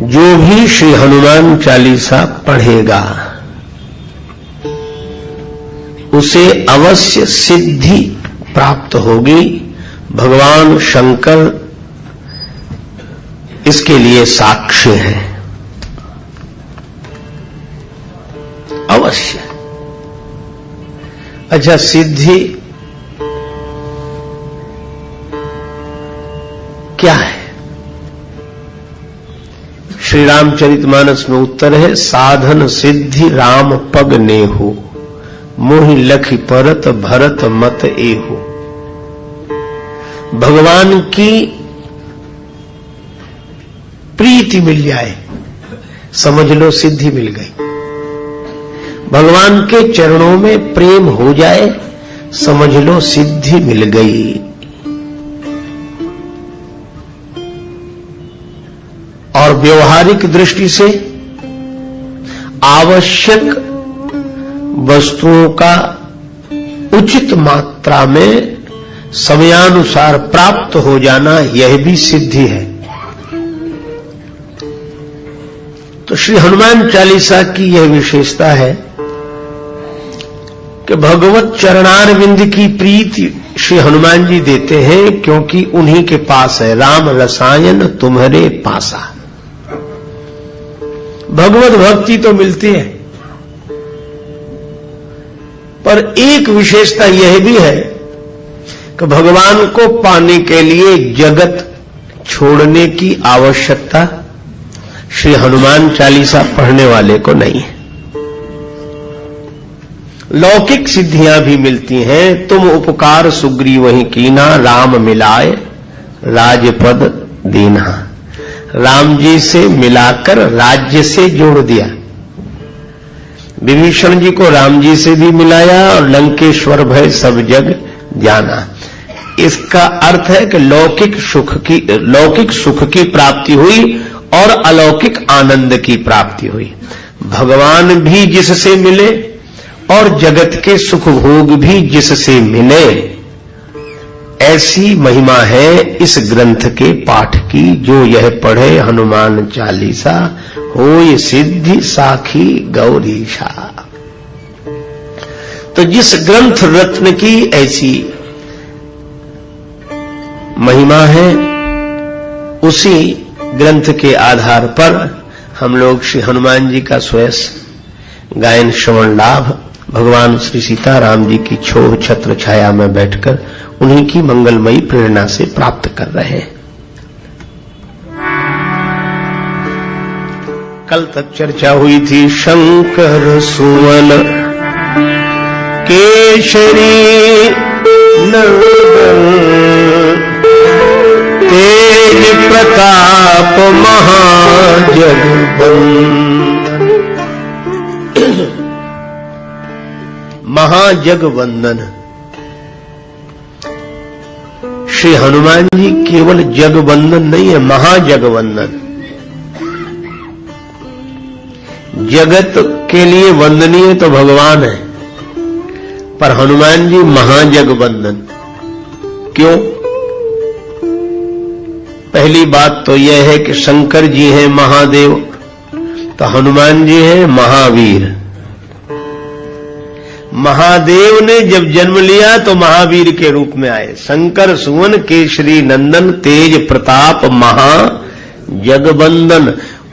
जो भी श्री हनुमान चालीसा पढ़ेगा उसे अवश्य सिद्धि प्राप्त होगी। भगवान शंकर इसके लिए साक्ष्य है। अवश्य। अच्छा, सिद्धि क्या है? श्री रामचरितमानस में उत्तर है, साधन सिद्धि राम पग नेहु, मोहि लखि परत भरत मत एहु। भगवान की प्रीति मिल जाए, समझ लो सिद्धि मिल गई। भगवान के चरणों में प्रेम हो जाए, समझ लो सिद्धि मिल गई। और व्यवहारिक दृष्टि से आवश्यक वस्तुओं का उचित मात्रा में समयानुसार प्राप्त हो जाना, यह भी सिद्धि है। तो श्री हनुमान चालीसा की यह विशेषता है कि भगवत चरणारविंद की प्रीति श्री हनुमान जी देते हैं, क्योंकि उन्हीं के पास है राम रसायन तुम्हारे पासा। भगवत भक्ति तो मिलती है, पर एक विशेषता यह भी है कि भगवान को पाने के लिए जगत छोड़ने की आवश्यकता श्री हनुमान चालीसा पढ़ने वाले को नहीं है। लौकिक सिद्धियां भी मिलती हैं। तुम उपकार सुग्रीव वहीं कीना, राम मिलाए राजपद दीना। राम जी से मिलाकर राज्य से जोड़ दिया। विभीषण जी को राम जी से भी मिलाया और लंकेश्वर भय सब जग जाना। इसका अर्थ है कि लौकिक सुख की प्राप्ति हुई और अलौकिक आनंद की प्राप्ति हुई। भगवान भी जिससे मिले और जगत के सुख भोग भी जिससे मिले, ऐसी महिमा है इस ग्रंथ के पाठ की। जो यह पढ़े हनुमान चालीसा, होय सिद्धि साखी गौरीशा। तो जिस ग्रंथ रत्न की ऐसी महिमा है, उसी ग्रंथ के आधार पर हम लोग श्री हनुमान जी का स्वयं गायन श्रवण लाभ भगवान श्री सीताराम जी की छोह छत्र छाया में बैठकर उन्हीं की मंगलमयी प्रेरणा से प्राप्त कर रहे हैं। कल तक चर्चा हुई थी शंकर सुवन केशरी नंदन, तेज प्रताप महाजगवंदन। श्री हनुमान जी केवल जगवंदन नहीं है, महाजगवंदन। जगत के लिए वंदनीय तो भगवान है, पर हनुमान जी महाजगवंदन। क्यों? पहली बात तो यह है कि शंकर जी हैं महादेव, तो हनुमान जी हैं महावीर। महादेव ने जब जन्म लिया तो महावीर के रूप में आए। शंकर सुवन केशरी नंदन, तेज प्रताप महा जगवंदन।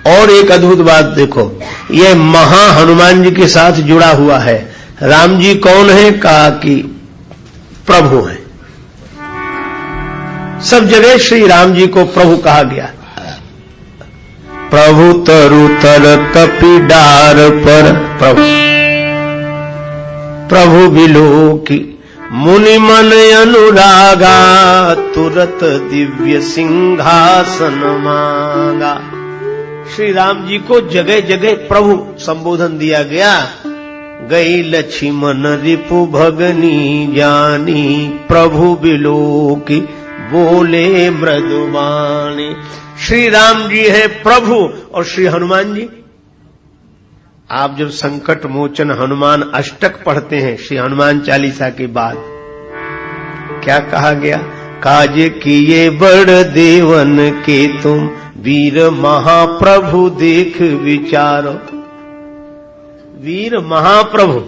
और एक अद्भुत बात देखो, यह महा हनुमान जी के साथ जुड़ा हुआ है। राम जी कौन है? कहा कि प्रभु हैं। सब जगह श्री राम जी को प्रभु कहा गया। प्रभु तरु तर कपि डार पर प्रभु, प्रभु बिलोकी मुनि मन अनुरागा, तुरत दिव्य सिंहासन मांगा। श्री राम जी को जगह जगह प्रभु संबोधन दिया गया। गई लक्ष्मण रिपु भगनी जानी, प्रभु बिलोकी बोले मृदुवाणी। श्री राम जी है प्रभु और श्री हनुमान जी, आप जब संकट मोचन हनुमान अष्टक पढ़ते हैं श्री हनुमान चालीसा के बाद, क्या कहा गया? काज किए बड़ देवन के तुम वीर महाप्रभु देख विचारो। वीर महाप्रभु,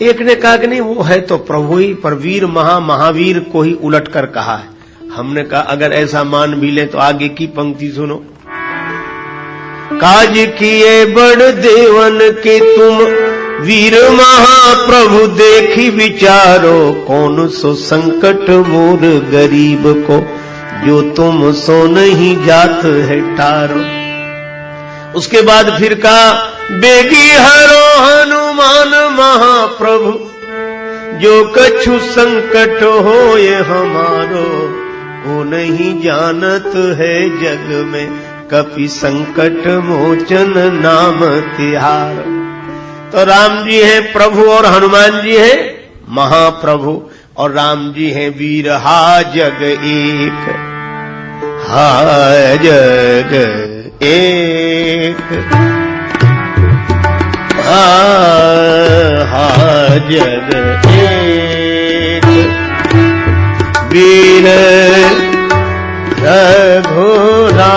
एक ने कहा कि नहीं वो है तो प्रभु ही, पर वीर महावीर को ही उलट कर कहा है। हमने कहा अगर ऐसा मान भी ले तो आगे की पंक्ति सुनो। काज किए बड़ देवन के तुम वीर महाप्रभु देखी विचारो। कौन सो संकट मोर गरीब को जो तुम सो नहीं जात है टारो। उसके बाद फिर कहा बेगी हरो हनुमान महाप्रभु जो कछु संकट होए हमारो। को नहीं जानत है जग में कपि संकट मोचन नाम तिहारो। तो राम जी हैं प्रभु और हनुमान जी हैं महाप्रभु, और राम जी हैं वीर। हा जग एक, हा जग एक, हा जग एक, वीर रघुराया।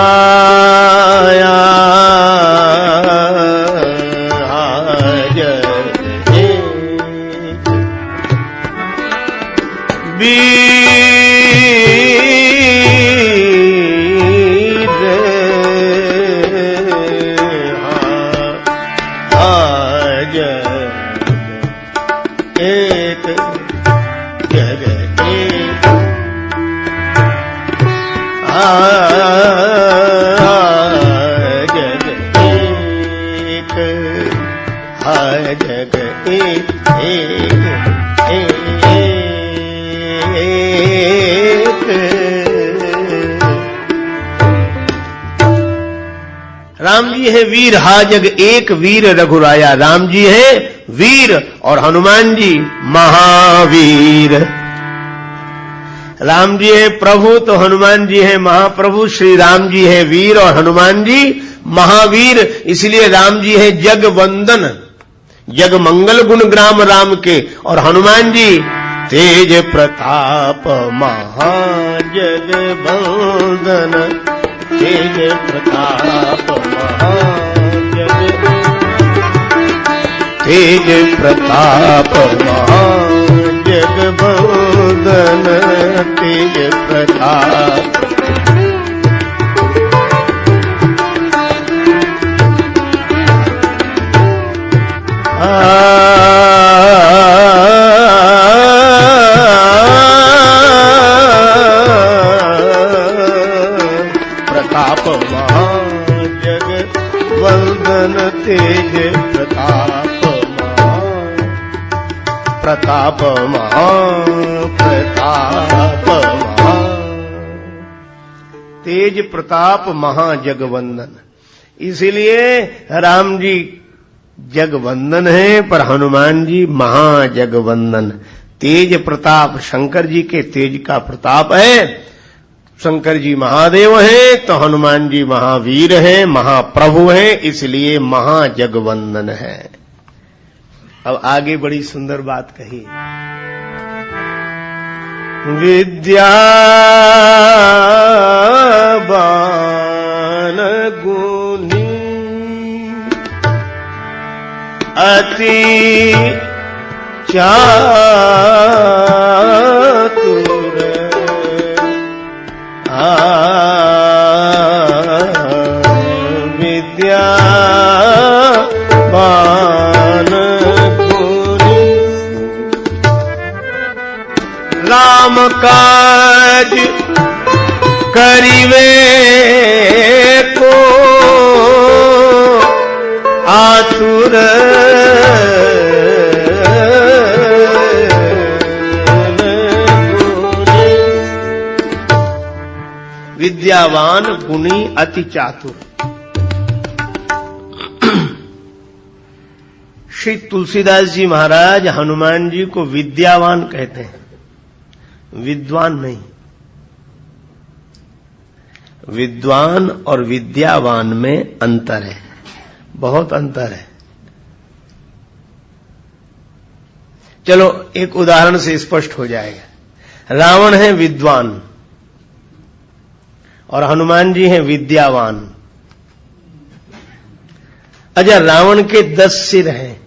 राम जी है वीर, हा जग एक, वीर रघुराया। राम जी है वीर और हनुमान जी महावीर। राम जी है प्रभु तो हनुमान जी है महाप्रभु। श्री राम जी है वीर और हनुमान जी महावीर। इसलिए राम जी है जग वंदन, जग मंगल गुण ग्राम राम के, और हनुमान जी तेज प्रताप महाजग वंदन। तेज प्रताप महाजग, तेज प्रताप महाजग वंदन। तेज प्रताप प्रताप महाजग वंदन। तेज प्रताप प्रताप प्रताप तेज प्रताप महाजगवंदन। इसीलिए राम जी जगवंदन है, पर हनुमान जी महाजगवंदन। तेज प्रताप शंकर जी के तेज का प्रताप है। शंकर जी महादेव हैं तो हनुमान जी महावीर हैं, महाप्रभु हैं, इसलिए महाजगवंदन है। अब आगे बड़ी सुंदर बात कही। विद्यावान गुणी अति चातुर विद्यावान गुणी राम काज करिवे को आतुर विद्यावान गुणी अति चातुर। श्री तुलसीदास जी महाराज हनुमान जी को विद्यावान कहते हैं, विद्वान नहीं। विद्वान और विद्यावान में अंतर है, बहुत अंतर है। चलो एक उदाहरण से स्पष्ट हो जाएगा। रावण है विद्वान और हनुमान जी हैं विद्यावान। अच्छा, रावण के 10 सिर हैं।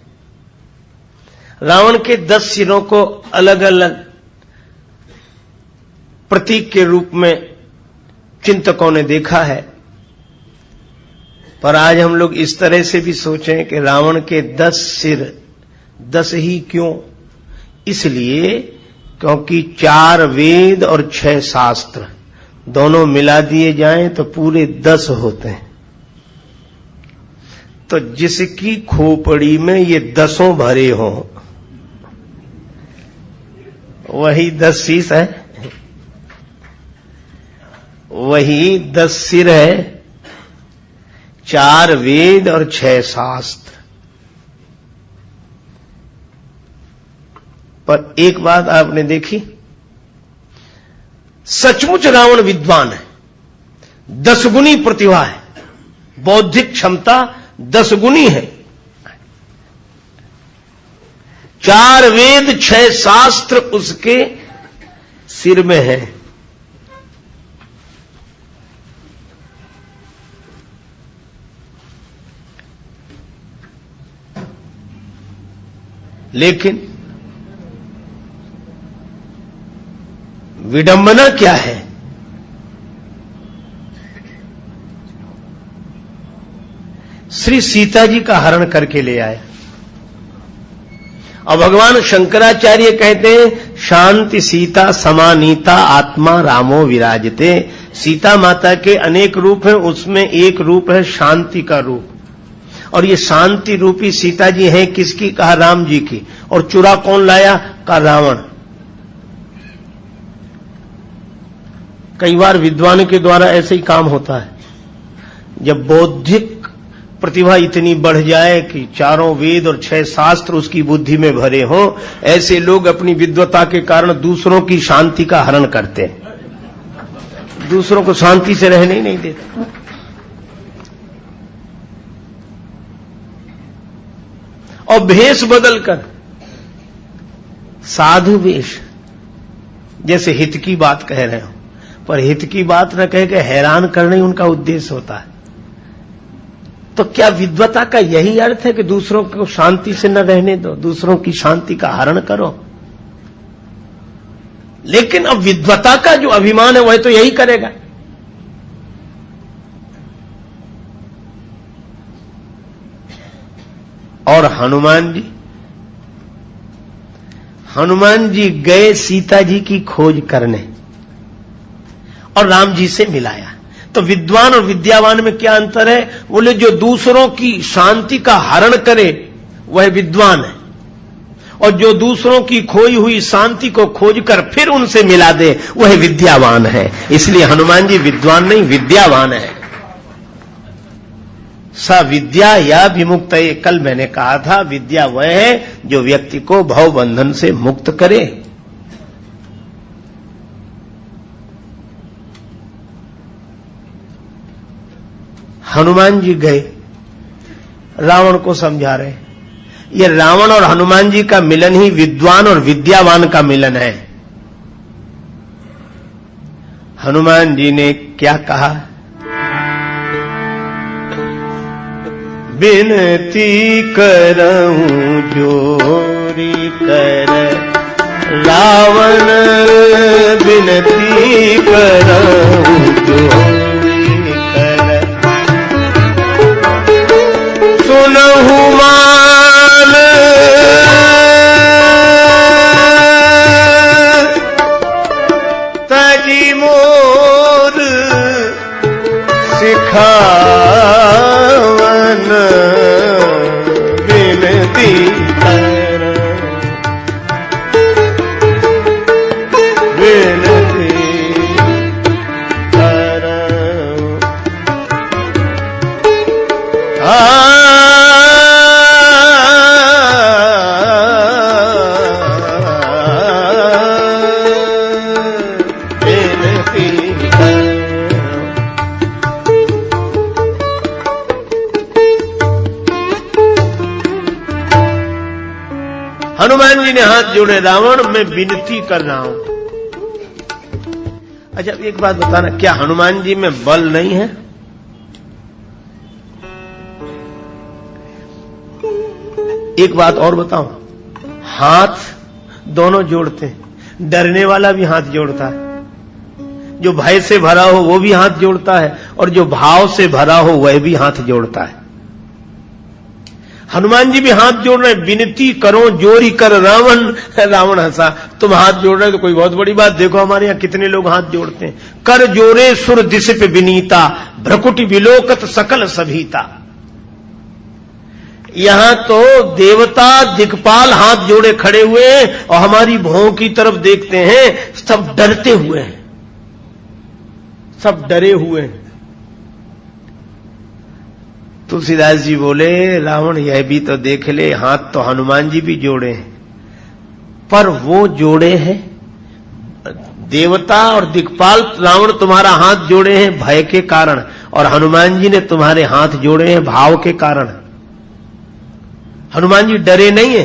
रावण के 10 सिरों को अलग अलग प्रतीक के रूप में चिंतकों ने देखा है, पर आज हम लोग इस तरह से भी सोचें कि रावण के 10 सिर 10 ही क्यों? इसलिए क्योंकि 4 वेद और 6 शास्त्र दोनों मिला दिए जाएं तो पूरे 10 होते हैं। तो जिसकी खोपड़ी में ये 10 भरे हों वही 10 शीश है, वही 10 सिर है, 4 वेद और 6 शास्त्र। पर एक बात आपने देखी, सचमुच रावण विद्वान है, 10 गुनी प्रतिभा है, बौद्धिक क्षमता 10 गुनी है। 4 वेद 6 शास्त्र उसके सिर में है। लेकिन विडंबना क्या है? श्री सीता जी का हरण करके ले आए। और भगवान शंकराचार्य कहते हैं शांति सीता समानीता आत्मा रामो विराजते। सीता माता के अनेक रूप हैं, उसमें एक रूप है शांति का रूप। और ये शांति रूपी सीता जी है किसकी? कहा राम जी की। और चुरा कौन लाया? कहा रावण। कई बार विद्वान के द्वारा ऐसे ही काम होता है, जब बौद्धिक प्रतिभा इतनी बढ़ जाए कि 4 वेद और 6 शास्त्र उसकी बुद्धि में भरे हों, ऐसे लोग अपनी विद्वता के कारण दूसरों की शांति का हरण करते हैं, दूसरों को शांति से रहने ही नहीं देते। और भेष बदलकर साधु वेश, जैसे हित की बात कह रहे हो, पर हित की बात न कह के हैरान करना ही उनका उद्देश्य होता है। तो क्या विद्वता का यही अर्थ है कि दूसरों को शांति से न रहने दो, दूसरों की शांति का हरण करो? लेकिन अब विद्वता का जो अभिमान है वह तो यही करेगा। और हनुमान जी गए सीता जी की खोज करने और राम जी से मिलाया। तो विद्वान और विद्यावान में क्या अंतर है? बोले जो दूसरों की शांति का हरण करे वह विद्वान है, और जो दूसरों की खोई हुई शांति को खोजकर फिर उनसे मिला दे वह विद्यावान है। इसलिए हनुमान जी विद्वान नहीं विद्यावान है। स विद्या या विमुक्त, कल मैंने कहा था विद्या वह है जो व्यक्ति को भव बंधन से मुक्त करे। हनुमान जी गए, रावण को समझा रहे। ये रावण और हनुमान जी का मिलन ही विद्वान और विद्यावान का मिलन है। हनुमान जी ने क्या कहा? बिनती करऊं जोरी कर रावण, बिनती करऊं जोरी कर, सुनहु मान तजी मोर सिखावन, बिनती कर बिनती कर। हनुमान जी ने हाथ जोड़े, रावण मैं विनती कर रहा हूं, अच्छा एक बात बताना, क्या हनुमान जी में बल नहीं है? एक बात और बताऊं, हाथ दोनों जोड़ते हैं। डरने वाला भी हाथ जोड़ता है, जो भय से भरा हो वो भी हाथ जोड़ता है, और जो भाव से भरा हो वह भी हाथ जोड़ता है। हनुमान जी भी हाथ जोड़ रहे, विनती करो जोरी कर रावण। रावण हंसा, तुम हाथ जोड़ रहे तो कोई बहुत बड़ी बात, देखो हमारे यहां कितने लोग हाथ जोड़ते हैं। कर जोरे सुर दिश पे विनीता, भ्रकुटी विलोकत सकल सभीता। यहां तो देवता दिक्पाल हाथ जोड़े खड़े हुए और हमारी भौं की तरफ देखते हैं, सब डरते हुए हैं, सब डरे हुए हैं। तुलसीदास जी बोले, रावण यह भी तो देख ले, हाथ तो हनुमान जी भी जोड़े हैं, पर वो जोड़े हैं देवता और दिक्पाल। रावण तुम्हारा हाथ जोड़े हैं भय के कारण, और हनुमान जी ने तुम्हारे हाथ जोड़े हैं भाव के कारण। हनुमान जी डरे नहीं है।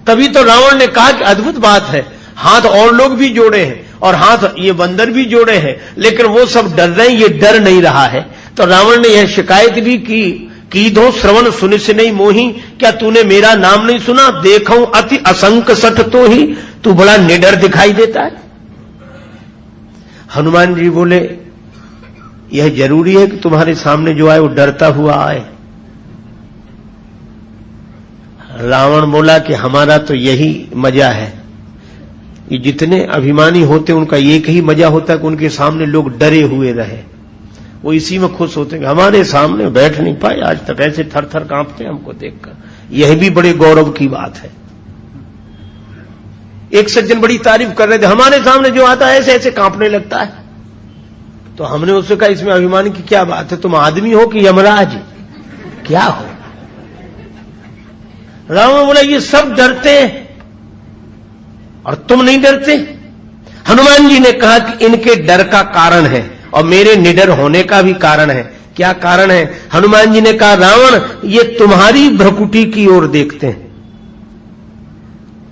तभी तो रावण ने कहा कि अद्भुत बात है, हाथ और लोग भी जोड़े हैं और हाथ ये बंदर भी जोड़े हैं, लेकिन वो सब डर रहे हैं, ये डर नहीं रहा है। तो रावण ने यह शिकायत भी की दो श्रवण सुनि से नहीं मोही, क्या तूने मेरा नाम नहीं सुना? देखूं अति असंक सठ तो ही, तू बड़ा निडर दिखाई देता है। हनुमान जी बोले, यह जरूरी है कि तुम्हारे सामने जो आए वो डरता हुआ आए? रावण बोला कि हमारा तो यही मजा है, ये जितने अभिमानी होते उनका एक ही मजा होता है कि उनके सामने लोग डरे हुए रहे। वो इसी में खुश होते हैं, हमारे सामने बैठ नहीं पाए आज तक, ऐसे थर थर कांपते हैं हमको देखकर। यह भी बड़े गौरव की बात है। एक सज्जन बड़ी तारीफ कर रहे थे, हमारे सामने जो आता है ऐसे ऐसे कांपने लगता है। तो हमने उससे कहा, इसमें अभिमान की क्या बात है, तुम आदमी हो कि यमराज, क्या हो? रावण बोला, ये सब डरते हैं और तुम नहीं डरते। हनुमान जी ने कहा कि इनके डर का कारण है और मेरे निडर होने का भी कारण है। क्या कारण है? हनुमान जी ने कहा, रावण ये तुम्हारी भ्रकुटी की ओर देखते हैं,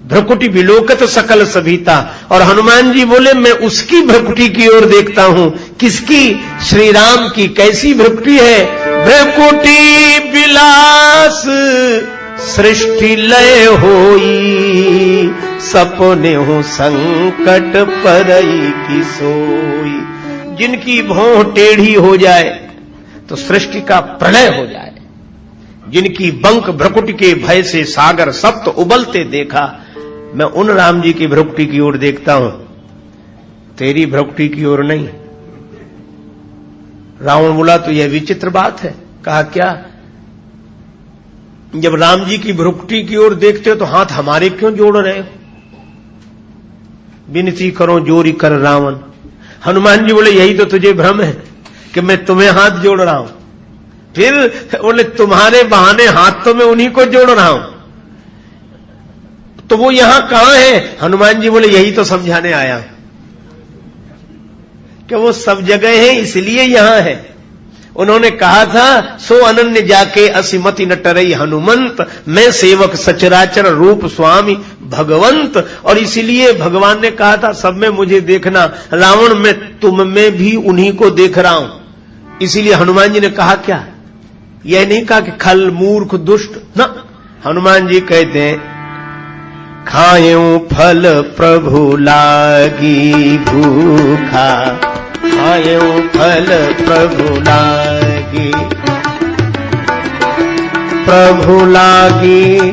भ्रकुटी विलोकत सकल सभीता। और हनुमान जी बोले, मैं उसकी भ्रकुटी की ओर देखता हूं। किसकी? श्री राम की। कैसी भ्रकुटी है? भ्रकुटी विलास सृष्टि लय होई, सपने हो संकट परई की सोई। जिनकी भौं टेढ़ी हो जाए तो सृष्टि का प्रलय हो जाए, जिनकी बंक भ्रकुटी के भय से सागर सप्त उबलते देखा, मैं उन राम जी की भ्रकुटी की ओर देखता हूं, तेरी भ्रकुटी की ओर नहीं। रावण बोला, तो यह विचित्र बात है। कहा, क्या? जब राम जी की भ्रकुटी की ओर देखते हो तो हाथ हमारे क्यों जोड़ रहे हो? विनती करो जोरी कर रावण। हनुमान जी बोले, यही तो तुझे भ्रम है कि मैं तुम्हें हाथ जोड़ रहा हूं। फिर बोले, तुम्हारे बहाने हाथ तो मैं उन्हीं को जोड़ रहा हूं, तो वो यहां कहां है? हनुमान जी बोले, यही तो समझाने आया कि वो सब जगह है, इसलिए यहां है। उन्होंने कहा था, सो अनन्य जाके असीमति न टरई हनुमंत, मैं सेवक सचराचर रूप स्वामी भगवंत। और इसीलिए भगवान ने कहा था, सब में मुझे देखना। रावण में तुम में भी उन्हीं को देख रहा हूं। इसीलिए हनुमान जी ने कहा, क्या? यह नहीं कहा कि खल मूर्ख दुष्ट, ना। हनुमान जी कहते हैं, खायूं फल प्रभु लागी भूखा, खायूं फल प्रभु लागी, प्रभु लागी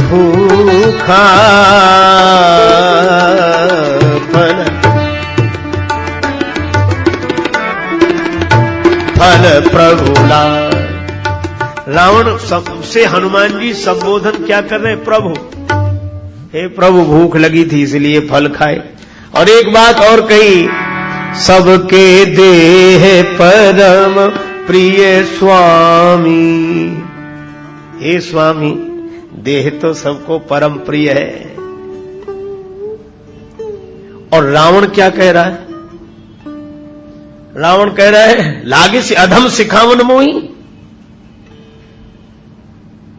भूखा फल, फल प्रभु लागी। रावण सबसे हनुमान जी संबोधन क्या कर रहे? प्रभु, हे प्रभु, भूख लगी थी इसलिए फल खाए। और एक बात और कही, सबके देह परम प्रिय स्वामी। हे स्वामी, देह तो सबको परम प्रिय है। और रावण क्या कह रहा है? रावण कह रहा है, लागे से अधम सिखावन मोही,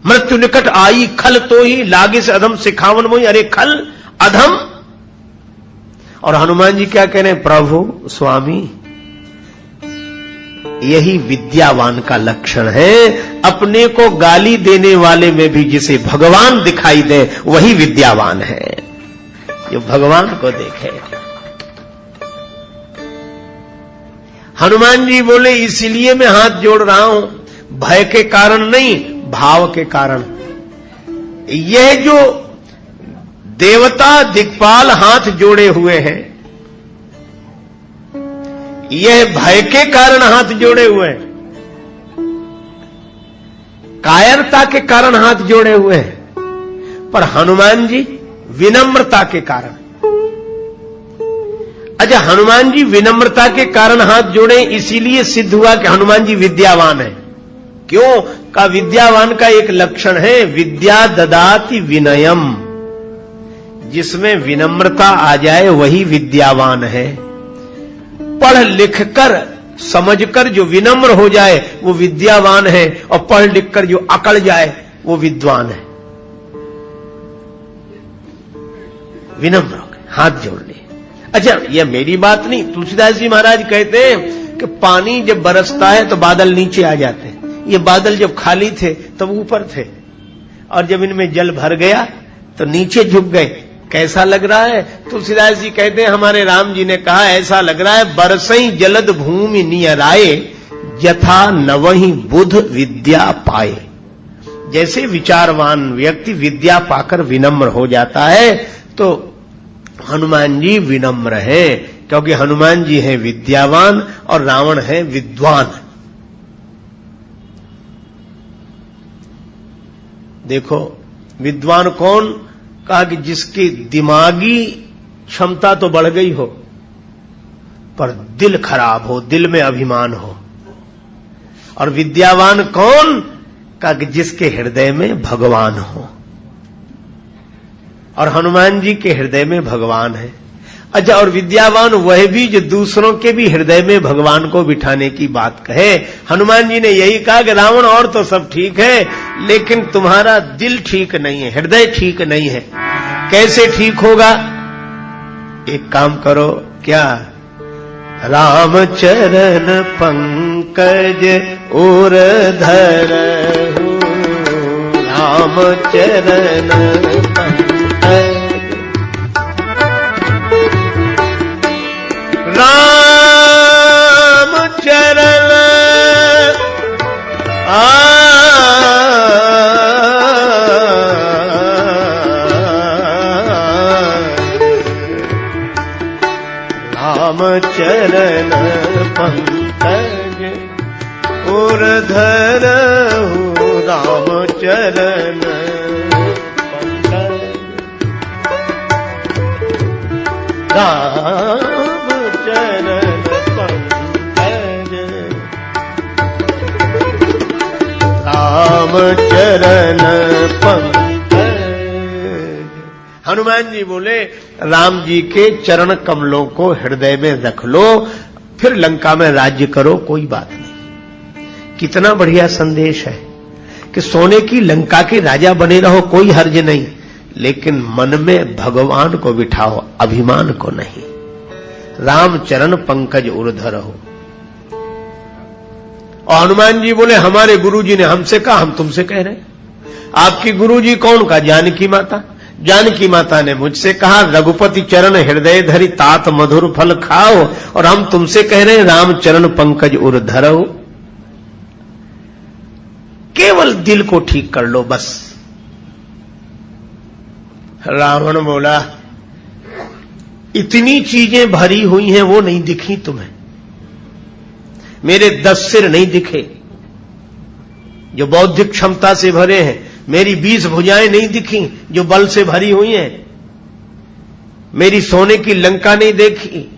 मृत्यु निकट आई खल तो ही, लागे से अधम सिखावन मोही। अरे खल, अधम, और हनुमान जी क्या कह रहे हैं? प्रभु स्वामी। यही विद्यावान का लक्षण है। अपने को गाली देने वाले में भी जिसे भगवान दिखाई दे वही विद्यावान है, जो भगवान को देखे। हनुमान जी बोले इसलिए मैं हाथ जोड़ रहा हूं, भय के कारण नहीं, भाव के कारण। यह जो देवता दिक्पाल हाथ जोड़े हुए हैं, यह भय के कारण हाथ जोड़े हुए हैं, कायरता के कारण हाथ जोड़े हुए हैं, पर हनुमान जी विनम्रता के कारण। अच्छा, हनुमान जी विनम्रता के कारण हाथ जोड़े, इसीलिए सिद्ध हुआ कि हनुमान जी विद्यावान है। क्यों? का विद्यावान का एक लक्षण है विद्या ददाति विनयम। जिसमें विनम्रता आ जाए वही विद्यावान है। पढ़ लिखकर समझकर जो विनम्र हो जाए वो विद्यावान है, और पढ़ लिखकर जो अकड़ जाए वो विद्वान है। विनम्र हो गए, हाथ जोड़ लिए। अच्छा, यह मेरी बात नहीं, तुलसीदास जी महाराज कहते हैं कि पानी जब बरसता है तो बादल नीचे आ जाते हैं। ये बादल जब खाली थे तब ऊपर थे, और जब इनमें जल भर गया तो नीचे झुक गए। कैसा लग रहा है? तुलसीदास जी कहते हैं हमारे राम जी ने कहा ऐसा लग रहा है बरसई जलद भूमि नियराए, यथा नवहि बुध विद्या पाए। जैसे विचारवान व्यक्ति विद्या पाकर विनम्र हो जाता है, तो हनुमान जी विनम्र है, क्योंकि हनुमान जी हैं विद्यावान और रावण है विद्वान। देखो, विद्वान कौन? कहा कि जिसकी दिमागी क्षमता तो बढ़ गई हो पर दिल खराब हो, दिल में अभिमान हो। और विद्यावान कौन? कहा कि जिसके हृदय में भगवान हो, और हनुमान जी के हृदय में भगवान है। अच्छा, और विद्यावान वह भी जो दूसरों के भी हृदय में भगवान को बिठाने की बात कहे। हनुमान जी ने यही कहा कि रावण और तो सब ठीक है, लेकिन तुम्हारा दिल ठीक नहीं है, हृदय ठीक नहीं है। कैसे ठीक होगा? एक काम करो, क्या? राम चरण पंकज उर धरहु, राम चरण पंकज, राम चरण राम चरण पंकज उर धरहु, राम चरण पंकज, राम चरण पंकज, राम चरण पंकज। हनुमान जी बोले राम जी के चरण कमलों को हृदय में रख लो, फिर लंका में राज्य करो, कोई बात नहीं। कितना बढ़िया संदेश है कि सोने की लंका के राजा बने रहो, कोई हर्ज नहीं, लेकिन मन में भगवान को बिठाओ, अभिमान को नहीं। राम चरण पंकज उर्धर हो। और हनुमान जी बोले हमारे गुरुजी ने हमसे कहा, हम तुमसे कह रहे हैं। आपकी गुरुजी कौन? का जानकी माता। जानकी माता ने मुझसे कहा रघुपति चरण हृदय धरि तात मधुर फल खाओ, और हम तुमसे कह रहे हैं राम चरण पंकज उर्धर हो। केवल दिल को ठीक कर लो बस। रावण बोला इतनी चीजें भरी हुई हैं वो नहीं दिखी तुम्हें? मेरे 10 सिर नहीं दिखे जो बौद्धिक क्षमता से भरे हैं? मेरी 20 भुजाएं नहीं दिखी जो बल से भरी हुई हैं? मेरी सोने की लंका नहीं देखी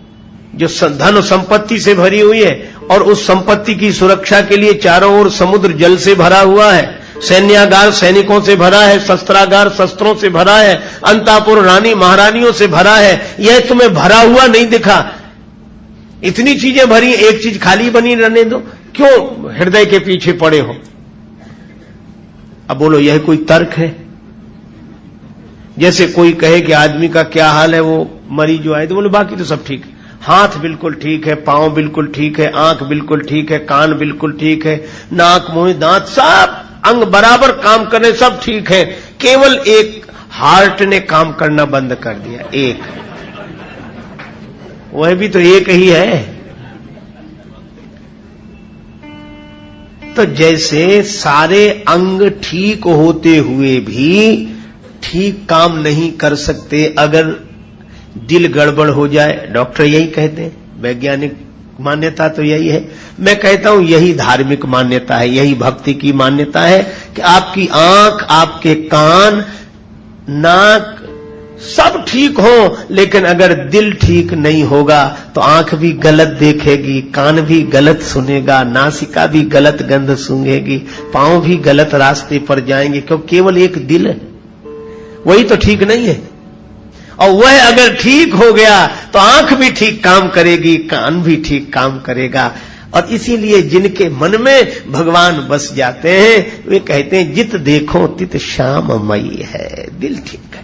जो धन संपत्ति से भरी हुई है, और उस संपत्ति की सुरक्षा के लिए चारों ओर समुद्र जल से भरा हुआ है, सैन्यागार सैनिकों से भरा है, शस्त्रागार शस्त्रों से भरा है, अंतापुर रानी महारानियों से भरा है। यह तुम्हें भरा हुआ नहीं दिखा? इतनी चीजें भरी, एक चीज खाली बनी रहने दो, क्यों हृदय के पीछे पड़े हो? अब बोलो यह कोई तर्क है? जैसे कोई कहे कि आदमी का क्या हाल है वो मरीज जो आए तो बोले बाकी तो सब ठीक है, हाथ बिल्कुल ठीक है, पांव बिल्कुल ठीक है, आंख बिल्कुल ठीक है, कान बिल्कुल ठीक है, नाक मुंह दांत सब अंग बराबर काम करने, सब ठीक है, केवल एक हार्ट ने काम करना बंद कर दिया, एक, वह भी तो एक ही है। तो जैसे सारे अंग ठीक होते हुए भी ठीक काम नहीं कर सकते अगर दिल गड़बड़ हो जाए, डॉक्टर यही कहते हैं, वैज्ञानिक मान्यता तो यही है। मैं कहता हूं यही धार्मिक मान्यता है, यही भक्ति की मान्यता है कि आपकी आंख, आपके कान, नाक सब ठीक हो, लेकिन अगर दिल ठीक नहीं होगा तो आंख भी गलत देखेगी, कान भी गलत सुनेगा, नासिका भी गलत गंध सूंघेगी, पांव भी गलत रास्ते पर जाएंगे, क्योंकि केवल एक दिल है, वही तो ठीक नहीं है। और वह अगर ठीक हो गया तो आंख भी ठीक काम करेगी, कान भी ठीक काम करेगा। और इसीलिए जिनके मन में भगवान बस जाते हैं वे कहते हैं जित देखो तित श्याममयी है, दिल ठीक है।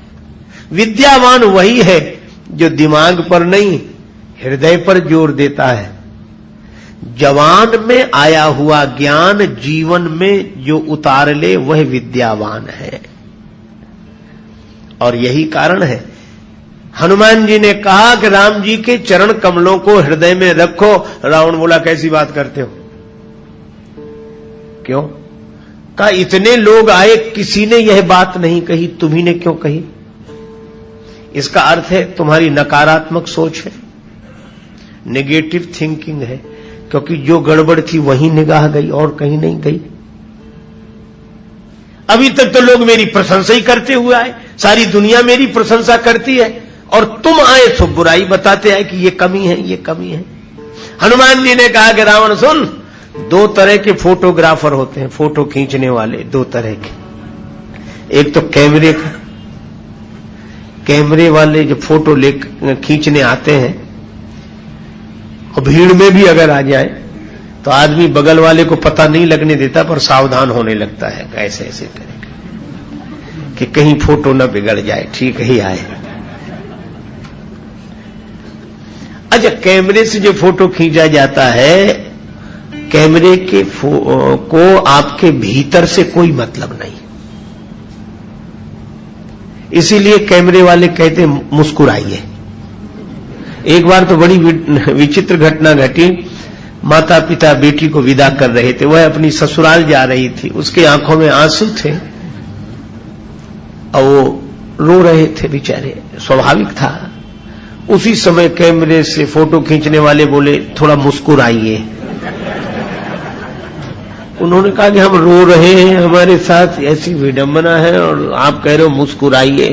विद्यावान वही है जो दिमाग पर नहीं हृदय पर जोर देता है। जवान में आया हुआ ज्ञान जीवन में जो उतार ले वह विद्यावान है। और यही कारण है हनुमान जी ने कहा कि राम जी के चरण कमलों को हृदय में रखो। रावण बोला कैसी बात करते हो, क्यों? कहा इतने लोग आए, किसी ने यह बात नहीं कही, तुम्ही ने क्यों कही? इसका अर्थ है तुम्हारी नकारात्मक सोच है, नेगेटिव थिंकिंग है, क्योंकि जो गड़बड़ थी वहीं निगाह गई और कहीं नहीं गई। अभी तक तो लोग मेरी प्रशंसा ही करते हुए आए, सारी दुनिया मेरी प्रशंसा करती है, और तुम आए तो बुराई बताते हैं कि ये कमी है, ये कमी है। हनुमान जी ने कहा कि रावण सुन, दो तरह के फोटोग्राफर होते हैं, फोटो खींचने वाले दो तरह के। एक तो कैमरे वाले जो फोटो खींचने आते हैं, और भीड़ में भी अगर आ जाए तो आदमी बगल वाले को पता नहीं लगने देता, पर सावधान होने लगता है ऐसे ऐसे करके कि कहीं फोटो न बिगड़ जाए, ठीक ही आए। अच्छा, कैमरे से जो फोटो खींचा जाता है, कैमरे के को आपके भीतर से कोई मतलब नहीं, इसीलिए कैमरे वाले कहते मुस्कुराइए। एक बार तो बड़ी विचित्र घटना घटी। माता पिता बेटी को विदा कर रहे थे, वह अपनी ससुराल जा रही थी, उसके आंखों में आंसू थे और वो रो रहे थे बेचारे, स्वाभाविक था। उसी समय कैमरे से फोटो खींचने वाले बोले थोड़ा मुस्कुराइए। उन्होंने कहा कि हम रो रहे हैं, हमारे साथ ऐसी विडंबना है और आप कह रहे हो मुस्कुराइए।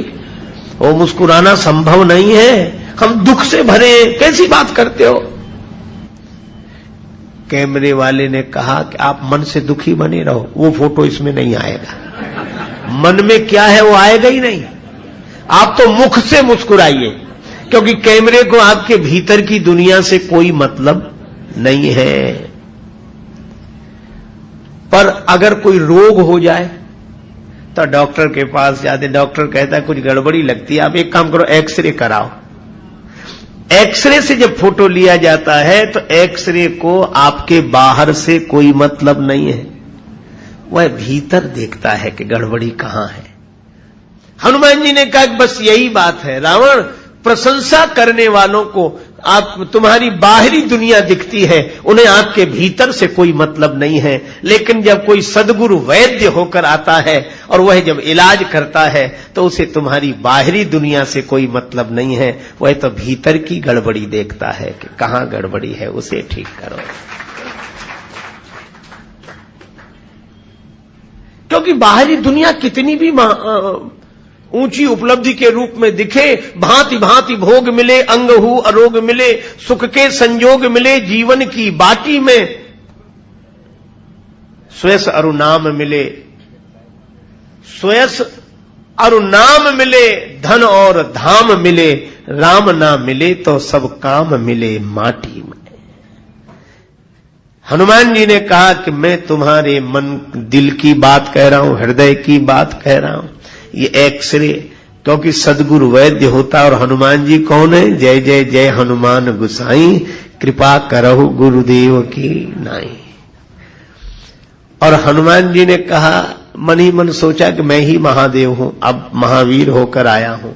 वो मुस्कुराना संभव नहीं है, हम दुख से भरे, कैसी बात करते हो? कैमरे वाले ने कहा कि आप मन से दुखी बने रहो, वो फोटो इसमें नहीं आएगा। मन में क्या है वो आएगा ही नहीं, आप तो मुख से मुस्कुराइए, क्योंकि कैमरे को आपके भीतर की दुनिया से कोई मतलब नहीं है। पर अगर कोई रोग हो जाए तो डॉक्टर के पास जाते, डॉक्टर कहता है कुछ गड़बड़ी लगती है, आप एक काम करो एक्सरे कराओ। एक्सरे से जब फोटो लिया जाता है तो एक्सरे को आपके बाहर से कोई मतलब नहीं है, वह भीतर देखता है कि गड़बड़ी कहां है। हनुमान जी ने कहा कि बस यही बात है रावण, प्रशंसा करने वालों को आप तुम्हारी बाहरी दुनिया दिखती है, उन्हें आपके भीतर से कोई मतलब नहीं है। लेकिन जब कोई सद्गुरु वैद्य होकर आता है और वह जब इलाज करता है तो उसे तुम्हारी बाहरी दुनिया से कोई मतलब नहीं है, वह तो भीतर की गड़बड़ी देखता है कि कहां गड़बड़ी है, उसे ठीक करो। क्योंकि बाहरी दुनिया कितनी भी ऊंची उपलब्धि के रूप में दिखे, भांति भांति भोग मिले, अंग हु अरोग मिले, सुख के संयोग मिले, जीवन की बाटी में स्वयं अरुनाम मिले, स्वयं अरुनाम मिले, धन और धाम मिले, राम ना मिले तो सब काम मिले माटी में। हनुमान जी ने कहा कि मैं तुम्हारे मन दिल की बात कह रहा हूं, हृदय की बात कह रहा हूं। ये एक्सरे क्योंकि सदगुरु वैद्य होता और हनुमान जी कौन है? जय जय जय हनुमान गुसाई, कृपा करहु गुरुदेव की नाई। और हनुमान जी ने कहा, मन ही मन सोचा कि मैं ही महादेव हूं, अब महावीर होकर आया हूं।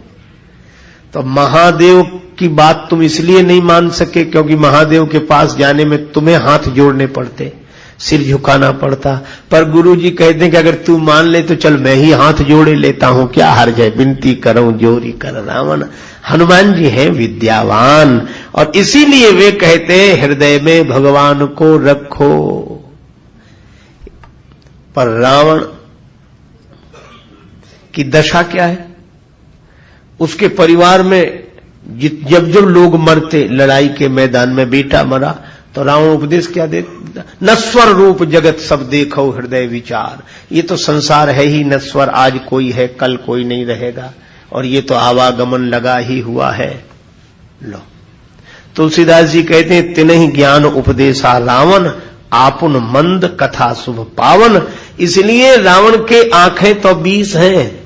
तो महादेव की बात तुम इसलिए नहीं मान सके क्योंकि महादेव के पास जाने में तुम्हें हाथ जोड़ने पड़ते, सिर झुकाना पड़ता। पर गुरुजी कहते हैं कि अगर तू मान ले तो चल मैं ही हाथ जोड़े लेता हूं, क्या हर्ज है, विनती करूं जोरी कर रावण। हनुमान जी हैं विद्यावान और इसीलिए वे कहते हैं हृदय में भगवान को रखो। पर रावण की दशा क्या है? उसके परिवार में जब जब लोग मरते लड़ाई के मैदान में, बेटा मरा तो रावण उपदेश क्या दे? नश्वर रूप जगत सब देखो हृदय विचार। ये तो संसार है ही नश्वर, आज कोई है कल कोई नहीं रहेगा, और ये तो आवागमन लगा ही हुआ है। लो, तुलसीदास जी कहते हैं, तिन्हि ज्ञान उपदेशा रावण, आपुन मंद कथा शुभ पावन। इसलिए रावण के आंखें तो 20 हैं,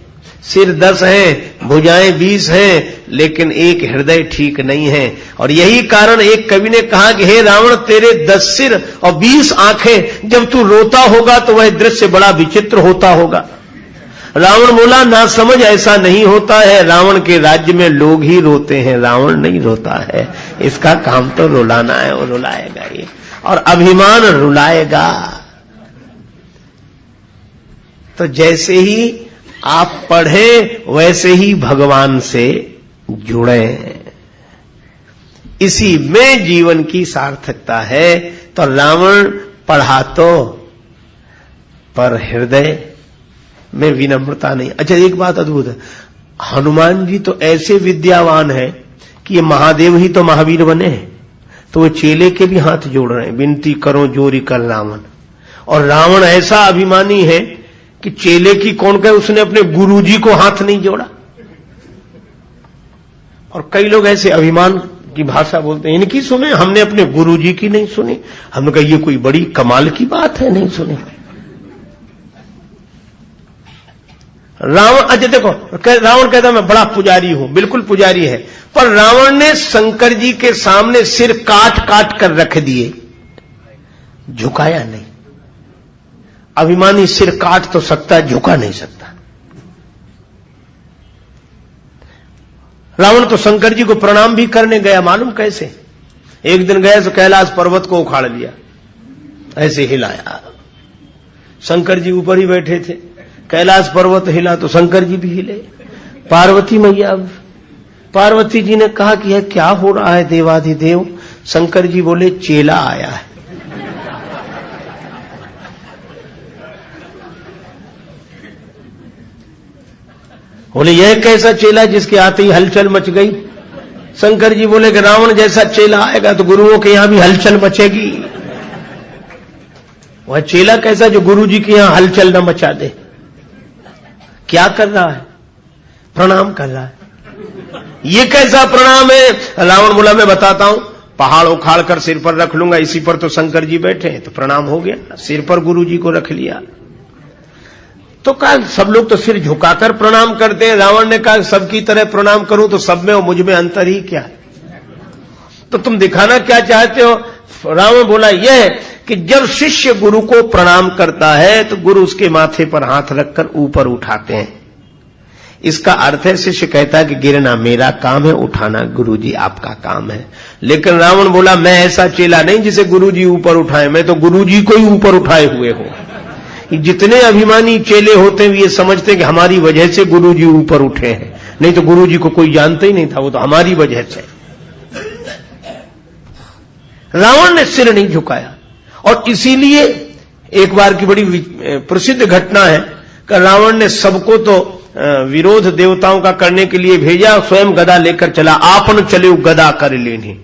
सिर 10 हैं, भुजाएं 20 हैं, लेकिन एक हृदय ठीक नहीं है। और यही कारण एक कवि ने कहा कि हे रावण, तेरे 10 सिर और 20 आंखें, जब तू रोता होगा तो वह दृश्य बड़ा विचित्र होता होगा। रावण बोला, ना समझ ऐसा नहीं होता है, रावण के राज्य में लोग ही रोते हैं, रावण नहीं रोता है। इसका काम तो रुलाना है, वो रुलाएगा ये, और अभिमान रुलाएगा। तो जैसे ही आप पढ़ें वैसे ही भगवान से जुड़ें, इसी में जीवन की सार्थकता है। तो रावण पढ़ा तो, पर हृदय में विनम्रता नहीं। अच्छा, एक बात अद्भुत है, हनुमान जी तो ऐसे विद्यावान है कि ये महादेव ही तो महावीर बने हैं, तो वो चेले के भी हाथ जोड़ रहे हैं, विनती करो जोरी कर रावण। और रावण ऐसा अभिमानी है कि चेले की कौन कहे, उसने अपने गुरुजी को हाथ नहीं जोड़ा। और कई लोग ऐसे अभिमान की भाषा बोलते हैं, इनकी सुने, हमने अपने गुरुजी की नहीं सुनी। हमने कहा ये कोई बड़ी कमाल की बात है, नहीं सुनी। रावण, अच्छा देखो, रावण कहता मैं बड़ा पुजारी हूं, बिल्कुल पुजारी है, पर रावण ने शंकर जी के सामने सिर काट काट कर रख दिए, झुकाया नहीं। अभिमानी सिर काट तो सकता है, झुका नहीं सकता। रावण तो शंकर जी को प्रणाम भी करने गया, मालूम कैसे? एक दिन गया तो कैलाश पर्वत को उखाड़ लिया, ऐसे हिलाया। शंकर जी ऊपर ही बैठे थे, कैलाश पर्वत हिला तो शंकर जी भी हिले। पार्वती मैया, पार्वती जी ने कहा कि यह क्या हो रहा है देवाधिदेव? शंकर जी बोले, चेला आया है। बोले यह कैसा चेला जिसके आते ही हलचल मच गई? शंकर जी बोले कि रावण जैसा चेला आएगा तो गुरुओं के यहां भी हलचल मचेगी। वह चेला कैसा जो गुरु जी के यहां हलचल न मचा दे? क्या कर रहा है? प्रणाम कर रहा है। ये कैसा प्रणाम है? रावण बोला मैं बताता हूं, पहाड़ उखाड़ कर सिर पर रख लूंगा, इसी पर तो शंकर जी बैठे हैं, तो प्रणाम हो गया। सिर पर गुरु जी को रख लिया। तो कहा सब लोग तो सिर झुकाकर प्रणाम करते हैं, रावण ने कहा सबकी तरह प्रणाम करूं तो सब में और मुझ में अंतर ही क्या है? तो तुम दिखाना क्या चाहते हो? रावण बोला यह कि जब शिष्य गुरु को प्रणाम करता है तो गुरु उसके माथे पर हाथ रखकर ऊपर उठाते हैं। इसका अर्थ है शिष्य कहता है कि गिरना मेरा काम है, उठाना गुरुजी आपका काम है। लेकिन रावण बोला मैं ऐसा चेला नहीं जिसे गुरुजी ऊपर उठाए, मैं तो गुरुजी को ही ऊपर उठाए हुए हूं। जितने अभिमानी चेले होते हैं ये समझते हैं कि हमारी वजह से गुरुजी ऊपर उठे हैं, नहीं तो गुरुजी को कोई जानता ही नहीं था, वो तो हमारी वजह से। रावण ने सिर नहीं झुकाया। और इसीलिए एक बार की बड़ी प्रसिद्ध घटना है कि रावण ने सबको तो विरोध देवताओं का करने के लिए भेजा, स्वयं गदा लेकर चला। आपन चले गदा कर लेनी,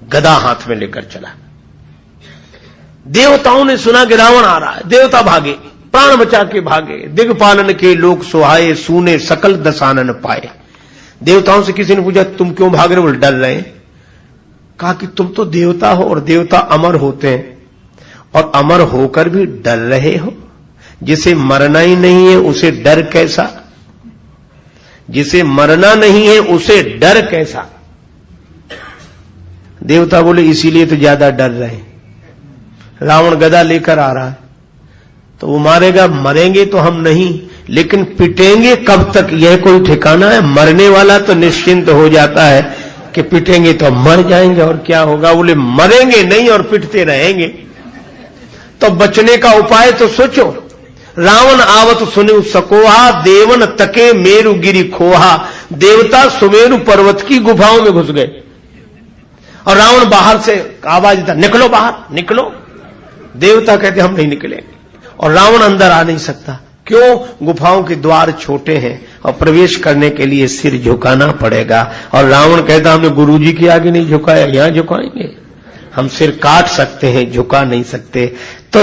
गदा हाथ में लेकर चला। देवताओं ने सुना कि रावण आ रहा है, देवता भागे, प्राण बचा के भागे। दिग्पालन के लोग सुहाए, सूने सकल दसानन पाए। देवताओं से किसी ने पूछा तुम क्यों भाग रहे हो? डर रहे हैं। कहा कि तुम तो देवता हो और देवता अमर होते हैं, और अमर होकर भी डर रहे हो। जिसे मरना ही नहीं है उसे डर कैसा? जिसे मरना नहीं है उसे डर कैसा? देवता बोले इसीलिए तो ज्यादा डर रहे हैं। रावण गदा लेकर आ रहा है तो वो मारेगा, मरेंगे तो हम नहीं, लेकिन पिटेंगे कब तक यह कोई ठिकाना है? मरने वाला तो निश्चिंत हो जाता है कि पिटेंगे तो मर जाएंगे और क्या होगा। बोले मरेंगे नहीं और पिटते रहेंगे, तो बचने का उपाय तो सोचो। रावण आवत सुने सकोहा, देवन तके मेरु गिरी खोहा। देवता सुमेरु पर्वत की गुफाओं में घुस गए और रावण बाहर से आवाज देता, निकलो बाहर, निकलो। देवता कहते हम नहीं निकलेंगे, और रावण अंदर आ नहीं सकता। क्यों? गुफाओं के द्वार छोटे हैं और प्रवेश करने के लिए सिर झुकाना पड़ेगा। और रावण कहता हमने गुरुजी के आगे नहीं झुकाया, यहां झुकाएंगे? हम सिर काट सकते हैं, झुका नहीं सकते। तो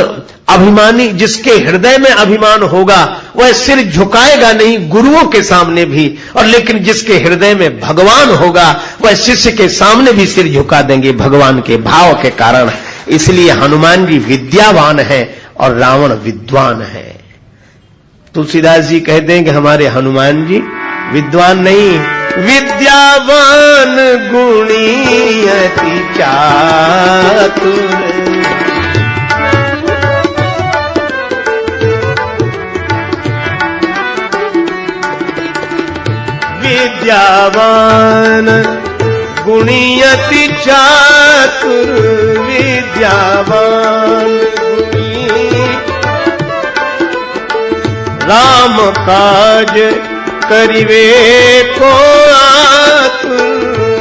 अभिमानी, जिसके हृदय में अभिमान होगा वह सिर झुकाएगा नहीं गुरुओं के सामने भी, और लेकिन जिसके हृदय में भगवान होगा वह शिष्य के सामने भी सिर झुका देंगे भगवान के भाव के कारण। इसलिए हनुमान जी विद्यावान है और रावण विद्वान है। तुलसीदास जी कहते हैं कि हमारे हनुमान जी विद्वान नहीं, विद्यावान गुणी अति चातुर। विद्यावान गुणी अति चातुर, विद्यावान गुणी। राम काज करिवे को आतुर,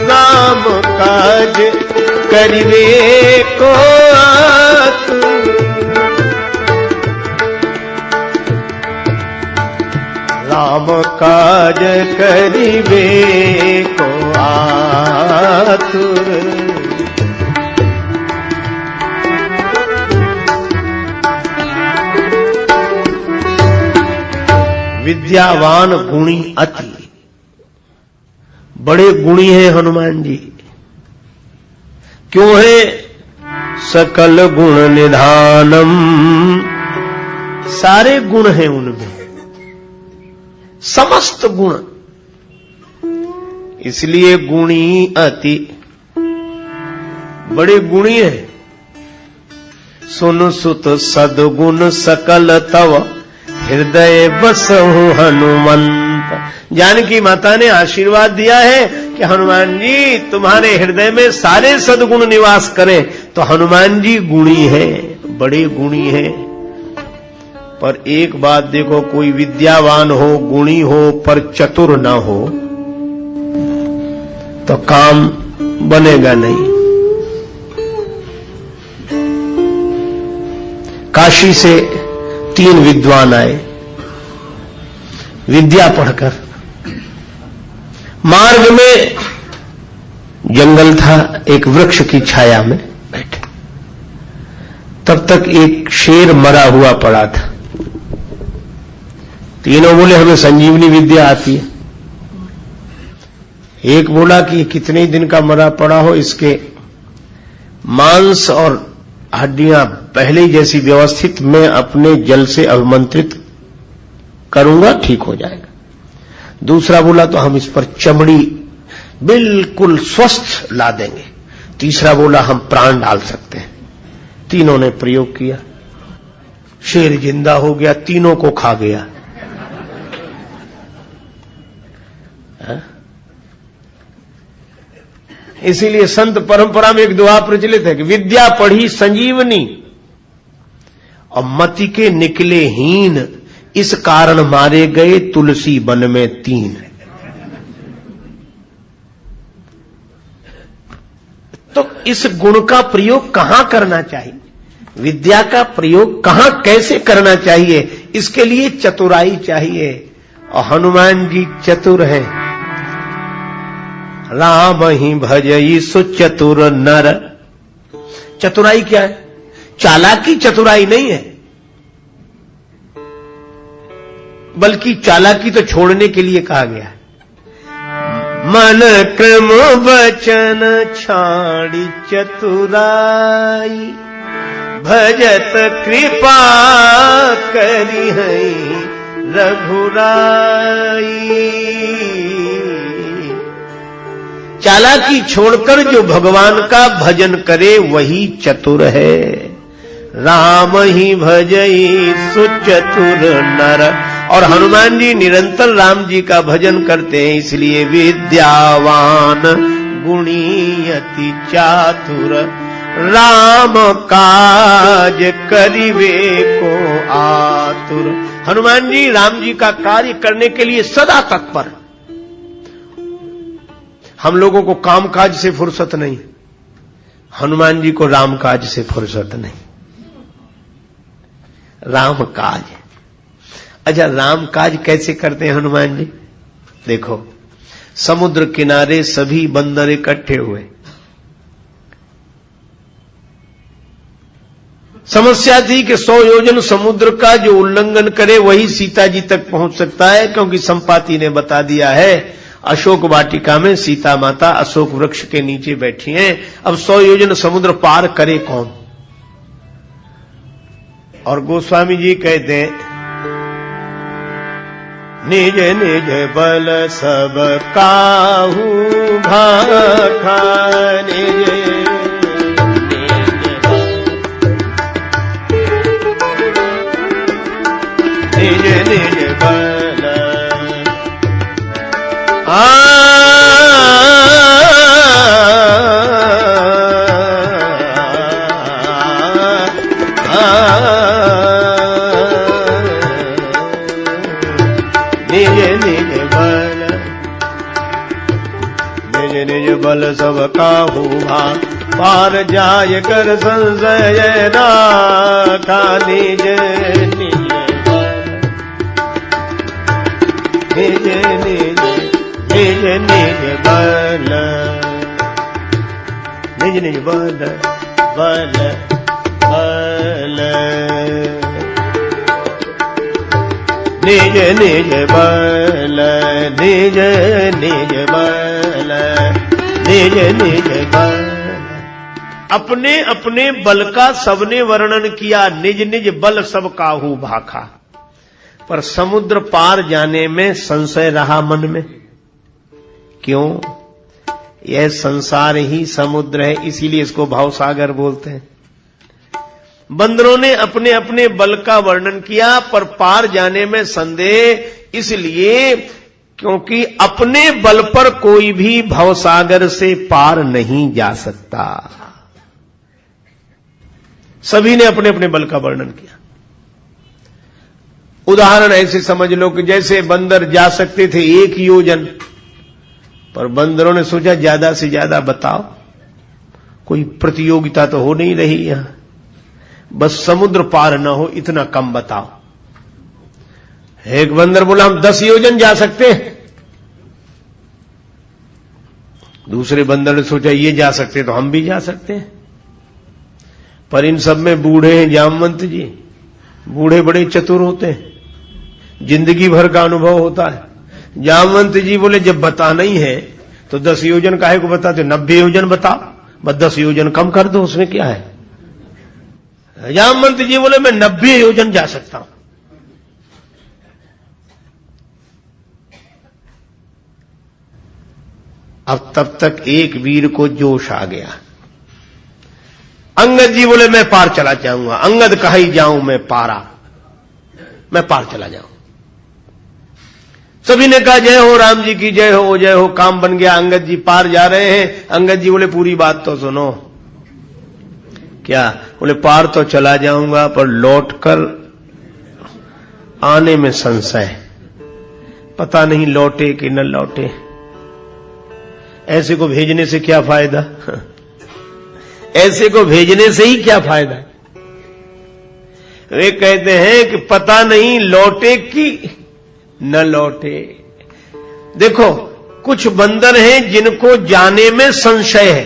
राम काज करिवे को आतुर। राम काज करिवे को आतुर। विद्यावान गुणी अति, बड़े गुणी हैं हनुमान जी। क्यों है? सकल गुण निधानम, सारे गुण हैं उनमें, समस्त गुण, इसलिए गुणी अति, बड़े गुणी हैं। सुन सुत सदगुण सकल तव, हृदय बसहु हनुमंत। जानकी माता ने आशीर्वाद दिया है कि हनुमान जी तुम्हारे हृदय में सारे सद्गुण निवास करें। तो हनुमान जी गुणी हैं, बड़े गुणी हैं। पर एक बात देखो, कोई विद्यावान हो, गुणी हो, पर चतुर ना हो तो काम बनेगा नहीं। काशी से 3 विद्वान आए विद्या पढ़कर। मार्ग में जंगल था, एक वृक्ष की छाया में बैठे। तब तक एक शेर मरा हुआ पड़ा था। तीनों बोले हमें संजीवनी विद्या आती है। एक बोला कि कितने दिन का मरा पड़ा हो, इसके मांस और हड्डियां पहले जैसी व्यवस्थित मैं अपने जल से अभिमंत्रित करूंगा, ठीक हो जाएगा। दूसरा बोला तो हम इस पर चमड़ी बिल्कुल स्वस्थ ला देंगे। तीसरा बोला हम प्राण डाल सकते हैं। तीनों ने प्रयोग किया, शेर जिंदा हो गया, तीनों को खा गया। इसीलिए संत परंपरा में एक दुआ प्रचलित है कि विद्या पढ़ी संजीवनी और मति के निकले हीन, इस कारण मारे गए तुलसी वन में 3। तो इस गुण का प्रयोग कहां करना चाहिए, विद्या का प्रयोग कहां कैसे करना चाहिए, इसके लिए चतुराई चाहिए। और हनुमान जी चतुर हैं। राम ही भजई सुचतुर नर। चतुराई क्या है? चालाकी चतुराई नहीं है, बल्कि चालाकी तो छोड़ने के लिए कहा गया है। मन क्रम वचन छाड़ी चतुराई, भजत कृपा करी है रघुराई। चालाकी छोड़कर जो भगवान का भजन करे वही चतुर है। राम ही भजई सुचतुर नर। और हनुमान जी निरंतर राम जी का भजन करते हैं, इसलिए विद्यावान गुणी अति चातुर। राम काज करिवे को आतुर। हनुमान जी राम जी का कार्य करने के लिए सदा तत्पर। हम लोगों को कामकाज से फुर्सत नहीं, हनुमान जी को रामकाज से फुर्सत नहीं। राम काज। अच्छा, राम काज कैसे करते हैं हनुमान जी? देखो, समुद्र किनारे सभी बंदर इकट्ठे हुए। समस्या थी कि 100 योजन समुद्र का जो उल्लंघन करे वही सीता जी तक पहुंच सकता है, क्योंकि संपाति ने बता दिया है अशोक वाटिका में सीता माता अशोक वृक्ष के नीचे बैठी हैं। अब 100 योजन समुद्र पार करे कौन? और गोस्वामी जी कहते हैं, निज निज बल सब काहू भाखा। निज निज बल निज बल सब काहू पार जाय कर संशय राखा। निज निज निज निज निज निज बल निज निज बल बल बल निज निज बल निज निज बल निज निज बल। अपने अपने बल का सबने वर्णन किया, निज निज बल सब काहू भाखा। पर समुद्र पार जाने में संशय रहा मन में। क्यों? यह संसार ही समुद्र है, इसीलिए इसको भावसागर बोलते हैं। बंदरों ने अपने अपने बल का वर्णन किया, पर पार जाने में संदेह, इसलिए क्योंकि अपने बल पर कोई भी भवसागर से पार नहीं जा सकता। सभी ने अपने अपने बल का वर्णन किया। उदाहरण ऐसे समझ लो कि जैसे बंदर जा सकते थे 1 योजन, पर बंदरों ने सोचा ज्यादा से ज्यादा बताओ, कोई प्रतियोगिता तो हो नहीं रही यहां, बस समुद्र पार न हो इतना कम बताओ। एक बंदर बोला हम 10 योजन जा सकते हैं। दूसरे बंदर ने सोचा ये जा सकते तो हम भी जा सकते हैं। पर इन सब में बूढ़े हैं जामवंत जी। बूढ़े बड़े चतुर होते हैं, जिंदगी भर का अनुभव होता है। जामवंत जी बोले जब बताना ही है तो 10 योजन काहे को बताते, 90 योजन बताओ, बस 10 योजन कम कर दो, उसमें क्या है। जामवंत जी बोले मैं 90 योजन जा सकता हूं। अब तब तक एक वीर को जोश आ गया। अंगद जी बोले मैं पार चला जाऊंगा। अंगद कहा ही जाऊं मैं पारा, मैं पार चला जाऊं। सभी ने कहा जय हो राम जी की जय हो जय हो। काम बन गया, अंगद जी पार जा रहे हैं। अंगद जी बोले पूरी बात तो सुनो। क्या? बोले पार तो चला जाऊंगा, पर लौटकर आने में संशय, पता नहीं लौटे कि न लौटे। ऐसे को भेजने से क्या फायदा? ऐसे को भेजने से ही क्या फायदा? वे कहते हैं कि पता नहीं लौटे कि न लौटे। देखो, कुछ बंदर हैं जिनको जाने में संशय है,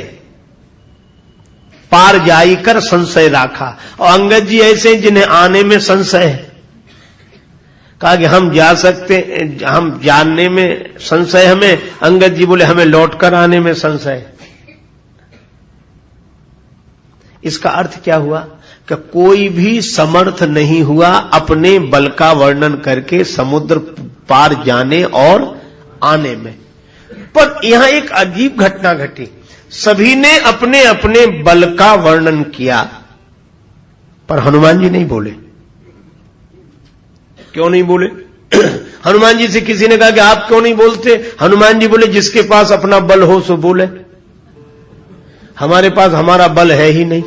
पार जाई कर संशय राखा। और अंगद जी ऐसे जिन्हें आने में संशय है। कहा कि हम जा सकते, हम जानने में संशय हमें। अंगद जी बोले हमें लौटकर आने में संशय। इसका अर्थ क्या हुआ? कि कोई भी समर्थ नहीं हुआ अपने बल का वर्णन करके समुद्र पार जाने और आने में। पर यहां एक अजीब घटना घटी, सभी ने अपने अपने बल का वर्णन किया, पर हनुमान जी नहीं बोले। क्यों नहीं बोले? हनुमान जी से किसी ने कहा कि आप क्यों नहीं बोलते? हनुमान जी बोले, जिसके पास अपना बल हो सो बोले, हमारे पास हमारा बल है ही नहीं।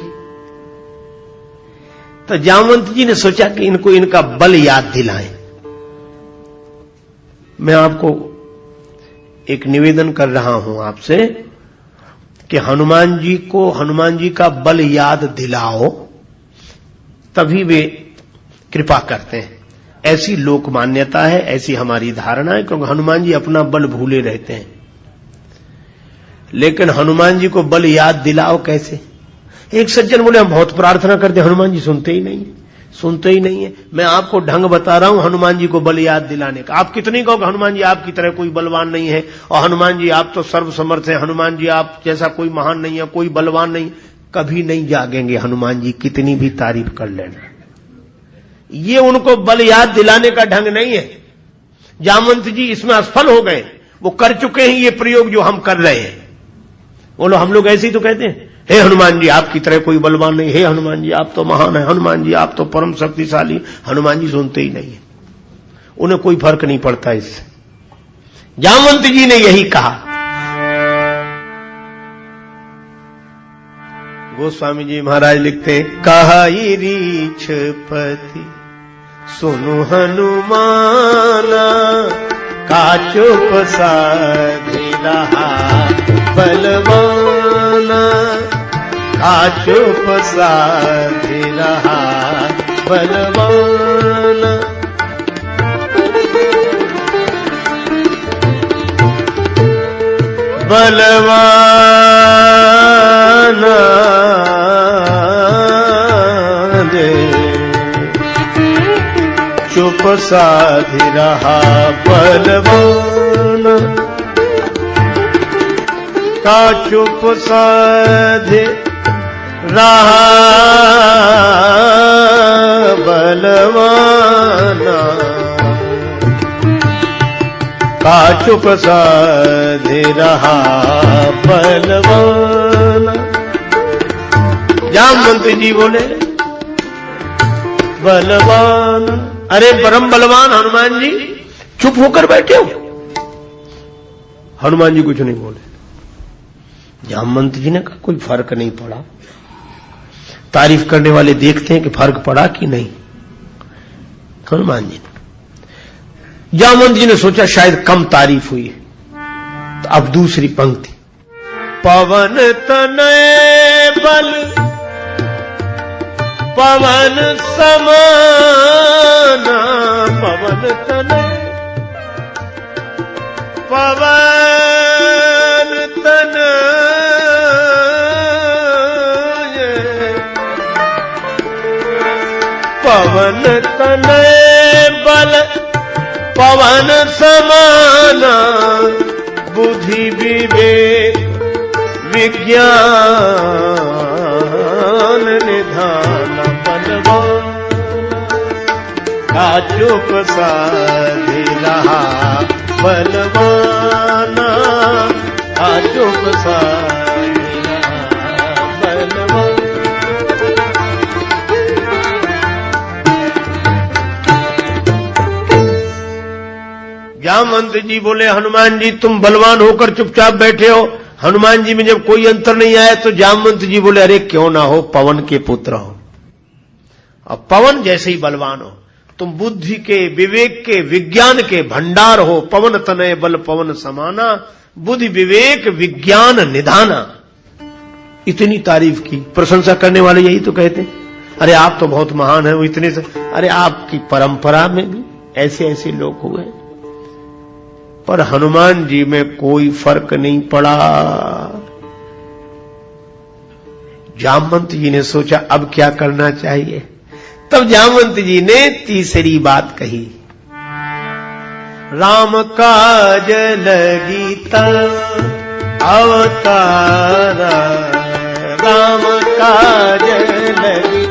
तो जामवंत जी ने सोचा कि इनको इनका बल याद दिलाएं। मैं आपको एक निवेदन कर रहा हूं आपसे कि हनुमान जी का बल याद दिलाओ, तभी वे कृपा करते हैं। ऐसी लोक मान्यता है, ऐसी हमारी धारणा है, क्योंकि हनुमान जी अपना बल भूले रहते हैं। लेकिन हनुमान जी को बल याद दिलाओ कैसे? एक सज्जन बोले, हम बहुत प्रार्थना करते, हनुमान जी सुनते ही नहीं है। मैं आपको ढंग बता रहा हूं हनुमान जी को बल याद दिलाने का। आप कितनी कहो कि हनुमान जी आपकी तरह कोई बलवान नहीं है, और हनुमान जी आप तो सर्वसमर्थ हैं, हनुमान जी आप जैसा कोई महान नहीं है, कोई बलवान नहीं, कभी नहीं जागेंगे हनुमान जी, कितनी भी तारीफ कर लेना। ये उनको बल याद दिलाने का ढंग नहीं है। जामवंत जी इसमें असफल हो गए, वो कर चुके हैं ये प्रयोग जो हम कर रहे हैं। बोलो, हम लोग ऐसे ही तो कहते हैं, हे हनुमान जी आपकी तरह कोई बलवान नहीं, हे हनुमान जी आप तो महान है, हनुमान जी आप तो परम शक्तिशाली। हनुमान जी सुनते ही नहीं है, उन्हें कोई फर्क नहीं पड़ता इससे। जामवंत जी ने यही कहा। गोस्वामी जी महाराज लिखते हैं, कहाई रीछपति सुनु हनुमाना, का चुप साधि रहा बलवाना, का चुप साधि रहा बलवाना। बलवाना दे चुप साधि रहा बलवाना, का चुप साधि रहा बलवाना, का चुप साधि रहा बलवाना। जामवंत जी बोले, बलवान, अरे परम बलवान हनुमान जी चुप होकर बैठे हो। हनुमान जी कुछ नहीं बोले। जामवंत जी ने कहा, कोई फर्क नहीं पड़ा। तारीफ करने वाले देखते हैं कि फर्क पड़ा कि नहीं। हनुमान जी ने, जामवंत जी ने सोचा शायद कम तारीफ हुई है, तो अब दूसरी पंक्ति, पवन तनय बल पवन समाना, पवन तनय पवन तनय, पवन तनय बल पवन समाना, बुद्धि विवेक विज्ञान निधान बलवान, का चुप साधि रहा बलवाना, का चुप साधि रहा बलवान। जामवंत जी बोले, हनुमान जी तुम बलवान होकर चुपचाप बैठे हो। हनुमान जी में जब कोई अंतर नहीं आया तो जामवंत जी बोले, अरे क्यों ना हो, पवन के पुत्र हो, अब पवन जैसे ही बलवान हो। तुम बुद्धि के, विवेक के, विज्ञान के भंडार हो। पवन तनय बल पवन समाना, बुद्धि विवेक विज्ञान निधाना। इतनी तारीफ की। प्रशंसा करने वाले यही तो कहते, अरे आप तो बहुत महान हैं, वो इतने से। अरे आपकी परंपरा में भी ऐसे ऐसे लोग हुए, पर हनुमान जी में कोई फर्क नहीं पड़ा। जामवंत जी ने सोचा अब क्या करना चाहिए। तब जामवंत जी ने तीसरी बात कही, राम काज लगी अवतारा, राम काज लगी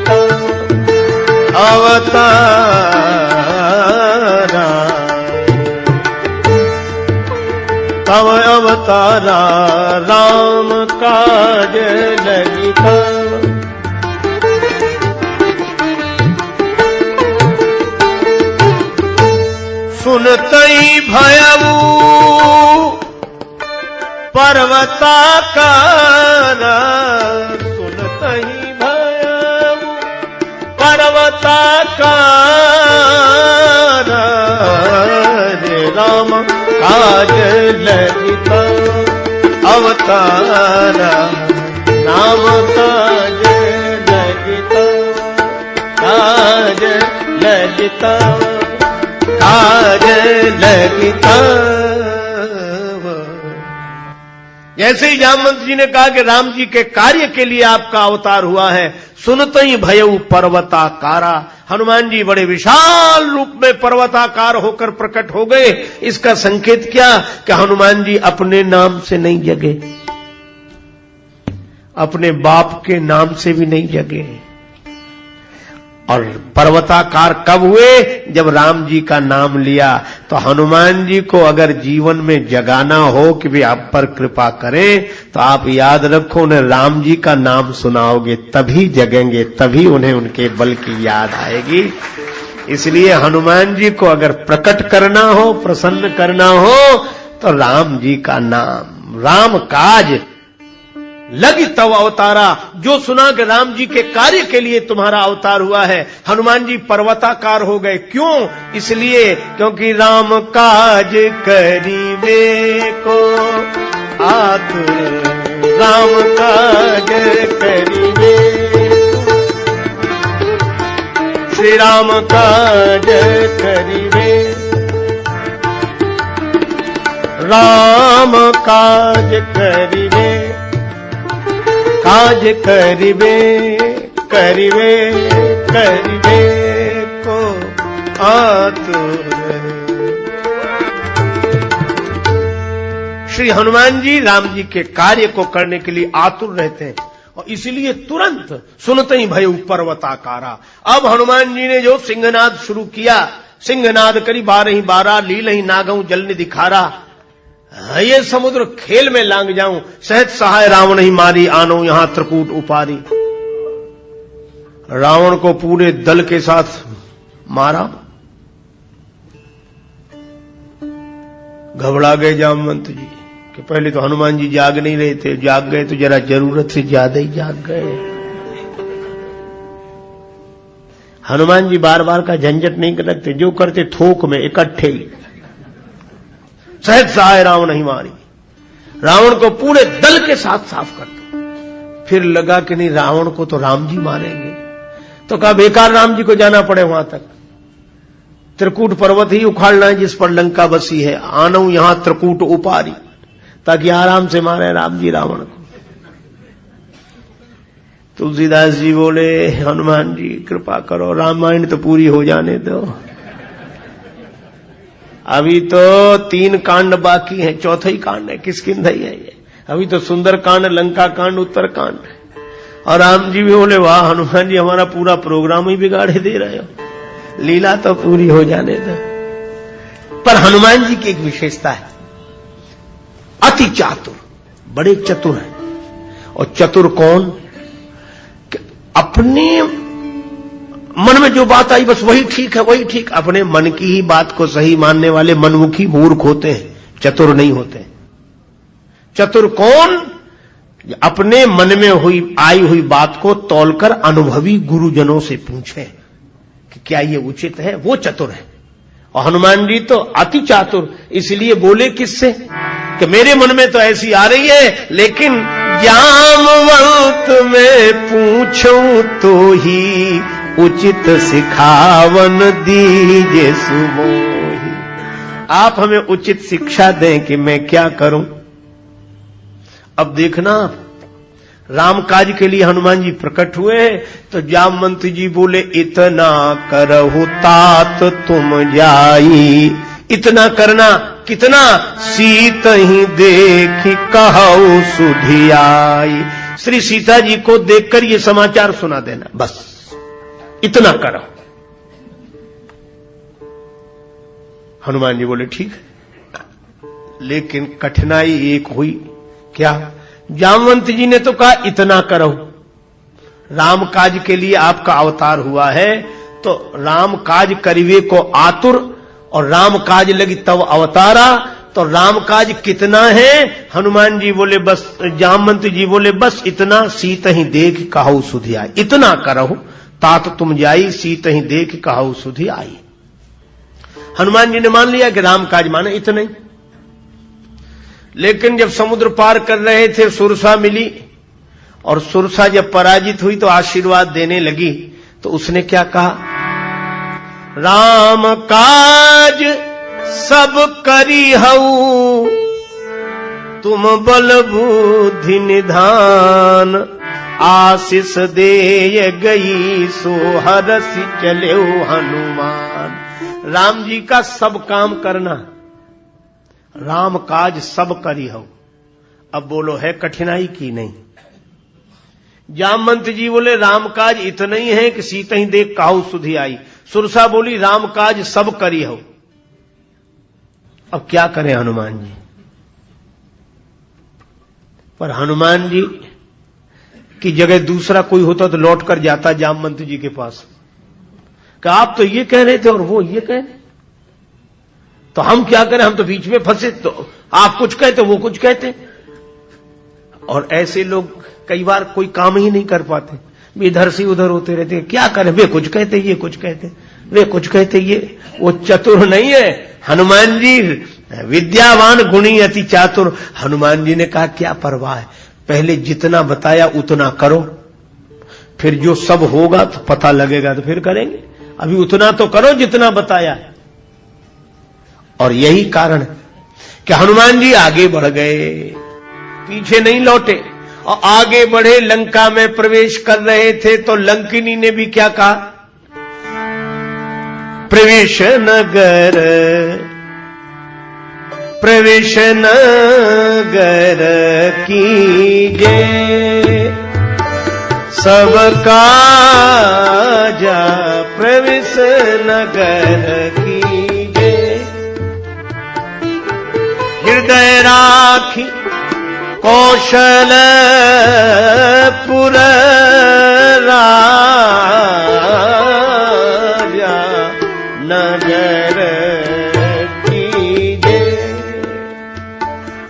अवतारा, तव अवतारा राम काज लगिता। सुनतई भयऊ पर्वताकारा, सुनतई भयऊ पर्वताकारा, रे राम काज लगिता अवतारा, नाम काज लगिता, काज लगिता, काज लगिता। जैसे ही जामवंत जी ने कहा कि राम जी के कार्य के लिए आपका अवतार हुआ है, सुनते ही भयऊ पर्वताकारा, हनुमान जी बड़े विशाल रूप में पर्वताकार होकर प्रकट हो गए। इसका संकेत क्या कि हनुमान जी अपने नाम से नहीं जगे, अपने बाप के नाम से भी नहीं जगे। और पर्वताकार कब हुए? जब राम जी का नाम लिया। तो हनुमान जी को अगर जीवन में जगाना हो कि वे आप पर कृपा करें, तो आप याद रखो, उन्हें राम जी का नाम सुनाओगे तभी जगेंगे, तभी उन्हें उनके बल की याद आएगी। इसलिए हनुमान जी को अगर प्रकट करना हो, प्रसन्न करना हो, तो राम जी का नाम, राम काज लगी तव अवतारा, जो सुना कि राम जी के कार्य के लिए तुम्हारा अवतार हुआ है। हनुमान जी पर्वताकार हो गए। क्यों? इसलिए क्योंकि राम काज करीबे को आतुर, राम काज करीबे, श्री राम काज करीबे, राम काज करीबे, काज करिबे, करिबे, करिबे को आतुर। श्री हनुमान जी राम जी के कार्य को करने के लिए आतुर रहते हैं, और इसीलिए तुरंत सुनते ही भय पर्वताकारा। अब हनुमान जी ने जो सिंहनाद शुरू किया, सिंहनाद करी 12 लीलहि नागऊ जल ने दिखारा, ये समुद्र खेल में लांग जाऊं, सहज सहाय रावण ही मारी, आनो यहां त्रिकूट उपारी। रावण को पूरे दल के साथ मारा। घबरा गए जामवंत जी कि पहले तो हनुमान जी जाग नहीं रहे थे, जाग गए तो जरा जरूरत से ज्यादा ही जाग गए। हनुमान जी बार बार का झंझट नहीं करते, जो करते थोक में इकट्ठे ही। सहज सहाय रावण ही मारी, रावण को पूरे दल के साथ साफ कर दो। फिर लगा कि नहीं, रावण को तो राम जी मारेंगे, तो कहा बेकार राम जी को जाना पड़े वहां तक। त्रिकूट पर्वत ही उखाड़ना है जिस पर लंका बसी है, आनऊ यहां त्रिकूट उपारी, ताकि आराम से मारे राम जी रावण को। तुलसीदास जी बोले, हनुमान जी कृपा करो, रामायण तो पूरी हो जाने दो, अभी तो 3 कांड बाकी हैं, चौथा ही कांड है, किसकिंधा ही है ये। अभी तो सुंदर कांड, लंका कांड, उत्तर कांड। और राम जी भी बोले, वाह हनुमान जी हमारा पूरा प्रोग्राम ही बिगाड़े दे रहे हो, लीला तो पूरी हो जाने दो। पर हनुमान जी की एक विशेषता है, अति चातुर, बड़े चतुर हैं। और चतुर कौन? अपने मन में जो बात आई बस वही ठीक है, वही ठीक। अपने मन की ही बात को सही मानने वाले मनमुखी मूर्ख होते हैं, चतुर नहीं होते। चतुर कौन? अपने मन में आई हुई बात को तौलकर अनुभवी गुरुजनों से पूछे कि क्या ये उचित है, वो चतुर है। और हनुमान जी तो अति चातुर, इसलिए बोले किससे कि मेरे मन में तो ऐसी आ रही है, लेकिन जामवंत में पूछूं तो ही उचित सिखावन दीजे सुमोही। आप हमें उचित शिक्षा दें कि मैं क्या करूं। अब देखना, राम काज के लिए हनुमान जी प्रकट हुए, तो जामवंत जी बोले, इतना करहु तात तुम जाई। इतना करना कितना? सीत ही देखी कहु सुधियाई। श्री सीता जी को देखकर ये समाचार सुना देना, बस इतना करो। हनुमान जी बोले ठीक है, लेकिन कठिनाई एक हुई। क्या? जामवंत जी ने तो कहा इतना करो, राम काज के लिए आपका अवतार हुआ है, तो राम काज करिवे को आतुर, और राम काज लगी तब अवतारा, तो राम काज कितना है? हनुमान जी बोले बस, जामवंत जी बोले बस इतना, सीत ही देख कहु सुधि आई। इतना करहु तात तुम जाई, सीत ही देख कहु सुधि आई। हनुमान जी ने मान लिया कि राम काज माने इतना ही। लेकिन जब समुद्र पार कर रहे थे, सुरसा मिली, और सुरसा जब पराजित हुई तो आशीर्वाद देने लगी, तो उसने क्या कहा? राम काज सब करी हऊ, तुम बल बुद्धि निधान, आशीष दे गई सो हरसि चले हनुमान। राम जी का सब काम करना, राम काज सब करी हो। अब बोलो है कठिनाई की? नहीं। जामवंत जी बोले राम काज इतना ही है कि सीता ही देख काहू सुधि आई। सुरसा बोली राम काज सब करी हो। अब क्या करें हनुमान जी? पर हनुमान जी की जगह दूसरा कोई होता तो लौट कर जाता जामवंत जी के पास कि आप तो ये कह रहे थे और वो ये कह रहे, तो हम क्या करें? हम तो बीच में फंसे, तो आप कुछ कहते वो कुछ कहते। और ऐसे लोग कई बार कोई काम ही नहीं कर पाते, वे इधर से उधर होते रहते। क्या करें? वे कुछ कहते ये कुछ कहते, वे कुछ कहते ये। वो चतुर नहीं है हनुमान जी, विद्यावान गुणी अति चातुर। हनुमान जी ने कहा क्या परवाह है, पहले जितना बताया उतना करो, फिर जो सब होगा तो पता लगेगा तो फिर करेंगे। अभी उतना तो करो जितना बताया। और यही कारण कि हनुमान जी आगे बढ़ गए, पीछे नहीं लौटे और आगे बढ़े। लंका में प्रवेश कर रहे थे तो लंकिनी ने भी क्या कहा? प्रवेश नगर, प्रवेश नगर कीजे, सब काज प्रवेश नगर कीजे, हृदय राखी कौशल पुर राजा नगर कीजे,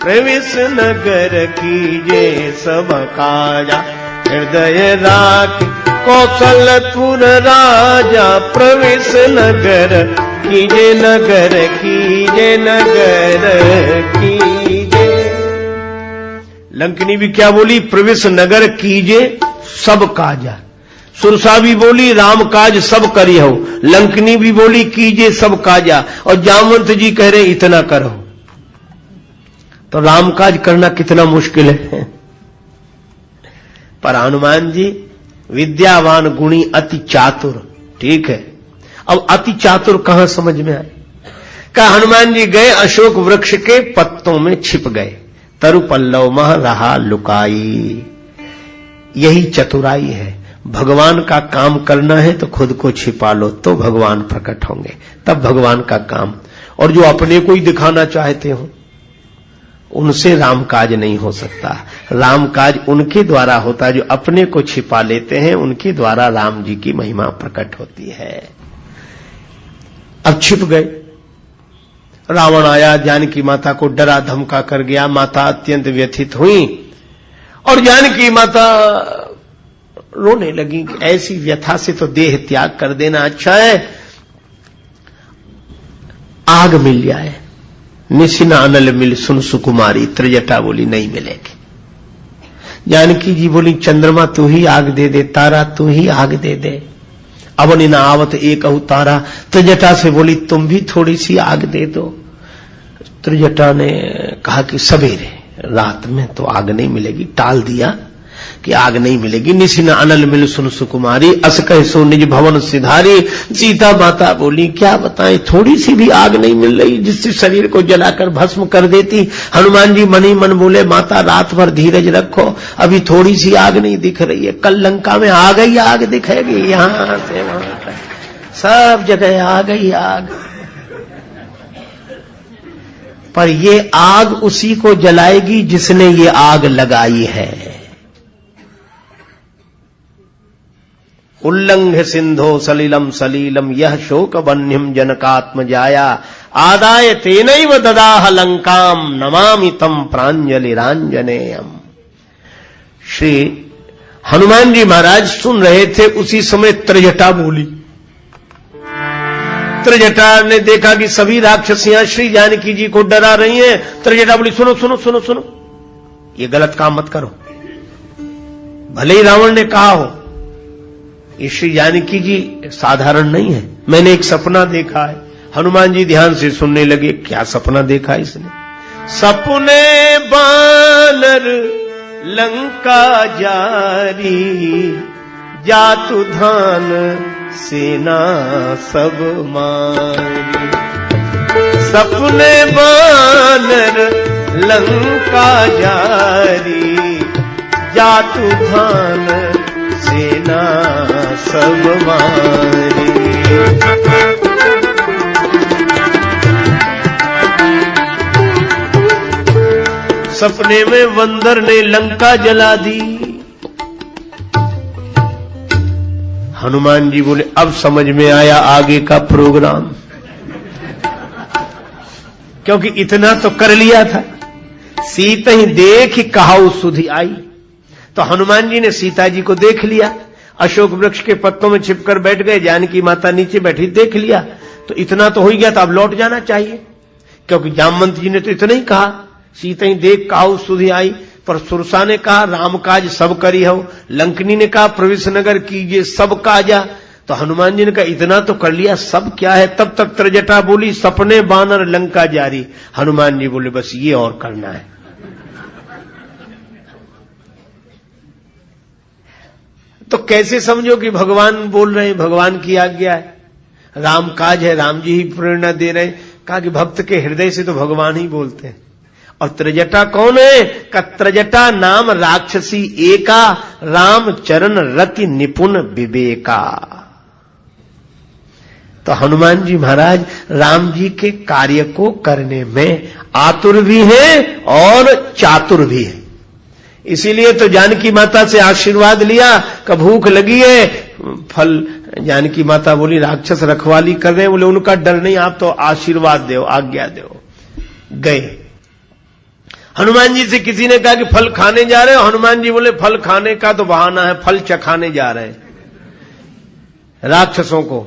प्रवेश नगर कीजे, सब काजा हृदय राखी कौशलपुर राजा, प्रवेश नगर कीजे, नगर कीजे, नगर कीजे। लंकिनी भी क्या बोली? प्रवेश नगर कीजे सब काजा। सुरसा भी बोली राम काज सब करी हो। लंकिनी भी बोली कीजे सब काजा। और जामवंत जी कह रहे इतना करो। तो राम काज करना कितना मुश्किल है। पर हनुमान जी विद्यावान गुणी अति चातुर। ठीक है, अब अति चातुर कहां समझ में आए? कहा हनुमान जी गए अशोक वृक्ष के पत्तों में छिप गए, तरु पल्लव मह रहा लुकाई। यही चतुराई है। भगवान का काम करना है तो खुद को छिपा लो तो भगवान प्रकट होंगे, तब भगवान का काम। और जो अपने को ही दिखाना चाहते हो उनसे राम काज नहीं हो सकता। राम काज उनके द्वारा होता है जो अपने को छिपा लेते हैं, उनके द्वारा राम जी की महिमा प्रकट होती है। अब छिप गए। रावण आया, जानकी माता को डरा धमका कर गया। माता अत्यंत व्यथित हुई और जानकी माता रोने लगी कि ऐसी व्यथा से तो देह त्याग कर देना अच्छा है, आग मिल जाए। निशिना अनल मिल सुन सुकुमारी, त्रिजटा बोली नहीं मिलेगी। जानकी जी बोली चंद्रमा तू ही आग दे दे, तारा तू ही आग दे दे। अवनि न आवत एक तारा। त्रिजटा से बोली तुम भी थोड़ी सी आग दे दो। त्रिजटा ने कहा कि सवेरे, रात में तो आग नहीं मिलेगी। टाल दिया कि आग नहीं मिलेगी। निशिना अनल मिल सुन सुकुमारी, अस कह सो निज भवन सिधारी। सीता माता बोली क्या बताएं, थोड़ी सी भी आग नहीं मिल रही जिससे शरीर को जलाकर भस्म कर देती। हनुमान जी मन ही मन बोले माता रात भर धीरज रखो, अभी थोड़ी सी आग नहीं दिख रही है, कल लंका में आ गई आग दिखेगी। यहां से वहां तक सब जगह आ गई आग। पर ये आग उसी को जलाएगी जिसने ये आग लगाई है। उल्लंघ्य सिंधो सलिलम सलीलम यह शोक वन्यम जनकात्म जाया आदाय तेनैव ददाह लंकाम नमामि तम प्रांजलिरांजनेयम। श्री हनुमान जी महाराज सुन रहे थे, उसी समय त्रिजटा बोली। त्रिजटा ने देखा कि सभी राक्षसियां श्री जानकी जी को डरा रही हैं। त्रिजटा बोली, सुनो सुनो सुनो सुनो, ये गलत काम मत करो। भले ही रावण ने कहा हो, ये श्री जानकी जी साधारण नहीं है। मैंने एक सपना देखा है। हनुमान जी ध्यान से सुनने लगे। क्या सपना देखा इसने? सपने बानर लंका जारी जातु धान सेना सब मारी। सपने बानर लंका जारी जातु धान सेना सब मारी। सपने में बंदर ने लंका जला दी। हनुमान जी बोले, अब समझ में आया आगे का प्रोग्राम, क्योंकि इतना तो कर लिया था। सीता ही देख कहाऊ सुधि आई। तो हनुमान जी ने सीता जी को देख लिया, अशोक वृक्ष के पत्तों में छिपकर बैठ गए, जानकी माता नीचे बैठी, देख लिया। तो इतना तो हो ही गया था, अब लौट जाना चाहिए, क्योंकि जामवंत जी ने तो इतना ही कहा, सीता ही देख कहाऊ सुधि आई। पर सुरसा ने कहा, राम काज सब करी हो। लंकनी ने कहा, प्रवेश नगर कीजिए सब काजा। तो हनुमान जी ने कहा, इतना तो कर लिया, सब क्या है? तब तक त्रिजटा बोली, सपने बानर लंका जारी। हनुमान जी बोले, बस ये और करना है। तो कैसे समझो कि भगवान बोल रहे हैं, भगवान की आज्ञा है, राम काज है, राम जी ही प्रेरणा दे रहे हैं। कहा कि भक्त के हृदय से तो भगवान ही बोलते हैं। और त्रिजटा कौन है? का त्रिजटा नाम राक्षसी एका राम चरण रति निपुण विवेका। तो हनुमान जी महाराज राम जी के कार्य को करने में आतुर भी हैं और चातुर भी हैं। इसीलिए तो जानकी माता से आशीर्वाद लिया कि भूख लगी है, फल। जानकी माता बोली, राक्षस रखवाली कर रहे हैं, बोले उनका डर नहीं, आप तो आशीर्वाद दो, आज्ञा दो। गए। हनुमान जी से किसी ने कहा कि फल खाने जा रहे हो? हनुमान जी बोले, फल खाने का तो बहाना है, फल चखाने जा रहे हैं राक्षसों को।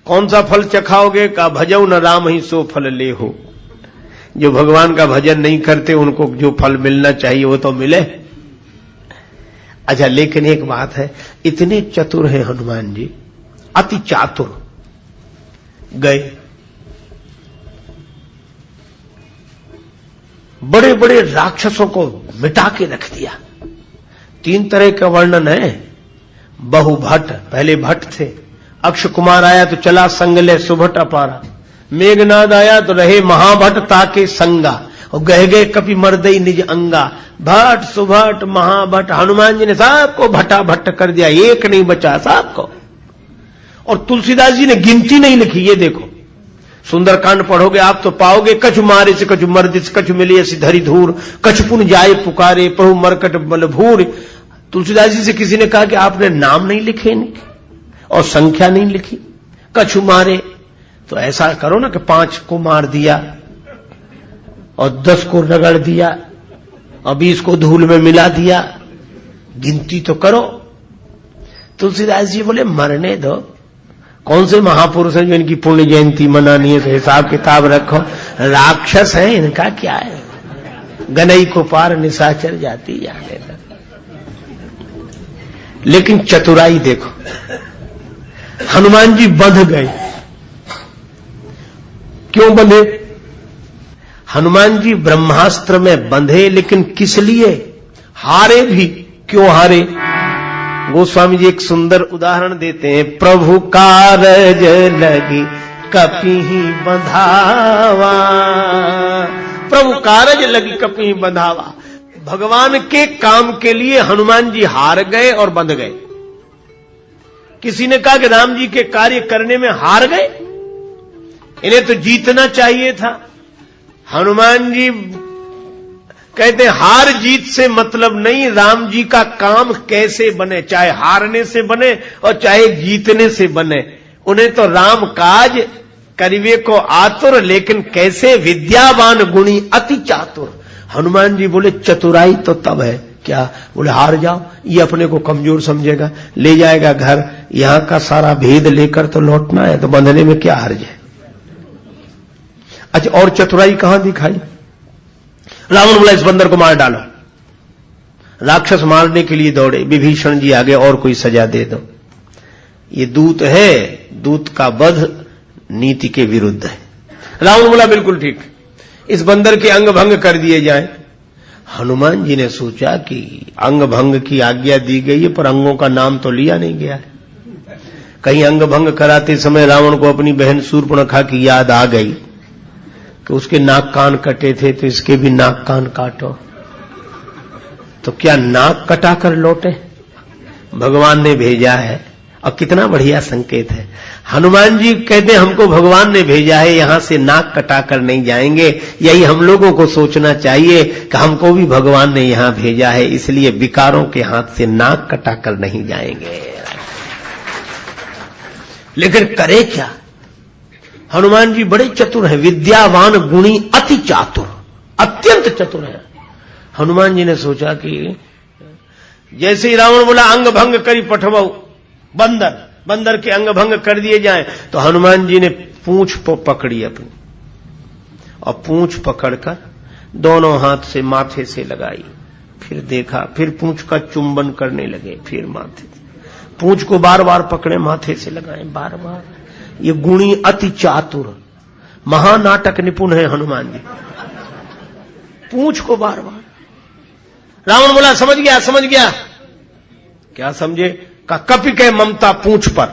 कौन सा फल चखाओगे? का भजऊ न राम ही सो फल ले हो। जो भगवान का भजन नहीं करते उनको जो फल मिलना चाहिए वो तो मिले। अच्छा, लेकिन एक बात है, इतने चतुर हैं हनुमान जी, अति चातुर। गए, बड़े बड़े राक्षसों को मिटा के रख दिया। 3 तरह का वर्णन है। बहुभट, पहले भट्ट थे। अक्ष कुमार आया तो चला संगले सुभट अपारा। मेघनाद आया तो रहे महाभट ताके संगा। और गह गए कपि मर्दई निज अंगा। भट्ट सुभट महाभट, हनुमान जी ने सबको भट्टा भट्ट कर दिया, एक नहीं बचा सबको। और तुलसीदास जी ने गिनती नहीं लिखी। ये देखो, सुंदरकांड पढ़ोगे आप तो पाओगे, कछु मारे से कछु मर्दिस कछु मिले से धरी धूर, कछु पुन जाए पुकारे प्रभु मरकट बलभूर। तुलसीदास जी से किसी ने कहा कि आपने नाम नहीं लिखे इनके और संख्या नहीं लिखी। कछु मारे तो ऐसा करो ना कि 5 को मार दिया और 10 को रगड़ दिया और 20 को धूल में मिला दिया, गिनती तो करो। तुलसीदास जी बोले, मरने दो, कौन से महापुरुष हैं जो इनकी पुण्य जयंती मनानी है, तो हिसाब किताब रखो। राक्षस है, इनका क्या है, गनई को पार निशाचर जाती जाने तक। लेकिन चतुराई देखो, हनुमान जी बंध गए। क्यों बंधे? हनुमान जी ब्रह्मास्त्र में बंधे, लेकिन किस लिए? हारे भी। क्यों हारे? गोस्वामी जी एक सुंदर उदाहरण देते हैं। प्रभु कारज लगी कपिहि बंधावा। प्रभु कारज लगी कपिहि बंधावा। भगवान के काम के लिए हनुमान जी हार गए और बंध गए। किसी ने कहा कि राम जी के कार्य करने में हार गए, इन्हें तो जीतना चाहिए था। हनुमान जी कहते हार जीत से मतलब नहीं, राम जी का काम कैसे बने, चाहे हारने से बने और चाहे जीतने से बने। उन्हें तो राम काज करिवे को आतुर, लेकिन कैसे विद्यावान गुणी अति चातुर। हनुमान जी बोले चतुराई तो तब है क्या, बोले हार जाओ, ये अपने को कमजोर समझेगा, ले जाएगा घर, यहां का सारा भेद लेकर तो लौटना है, तो बंधने में क्या हर्ज है। अच्छा, और चतुराई कहां दिखाई। रावण बोला इस बंदर को मार डालो। राक्षस मारने के लिए दौड़े, विभीषण जी आगे और कोई सजा दे दो, ये दूत है, दूत का वध नीति के विरुद्ध है। रावण बोला बिल्कुल ठीक, इस बंदर के अंग भंग कर दिए जाए। हनुमान जी ने सोचा कि अंग भंग की आज्ञा दी गई है, पर अंगों का नाम तो लिया नहीं गया है। कहीं अंग भंग कराते समय रावण को अपनी बहन शूर्पणखा की याद आ गई कि उसके नाक कान कटे थे, तो इसके भी नाक कान काटो। तो क्या नाक कटा कर लौटे, भगवान ने भेजा है। और कितना बढ़िया संकेत है। हनुमान जी कहते हैं हमको भगवान ने भेजा है, यहां से नाक कटाकर नहीं जाएंगे। यही हम लोगों को सोचना चाहिए कि हमको भी भगवान ने यहां भेजा है, इसलिए विकारों के हाथ से नाक कटाकर नहीं जाएंगे। लेकिन करे क्या, हनुमान जी बड़े चतुर हैं, विद्यावान गुणी अति चातुर, अत्यंत चतुर हैं। हनुमान जी ने सोचा कि जैसे ही रावण बोला अंग भंग करी पठवाऊ, बंदर के अंग भंग कर दिए जाएं, तो हनुमान जी ने पूंछ पकड़ी अपनी, और पूंछ पकड़कर दोनों हाथ से माथे से लगाई, फिर देखा, फिर पूंछ का चुंबन करने लगे, फिर माथे से पूंछ को बार बार पकड़े, माथे से लगाए बार बार। ये गुणी अति चातुर महानाटक निपुण है हनुमान जी, पूंछ को बार बार। रावण बोला समझ गया समझ गया। क्या समझे, का कपि के ममता पूंछ पर,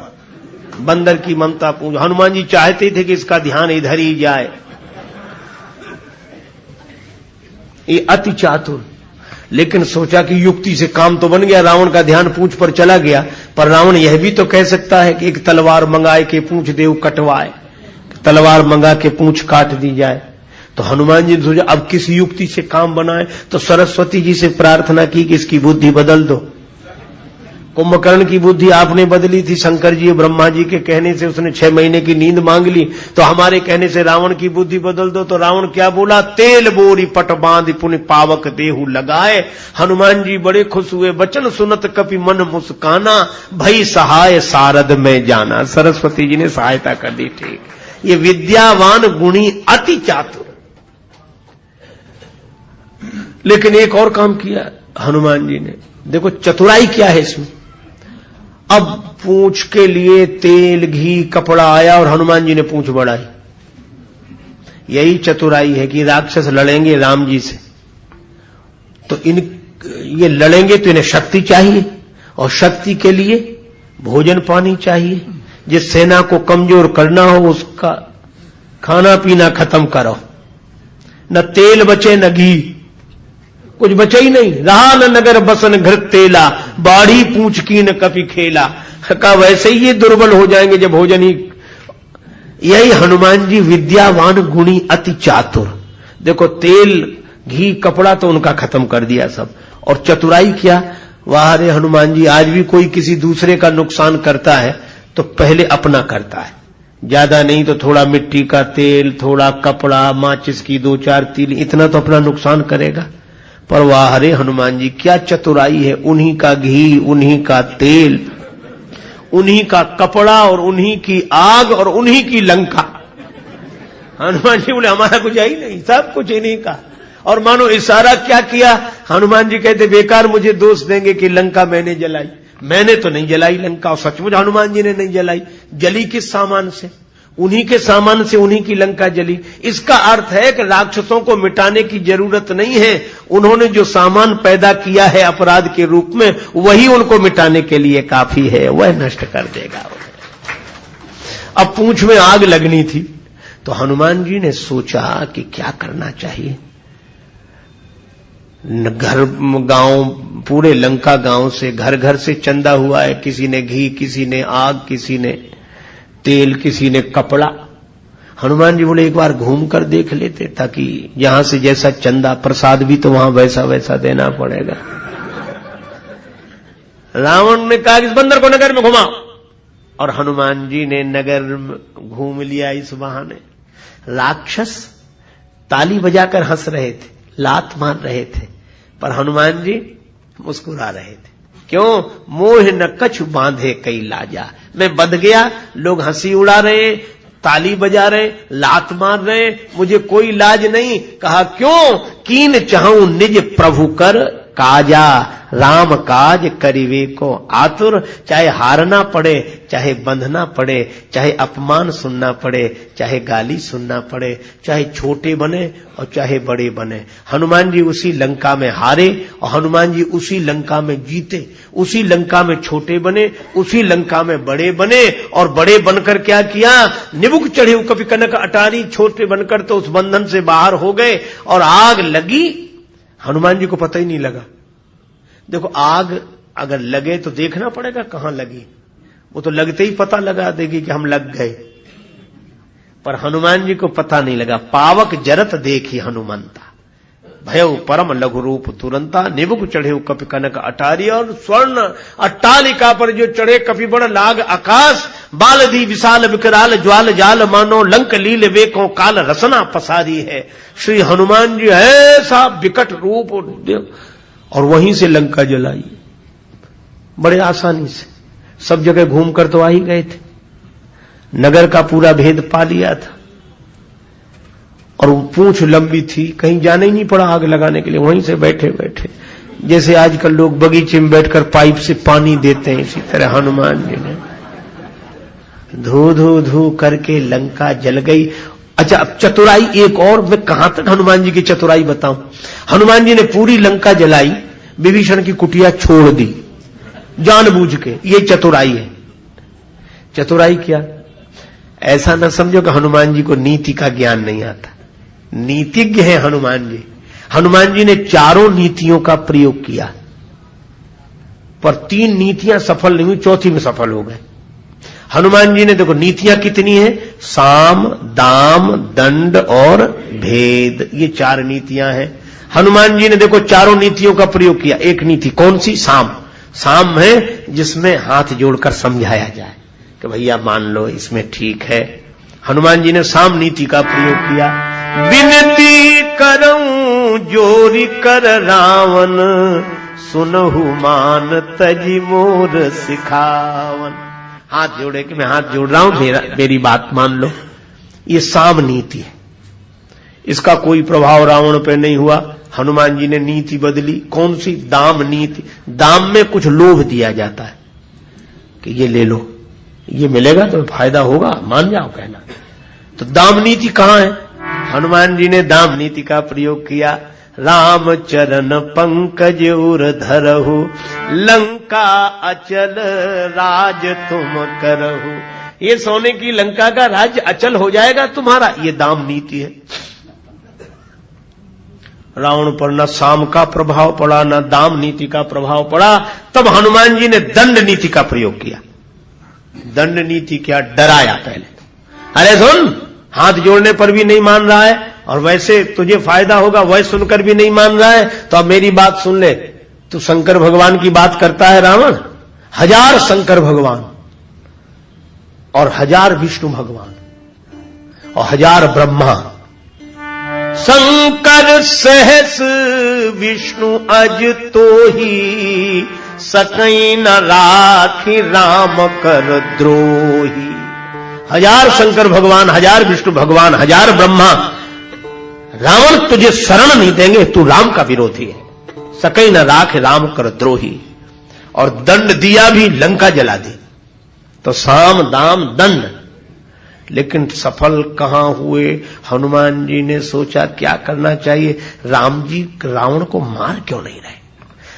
बंदर की ममता पूंछ। हनुमान जी चाहते थे कि इसका ध्यान इधर ही जाए। ये अति चातुर, लेकिन सोचा कि युक्ति से काम तो बन गया, रावण का ध्यान पूंछ पर चला गया। पर रावण यह भी तो कह सकता है कि एक तलवार मंगाए के पूंछ देव कटवाए, तलवार मंगा के पूंछ काट दी जाए। तो हनुमान जी ने सोचा अब किस युक्ति से काम बनाए, तो सरस्वती जी से प्रार्थना की कि इसकी बुद्धि बदल दो। कुंभकर्ण की बुद्धि आपने बदली थी, शंकर जी ब्रह्मा जी के कहने से उसने 6 महीने की नींद मांग ली, तो हमारे कहने से रावण की बुद्धि बदल दो। तो रावण क्या बोला, तेल बोरी पट बांध पुनि पावक देहु लगाए। हनुमान जी बड़े खुश हुए, बचन सुनत कपि मन मुस्काना, भई सहाय सारद में जाना। सरस्वती जी ने सहायता कर दी, ठीक। ये विद्यावान गुणी अति चातुर। लेकिन एक और काम किया हनुमान जी ने, देखो चतुराई क्या है इसमें। अब पूंछ के लिए तेल घी कपड़ा आया और हनुमान जी ने पूंछ बढ़ाई। यही चतुराई है कि राक्षस लड़ेंगे राम जी से, तो ये लड़ेंगे तो इन्हें शक्ति चाहिए, और शक्ति के लिए भोजन पानी चाहिए। जिस सेना को कमजोर करना हो उसका खाना पीना खत्म करो, न तेल बचे न घी, कुछ बचा ही नहीं। रहा न नगर बसन घृत तेला, बाढ़ी पूंछ की न कपि खेला। का वैसे ही ये दुर्बल हो जाएंगे जब भोजन ही। यही हनुमान जी विद्यावान गुणी अति चातुर। देखो तेल घी कपड़ा तो उनका खत्म कर दिया सब, और चतुराई क्या, वाह रे हनुमान जी। आज भी कोई किसी दूसरे का नुकसान करता है तो पहले अपना करता है, ज्यादा नहीं तो थोड़ा मिट्टी का तेल, थोड़ा कपड़ा, माचिस की 2-4 तीली, इतना तो अपना नुकसान करेगा। पर वाह रे हनुमान जी क्या चतुराई है, उन्हीं का घी, उन्हीं का तेल, उन्हीं का कपड़ा, और उन्हीं की आग, और उन्हीं की लंका। हनुमान जी बोले हमारा कुछ है ही नहीं, सब कुछ इन्हीं का। और मानो इशारा क्या किया, हनुमान जी कहते बेकार मुझे दोष देंगे कि लंका मैंने जलाई। मैंने तो नहीं जलाई लंका, और सचमुच हनुमान जी ने नहीं जलाई। जली किस सामान से, उन्हीं के सामान से उन्हीं की लंका जली। इसका अर्थ है कि राक्षसों को मिटाने की जरूरत नहीं है, उन्होंने जो सामान पैदा किया है अपराध के रूप में, वही उनको मिटाने के लिए काफी है, वह नष्ट कर देगा। अब पूंछ में आग लगनी थी, तो हनुमान जी ने सोचा कि क्या करना चाहिए। घर गांव, पूरे लंका गांव से घर घर से चंदा हुआ है, किसी ने घी, किसी ने आग, किसी ने तेल, किसी ने कपड़ा। हनुमान जी बोले एक बार घूम कर देख लेते, ताकि यहां से जैसा चंदा प्रसाद भी तो वहां वैसा वैसा देना पड़ेगा। रावण ने कहा इस बंदर को नगर में घुमाओ, और हनुमान जी ने नगर घूम लिया इस बहाने। राक्षस ताली बजाकर हंस रहे थे, लात मार रहे थे, पर हनुमान जी मुस्कुरा रहे थे। क्यों? मोह न कछु बांधे कई लाजा, मैं बंध गया, लोग हंसी उड़ा रहे, ताली बजा रहे, लात मार रहे, मुझे कोई लाज नहीं। कहा क्यों? कीन चाहूं निज प्रभु कर काजा, राम काज करिवे को आतुर। चाहे हारना पड़े, चाहे बंधना पड़े, चाहे अपमान सुनना पड़े, चाहे गाली सुनना पड़े, चाहे छोटे बने और चाहे बड़े बने, हनुमान जी उसी लंका में हारे और हनुमान जी उसी लंका में जीते। उसी लंका में छोटे बने, उसी लंका में बड़े बने, और बड़े बनकर क्या किया? निबुक चढ़े कपि कनक अटारी, छोटे बनकर तो उस बंधन से बाहर हो गए। और आग लगी, हनुमान जी को पता ही नहीं लगा। देखो, आग अगर लगे तो देखना पड़ेगा कहां लगी, वो तो लगते ही पता लगा देगी कि हम लग गए, पर हनुमान जी को पता नहीं लगा। पावक जरत देखी हनुमंता, भयउ परम लघु रूप तुरंता, निबुक चढ़े कपि कनक अटारी। और स्वर्ण अट्टालिका पर जो चढ़े कपिबड़ लाग आकाश, बालधी विशाल विकराल ज्वाल जाल, मानो लंक लील वेको काल रसना पसारी है। श्री हनुमान जी ऐसा विकट रूप, और वहीं से लंका जलाई बड़े आसानी से। सब जगह घूमकर तो आ ही गए थे, नगर का पूरा भेद पा लिया था, और पूंछ लंबी थी, कहीं जाना ही नहीं पड़ा आग लगाने के लिए। वहीं से बैठे बैठे, जैसे आजकल लोग बगीचे में बैठकर पाइप से पानी देते हैं, इसी तरह हनुमान जी ने धू धू धू करके लंका जल गई। अच्छा, अब चतुराई एक और, मैं कहां तक हनुमान जी की चतुराई बताऊं। हनुमान जी ने पूरी लंका जलाई, विभीषण की कुटिया छोड़ दी जानबूझ के, ये चतुराई है। चतुराई क्या? ऐसा न समझो कि हनुमान जी को नीति का ज्ञान नहीं आता, नीतिज्ञ है हनुमान जी। हनुमान जी ने चारों नीतियों का प्रयोग किया, पर 3 नीतियां सफल नहीं हुई, चौथी में सफल हो गए। हनुमान जी ने, देखो नीतियां कितनी है? साम, दाम, दंड और भेद, ये 4 नीतियां हैं। हनुमान जी ने देखो चारों नीतियों का प्रयोग किया। एक नीति कौन सी? साम। साम है जिसमें हाथ जोड़कर समझाया जाए कि भैया मान लो इसमें ठीक है। हनुमान जी ने साम नीति का प्रयोग किया। विनती करऊं जोरी कर रावण, सुनहु मान तजी मोर सिखावन। हाथ जोड़े कि मैं हाथ जोड़ रहा हूं, मेरी बात मान लो। ये साम नीति है, इसका कोई प्रभाव रावण पे नहीं हुआ। हनुमान जी ने नीति बदली। कौन सी? दाम नीति। दाम में कुछ लोभ दिया जाता है कि ये ले लो, ये मिलेगा तो फायदा होगा, मान जाओ कहना। तो दाम नीति कहां है? हनुमान जी ने दाम नीति का प्रयोग किया। राम चरण पंकज उर धरहु, लंका अचल राज तुम करहु। ये सोने की लंका का राज्य अचल हो जाएगा तुम्हारा, ये दाम नीति है। रावण पर न साम का प्रभाव पड़ा, न दाम नीति का प्रभाव पड़ा। तब हनुमान जी ने दंड नीति का प्रयोग किया। दंड नीति क्या? डराया पहले। अरे सुन, हाथ जोड़ने पर भी नहीं मान रहा है, और वैसे तुझे फायदा होगा वह सुनकर भी नहीं मान रहा है, तो अब मेरी बात सुन ले। तू शंकर भगवान की बात करता है रावण, 1000 शंकर भगवान और 1000 विष्णु भगवान और 1000 ब्रह्मा। शंकर सहस विष्णु अज तो ही, सकई न राखी राम कर द्रोही। 1000 शंकर भगवान, 1000 विष्णु भगवान, 1000 ब्रह्मा, रावण तुझे शरण नहीं देंगे, तू राम का विरोधी है। सकई न राख राम कर द्रोही। और दंड दिया भी, लंका जला दी। तो साम दाम दंड, लेकिन सफल कहां हुए? हनुमान जी ने सोचा क्या करना चाहिए। राम जी रावण को मार क्यों नहीं रहे?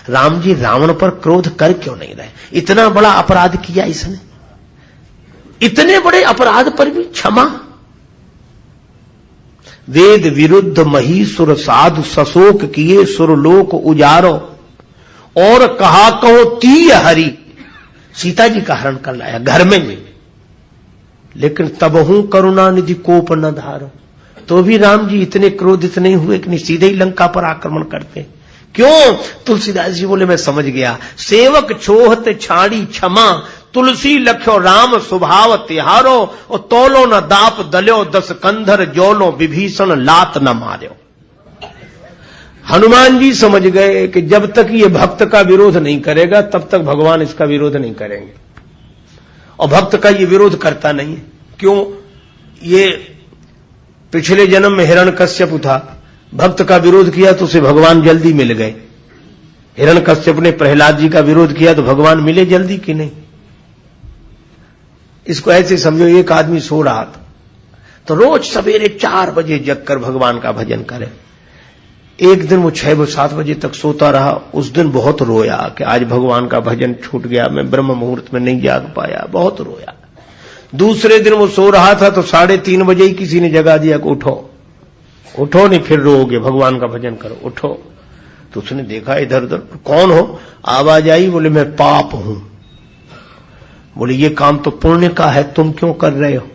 राम जी रावण पर क्रोध कर क्यों नहीं रहे? इतना बड़ा अपराध किया इसने, इतने बड़े अपराध पर भी क्षमा। वेद विरुद्ध महीसुर साधु, सशोक किए सुरलोक उजारो, और कहा कहो तीय हरि। सीता जी का हरण कर लाया घर में भी, लेकिन तबहू करुणा निधि कोप न धारो, तो भी राम जी इतने क्रोधित नहीं हुए कि नहीं सीधे ही लंका पर आक्रमण करते। क्यों? तुलसीदास जी बोले मैं समझ गया, सेवक छोहत छाड़ी क्षमा, तुलसी लख्यो राम स्वभाव तिहारो, और तोलो न दाप दल्यो दस कंधर जोलो, विभीषण लात न मार्यो। हनुमान जी समझ गए कि जब तक ये भक्त का विरोध नहीं करेगा तब तक भगवान इसका विरोध नहीं करेंगे, और भक्त का ये विरोध करता नहीं है। क्यों? ये पिछले जन्म में हिरण्यकश्यप था, भक्त का विरोध किया तो उसे भगवान जल्दी मिल गए। हिरण्यकश्यप ने प्रहलाद जी का विरोध किया तो भगवान मिले जल्दी कि नहीं। इसको ऐसे समझो, एक आदमी सो रहा था तो रोज सवेरे 4 बजे जगकर भगवान का भजन करे। एक दिन वो 6-7 बजे तक सोता रहा। उस दिन बहुत रोया कि आज भगवान का भजन छूट गया, मैं ब्रह्म मुहूर्त में नहीं जाग पाया, बहुत रोया। दूसरे दिन वो सो रहा था तो 3:30 बजे ही किसी ने जगा दिया कि उठो, उठो नहीं फिर रोओगे, भगवान का भजन करो, उठो। तो उसने देखा इधर उधर, कौन हो? आवाज आई, बोले मैं पाप हूं। बोले ये काम तो पुण्य का है, तुम क्यों कर रहे हो?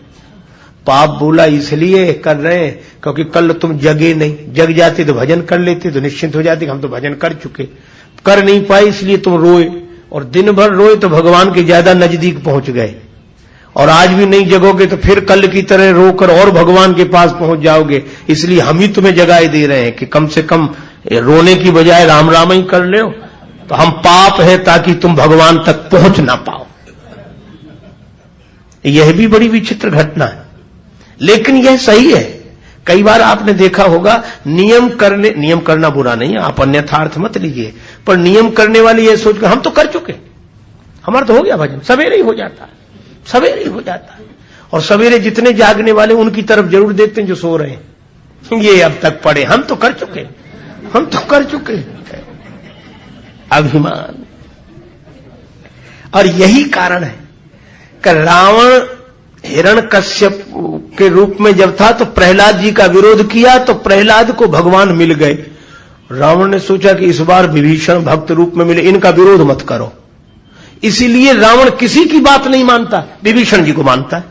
पाप बोला इसलिए कर रहे हैं क्योंकि कल तुम जगे नहीं, जग जाते तो भजन कर लेते तो निश्चिंत हो जाते, हम तो भजन कर चुके, कर नहीं पाए इसलिए तुम रोए, और दिन भर रोए तो भगवान के ज्यादा नजदीक पहुंच गए, और आज भी नहीं जगोगे तो फिर कल की तरह रोकर और भगवान के पास पहुंच जाओगे। इसलिए हम ही तुम्हें जगाए दे रहे हैं कि कम से कम रोने की बजाय राम राम ही कर लो, तो हम पाप है ताकि तुम भगवान तक पहुंच ना पाओ। यह भी बड़ी विचित्र घटना है, लेकिन यह सही है। कई बार आपने देखा होगा, नियम करना बुरा नहीं, आप अन्यथा अर्थ मत लीजिए, पर नियम करने वाले यह सोचकर हम तो कर चुके, हमारा तो हो गया भजन, सवेरे ही हो जाता है, सवेरे ही हो जाता है। और सवेरे जितने जागने वाले उनकी तरफ जरूर देखते हैं जो सो रहे हैं, ये अब तक पड़े, हम तो कर चुके, हम तो कर चुके। अभिमान। और यही कारण है कि रावण हिरण्यकश्यप के रूप में जब था तो प्रहलाद जी का विरोध किया, तो प्रहलाद को भगवान मिल गए। रावण ने सोचा कि इस बार विभीषण भक्त रूप में मिले, इनका विरोध मत करो। इसीलिए रावण किसी की बात नहीं मानता, विभीषण जी को मानता है।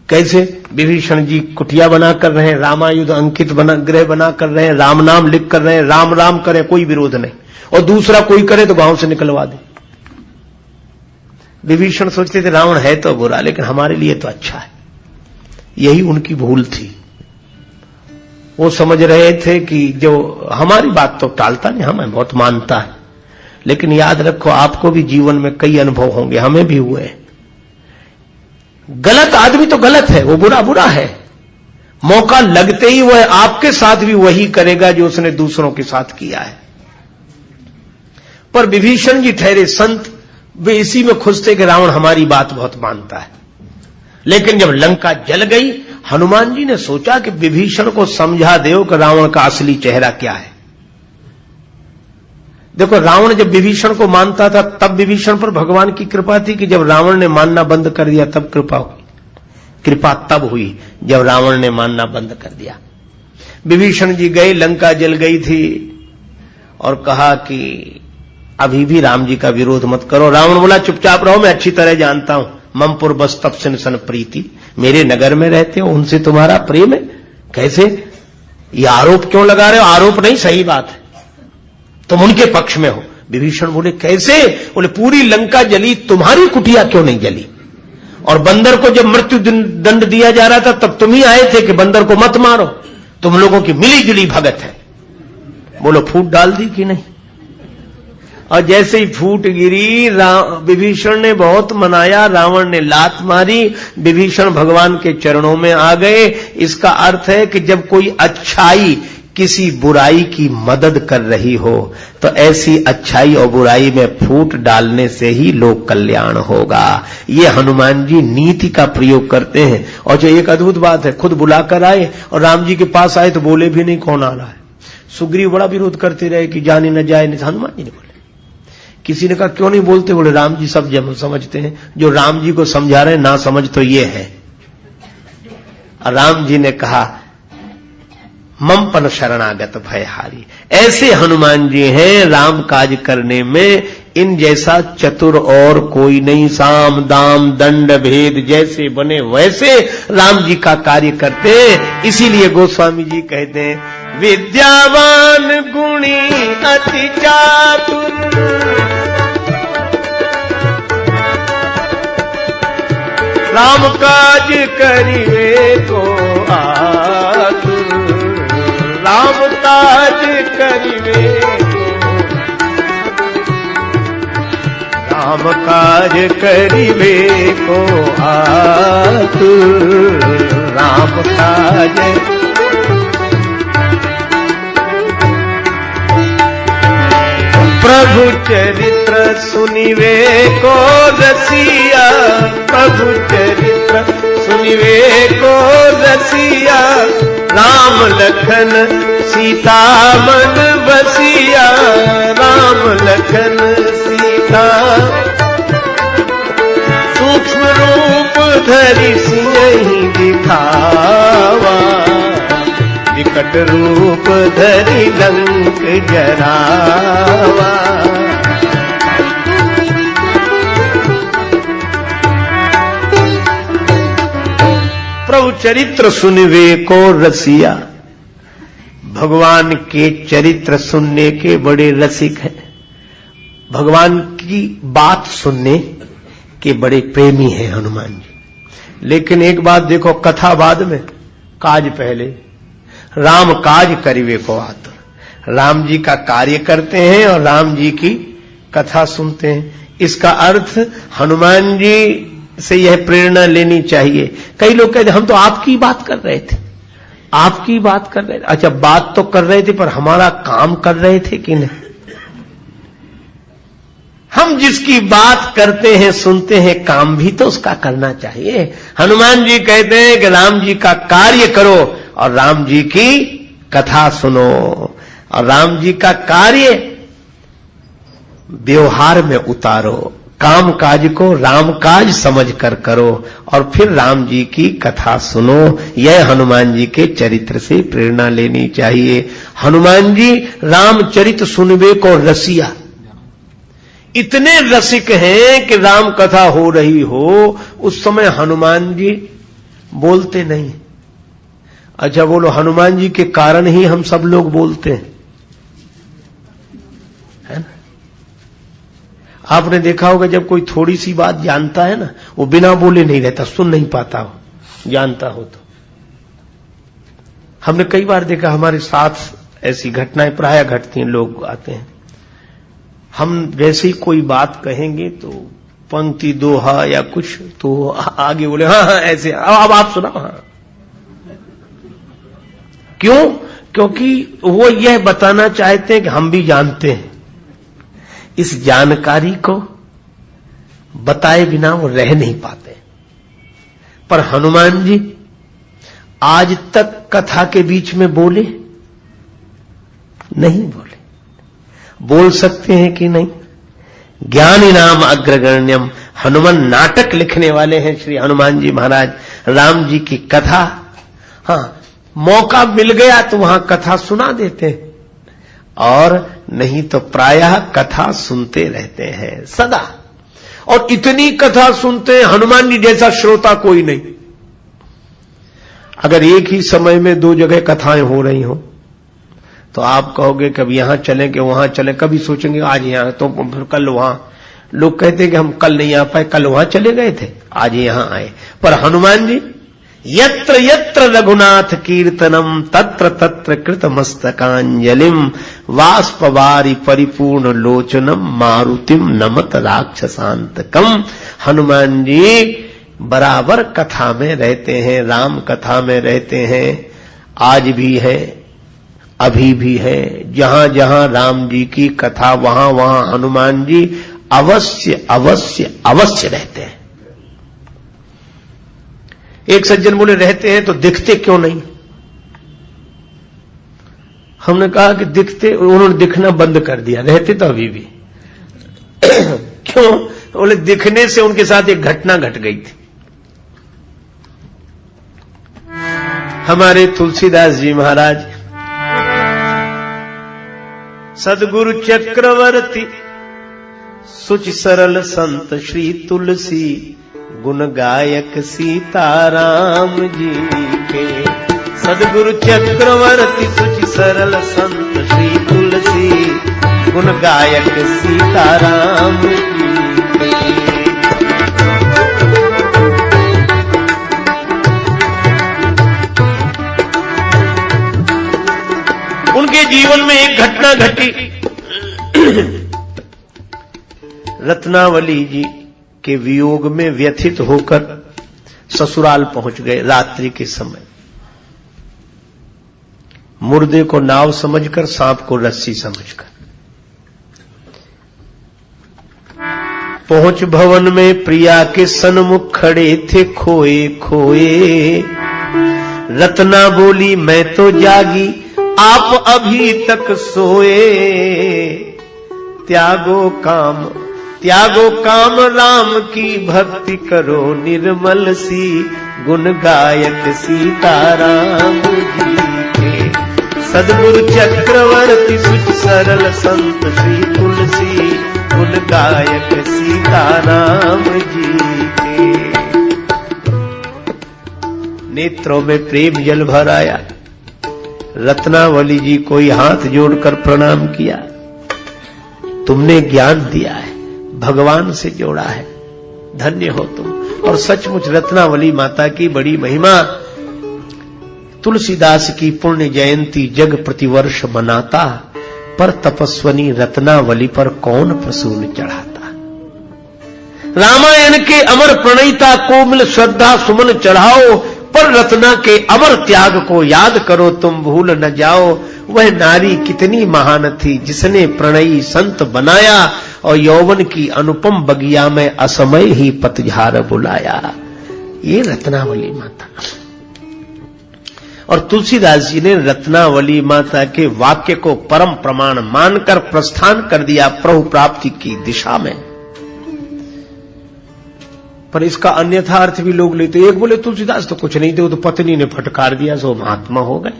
कैसे? विभीषण जी कुटिया बना कर रहे हैं, रामायुध अंकित ग्रह बना कर रहे हैं, राम नाम लिख कर रहे हैं, राम राम करें, कोई विरोध नहीं, और दूसरा कोई करे तो गांव से निकलवा दे। विभीषण सोचते थे रावण है तो बुरा, लेकिन हमारे लिए तो अच्छा है। यही उनकी भूल थी। वो समझ रहे थे कि जो हमारी बात तो टालता नहीं, हमें बहुत मानता है, लेकिन याद रखो आपको भी जीवन में कई अनुभव होंगे, हमें भी हुए। गलत आदमी तो गलत है, वो बुरा बुरा है, मौका लगते ही वह आपके साथ भी वही करेगा जो उसने दूसरों के साथ किया है। पर विभीषण जी ठहरे संत, वे इसी में खुश थे कि रावण हमारी बात बहुत मानता है। लेकिन जब लंका जल गई, हनुमान जी ने सोचा कि विभीषण को समझा दो कि रावण का असली चेहरा क्या है। देखो, रावण जब विभीषण को मानता था तब विभीषण पर भगवान की कृपा थी कि जब रावण ने मानना बंद कर दिया तब कृपा हुई। कृपा तब हुई जब रावण ने मानना बंद कर दिया। विभीषण जी गए, लंका जल गई थी, और कहा कि अभी भी राम जी का विरोध मत करो। रावण बोला चुपचाप रहो, मैं अच्छी तरह जानता हूं, ममपुर बस तप सन प्रीति, मेरे नगर में रहते हो, उनसे तुम्हारा प्रेम है। कैसे? ये आरोप क्यों लगा रहे हो? आरोप नहीं, सही बात है, तुम उनके पक्ष में हो। विभीषण बोले कैसे? बोले पूरी लंका जली, तुम्हारी कुटिया क्यों नहीं जली? और बंदर को जब मृत्यु दंड दिया जा रहा था तब तुम ही आए थे कि बंदर को मत मारो, तुम लोगों की मिली जुली भगत है। बोलो फूट डाल दी कि नहीं? और जैसे ही फूट गिरी, विभीषण ने बहुत मनाया, रावण ने लात मारी, विभीषण भगवान के चरणों में आ गए। इसका अर्थ है कि जब कोई अच्छाई किसी बुराई की मदद कर रही हो तो ऐसी अच्छाई और बुराई में फूट डालने से ही लोक कल्याण होगा। ये हनुमान जी नीति का प्रयोग करते हैं। और जो एक अद्भुत बात है, खुद बुलाकर आए और राम जी के पास आए तो बोले भी नहीं कौन आ रहा है। सुग्रीव बड़ा विरोध करते रहे कि जाने न जाए, नहीं, हनुमान जी ने बोले। किसी ने कहा क्यों नहीं बोलते? बोले राम जी सब जब समझते हैं, जो राम जी को समझा रहे ना समझ तो ये है। राम जी ने कहा ममपन शरणागत भयहारी। ऐसे हनुमान जी हैं, राम काज करने में इन जैसा चतुर और कोई नहीं। साम दाम दंड भेद जैसे बने वैसे राम जी का कार्य करते। इसीलिए गोस्वामी जी कहते हैं विद्यावान गुणी अति चातुर, राम काज करिवे को आतुर, राम काज करिवे राम काज करिवे को आतुर, राम काज। प्रभु चरित्र सुनिवे को रसिया, प्रभु चरित्र सुनिवे को रसिया, राम लखन सीता मन बसिया, राम लखन सीता। सूक्ष्म रूप धरि सिंहि दिखावा, विकट रूप धरि लंक जरावा। प्रभु चरित्र सुनिवे को रसिया, भगवान के चरित्र सुनने के बड़े रसिक हैं, भगवान की बात सुनने के बड़े प्रेमी हैं हनुमान जी। लेकिन एक बात देखो, कथा बाद में काज पहले। राम काज करिवे को आतुर, राम जी का कार्य करते हैं और राम जी की कथा सुनते हैं। इसका अर्थ हनुमान जी से यह प्रेरणा लेनी चाहिए। कई लोग कहते हम तो आपकी बात कर रहे थे, आपकी बात कर रहे थे। अच्छा, बात तो कर रहे थे पर हमारा काम कर रहे थे कि नहीं? हम जिसकी बात करते हैं सुनते हैं, काम भी तो उसका करना चाहिए। हनुमान जी कहते हैं कि राम जी का कार्य करो और राम जी की कथा सुनो, और राम जी का कार्य व्यवहार में उतारो, काम काज को राम काज समझ कर करो और फिर राम जी की कथा सुनो। यह हनुमान जी के चरित्र से प्रेरणा लेनी चाहिए। हनुमान जी रामचरित सुनबे को रसिया, इतने रसिक हैं कि राम कथा हो रही हो उस समय हनुमान जी बोलते नहीं। अच्छा बोलो, हनुमान जी के कारण ही हम सब लोग बोलते हैं, है ना? आपने देखा होगा जब कोई थोड़ी सी बात जानता है ना, वो बिना बोले नहीं रहता, सुन नहीं पाता हो, जानता हो तो। हमने कई बार देखा, हमारे साथ ऐसी घटनाएं प्रायः घटती हैं। लोग आते हैं, हम जैसे ही कोई बात कहेंगे तो पंक्ति दोहा या कुछ तो आगे बोले हाँ हाँ ऐसे, अब आप सुनाओ। हाँ, क्यों? क्योंकि वो यह बताना चाहते हैं कि हम भी जानते हैं। इस जानकारी को बताए बिना वो रह नहीं पाते। पर हनुमान जी आज तक कथा के बीच में बोले नहीं? बोल सकते हैं कि नहीं? ज्ञानी नाम अग्रगण्यम, हनुमान नाटक लिखने वाले हैं श्री हनुमान जी महाराज। राम जी की कथा, हाँ मौका मिल गया तो वहां कथा सुना देते हैं, और नहीं तो प्रायः कथा सुनते रहते हैं सदा। और इतनी कथा सुनते हैं, हनुमान जी जैसा श्रोता कोई नहीं। अगर एक ही समय में दो जगह कथाएं हो रही हो तो आप कहोगे कभी यहां चलें कि वहां चलें, कभी सोचेंगे आज यहां तो फिर कल वहां। लोग कहते हैं कि हम कल नहीं आ पाए, कल वहां चले गए थे, आज यहां आए। पर हनुमान जी यत्र यत्र रघुनाथ कीर्तनम तत्र तत्र कृत मस्तकांजलिम वाष्पवारी परिपूर्ण लोचनम मारुतिम नमत राक्षसांतकम। हनुमान जी बराबर कथा में रहते हैं, राम कथा में रहते हैं। आज भी है, अभी भी है। जहां जहां राम जी की कथा वहां वहां हनुमान जी अवश्य अवश्य अवश्य रहते हैं। एक सज्जन बोले रहते हैं तो दिखते क्यों नहीं? हमने कहा कि दिखते, उन्होंने दिखना बंद कर दिया, रहते तो अभी भी। क्यों? बोले दिखने से उनके साथ एक घटना घट गई थी। हमारे तुलसीदास जी महाराज सदगुरु चक्रवर्ती सुच सरल संत श्री तुलसी, गुण गायक सीताराम जी के। सदगुरु चक्रवर्ती सुच सरल संत श्री तुलसी, गुण गायक सीताराम जी के। उनके जीवन में एक घटना घटी। रत्नावली जी के वियोग में व्यथित होकर ससुराल पहुंच गए रात्रि के समय। मुर्दे को नाव समझकर, सांप को रस्सी समझकर पहुंच भवन में प्रिया के सन्मुख खड़े थे खोए खोए। रत्ना बोली मैं तो जागी, आप अभी तक सोए। त्यागो काम राम की भक्ति करो निर्मल सी, गुण गायक सीताराम जी के। सदगुरु चक्रवर्ती सुच सरल संत श्री तुलसी, गुण गायक सीताराम जी के। नेत्रों में प्रेम जल भर आया। रत्नावली जी को हाथ जोड़कर प्रणाम किया। तुमने ज्ञान दिया है, भगवान से जोड़ा है, धन्य हो तुम। और सचमुच रत्नावली माता की बड़ी महिमा। तुलसीदास की पुण्य जयंती जग प्रतिवर्ष मनाता, पर तपस्वनी रत्नावली पर कौन प्रसून चढ़ाता। रामायण के अमर प्रणयिता कोमल श्रद्धा सुमन चढ़ाओ, पर रत्ना के अमर त्याग को याद करो तुम भूल न जाओ। वह नारी कितनी महान थी जिसने प्रणयी संत बनाया, और यौवन की अनुपम बगिया में असमय ही पतझार बुलाया। ये रत्नावली माता। और तुलसीदास जी ने रत्नावली माता के वाक्य को परम प्रमाण मानकर प्रस्थान कर दिया प्रभु प्राप्ति की दिशा में। पर इसका अन्यथा अर्थ भी लोग लेते। एक बोले तुलसीदास तो कुछ नहीं थे, वो तो पत्नी ने फटकार दिया सो महात्मा हो गए,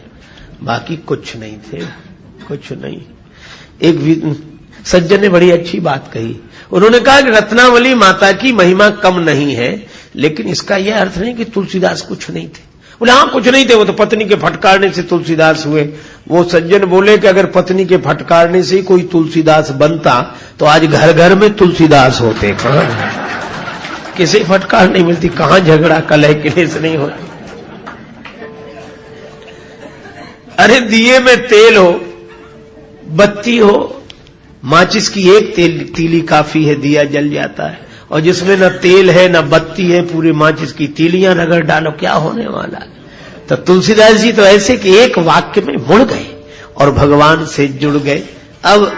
बाकी कुछ नहीं थे, कुछ नहीं। एक सज्जन ने बड़ी अच्छी बात कही। उन्होंने कहा कि रत्नावली माता की महिमा कम नहीं है, लेकिन इसका यह अर्थ नहीं कि तुलसीदास कुछ नहीं थे। बोले हाँ कुछ नहीं थे, वो तो पत्नी के फटकारने से तुलसीदास हुए। वो सज्जन बोले कि अगर पत्नी के फटकारने से ही कोई तुलसीदास बनता तो आज घर घर में तुलसीदास होते। कहां किसी फटकार नहीं मिलती, कहां झगड़ा कलह क्लेश नहीं होती। अरे दिए में तेल हो, बत्ती हो, माचिस की एक तीली काफी है, दिया जल जाता है। और जिसमें न तेल है न बत्ती है, पूरे माचिस की तीलियां रगड़ डालो, क्या होने वाला है। तो तुलसीदास जी तो ऐसे कि एक वाक्य में मुड़ गए और भगवान से जुड़ गए। अब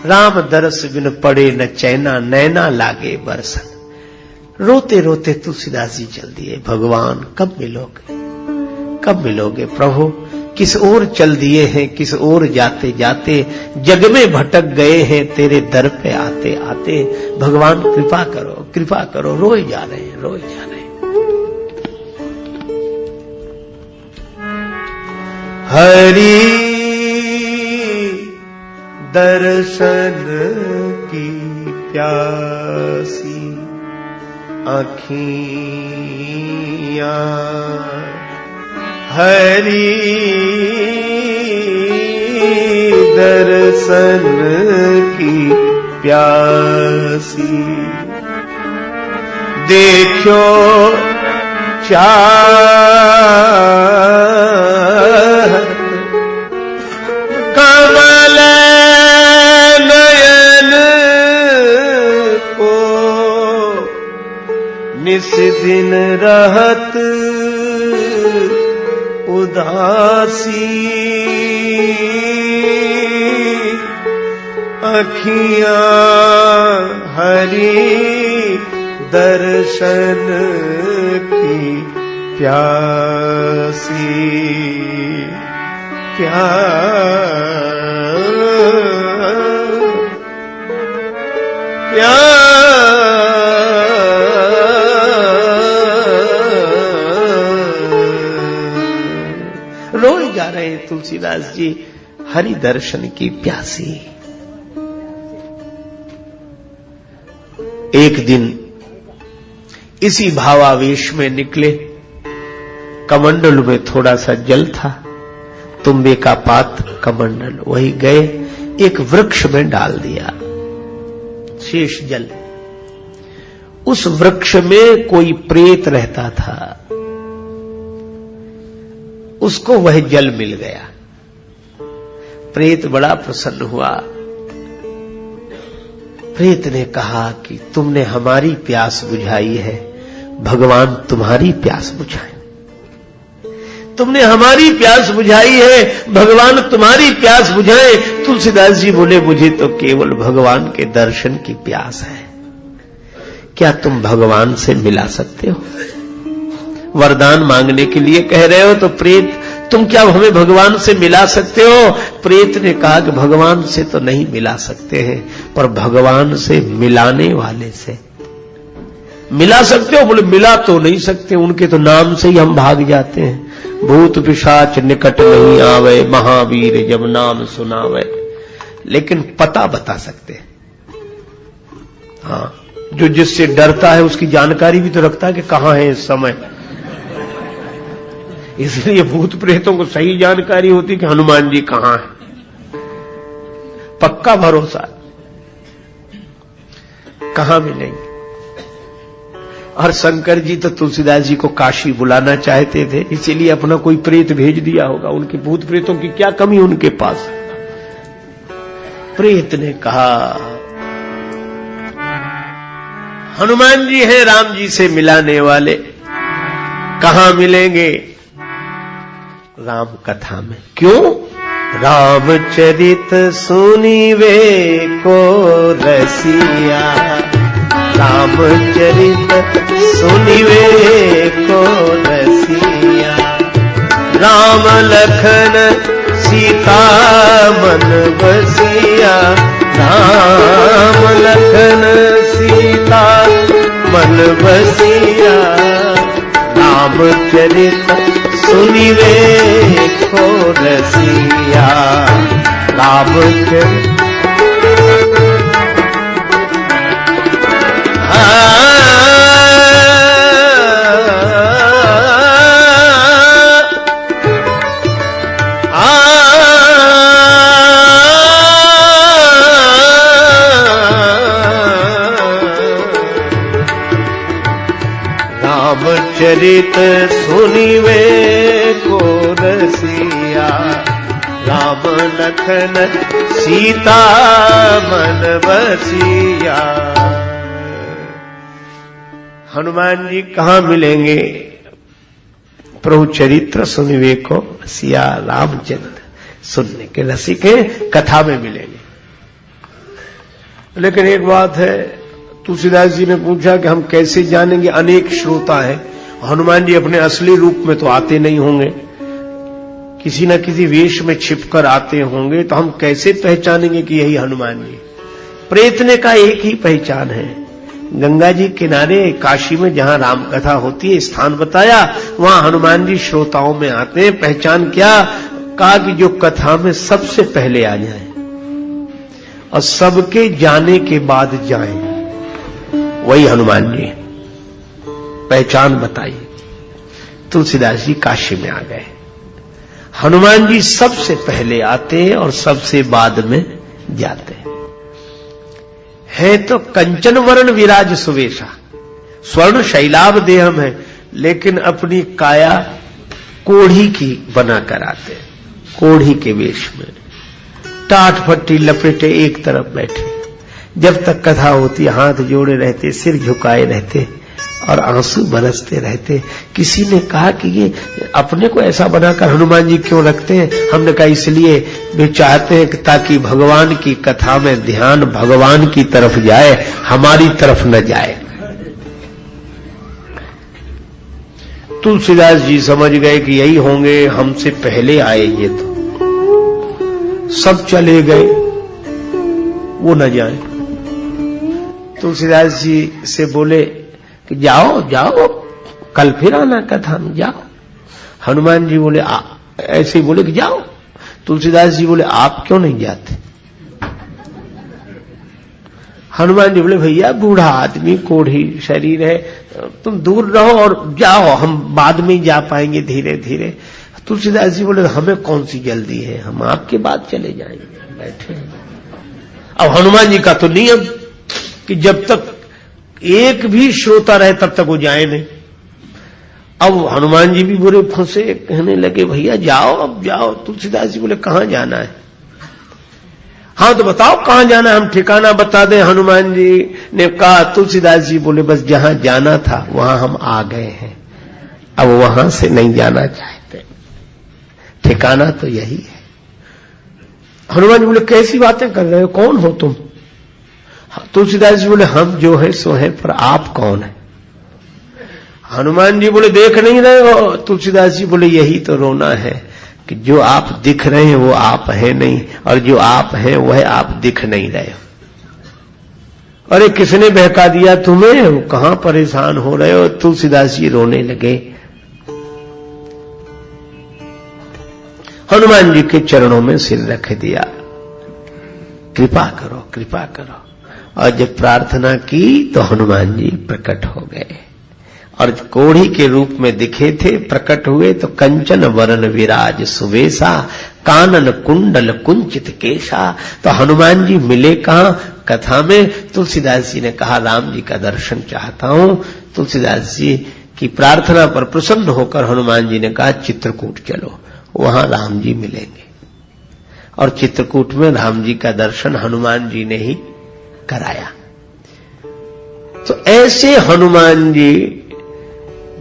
राम दरस बिन पड़े न चैना, नैना लागे बरसन। रोते रोते तुलसीदास जी चल दिए। भगवान कब मिलोगे, कब मिलोगे प्रभु। किस ओर चल दिए हैं, किस ओर जाते जाते जग में भटक गए हैं, तेरे दर पे आते आते। भगवान कृपा करो, कृपा करो। रोए जा रहे हैं, रोए जा रहे हैं। हरि दर्शन की प्यासी आँखियाँ, हरि दर्शन की प्यासी। देखो चाह कमल नयन को, निस दिन रहत उदासी। अखियां हरि दर्शन की प्यासी, रोए जा रहे हैं तुलसीदास जी। हरि दर्शन की प्यासी। एक दिन इसी भावावेश में निकले, कमंडल में थोड़ा सा जल था, तुम्बे का पात्र कमंडल, वही गए एक वृक्ष में डाल दिया शेष जल। उस वृक्ष में कोई प्रेत रहता था, उसको वह जल मिल गया। प्रेत बड़ा प्रसन्न हुआ। प्रेत ने कहा कि तुमने हमारी प्यास बुझाई है, भगवान तुम्हारी प्यास बुझाए। तुमने हमारी प्यास बुझाई है, भगवान तुम्हारी प्यास बुझाए। तुलसीदास जी बोले, मुझे तो केवल भगवान के दर्शन की प्यास है। क्या तुम भगवान से मिला सकते हो? वरदान मांगने के लिए कह रहे हो तो प्रेत, तुम क्या हमें भगवान से मिला सकते हो? प्रेत ने कहा कि भगवान से तो नहीं मिला सकते हैं, पर भगवान से मिलाने वाले से मिला सकते हो। बोले, मिला तो नहीं सकते, उनके तो नाम से ही हम भाग जाते हैं। भूत पिशाच निकट नहीं आवे, महावीर जब नाम सुनावे। लेकिन पता बता सकते हैं। हाँ, जो जिससे डरता है उसकी जानकारी भी तो रखता है कि कहां है इस समय। इसलिए भूत प्रेतों को सही जानकारी होती कि हनुमान जी कहां है। पक्का भरोसा, कहां मिलेंगे। और शंकर जी तो तुलसीदास जी को काशी बुलाना चाहते थे, इसीलिए अपना कोई प्रेत भेज दिया होगा। उनके भूत प्रेतों की क्या कमी उनके पास। प्रेत ने कहा, हनुमान जी हैं राम जी से मिलाने वाले, कहां मिलेंगे? राम कथा में। क्यों? रामचरित सुनीवे को रसिया, रामचरित सुनीवे को रसिया। राम लखन सीता मन बसिया, राम लखन सीता मन बसिया। रामचरित सुनिवे को रसिया, रामचरित। रामचरित सुनिवे को रसिया, राम लखन सीता मन बसिया। हनुमान जी कहां मिलेंगे? प्रभु चरित्र सुनिवे को रसिया, रामचरित्र सुनने के रसिक हैं, कथा में मिलेंगे। लेकिन एक बात है, तुलसीदास जी ने पूछा कि हम कैसे जानेंगे? अनेक श्रोता है, हनुमान जी अपने असली रूप में तो आते नहीं होंगे, किसी न किसी वेश में छिपकर आते होंगे, तो हम कैसे पहचानेंगे कि यही हनुमान जी? प्रेत ने कहा, एक ही पहचान है। गंगा जी किनारे काशी में जहां राम कथा होती है, स्थान बताया, वहां हनुमान जी श्रोताओं में आते हैं। पहचान क्या? कहा कि जो कथा में सबसे पहले आ जाए और सबके जाने के बाद जाएं, वही हनुमान जी। पहचान बताई। तुलसीदास जी काशी में आ गए। हनुमान जी सबसे पहले आते हैं और सबसे बाद में जाते हैं। है तो कंचन वर्ण विराज सुवेशा, स्वर्ण शैलाभ देह में, लेकिन अपनी काया कोढ़ी की बनाकर आते हैं। कोढ़ी के वेश में टाट फट्टी लपेटे एक तरफ बैठे। जब तक कथा होती हाथ जोड़े रहते, सिर झुकाए रहते और आंसू बरसते रहते। किसी ने कहा कि ये अपने को ऐसा बनाकर हनुमान जी क्यों रखते हैं? हमने कहा इसलिए वे चाहते हैं कि ताकि भगवान की कथा में ध्यान भगवान की तरफ जाए, हमारी तरफ न जाए। तुलसीदास जी समझ गए कि यही होंगे, हमसे पहले आए ये तो। सब चले गए, वो न जाए। तुलसीदास जी से बोले कि जाओ जाओ, कल फिर आना कथा में, जाओ। हनुमान जी बोले ऐसे ही बोले कि जाओ। तुलसीदास जी बोले आप क्यों नहीं जाते? हनुमान जी बोले भैया बूढ़ा आदमी, कोढ़ी शरीर है, तुम दूर रहो और जाओ, हम बाद में जा पाएंगे धीरे धीरे। तुलसीदास जी बोले हमें कौन सी जल्दी है, हम आपके बाद चले जाएंगे, बैठे। अब हनुमान जी का तो नियम कि जब तक एक भी श्रोता रहे तब तक वो जाए नहीं। अब हनुमान जी भी बुरे फंसे, कहने लगे भैया जाओ, अब जाओ। तुलसीदास जी बोले कहां जाना है? हाँ तो बताओ कहां जाना है, हम ठिकाना बता दें। हनुमान जी ने कहा, तुलसीदास जी बोले बस जहां जाना था वहां हम आ गए हैं, अब वहां से नहीं जाना चाहते, ठिकाना तो यही है। हनुमान जी बोले कैसी बातें कर रहे हो, कौन हो तुम? तुलसीदास जी बोले हम जो है सो है, पर आप कौन है? हनुमान जी बोले देख नहीं रहे हो? तुलसीदास जी बोले यही तो रोना है कि जो आप दिख रहे हैं वो आप है नहीं, और जो आप हैं वह आप दिख नहीं रहे हो। अरे किसने बहका दिया तुम्हें, वो कहां परेशान हो रहे हो? तुलसीदास जी रोने लगे। हनुमान जी के चरणों में सिर रख दिया, कृपा करो कृपा करो। और जब प्रार्थना की तो हनुमान जी प्रकट हो गए, और कोढ़ी के रूप में दिखे थे, प्रकट हुए तो कंचन वरण विराज सुवेशा, कानन कुंडल कुंचित केशा। तो हनुमान जी मिले कहां? कथा में तुलसीदास जी ने कहा राम जी का दर्शन चाहता हूं। तुलसीदास जी की प्रार्थना पर प्रसन्न होकर हनुमान जी ने कहा चित्रकूट चलो, वहां राम जी मिलेंगे। और चित्रकूट में राम जी का दर्शन हनुमान जी ने ही कराया। तो ऐसे हनुमान जी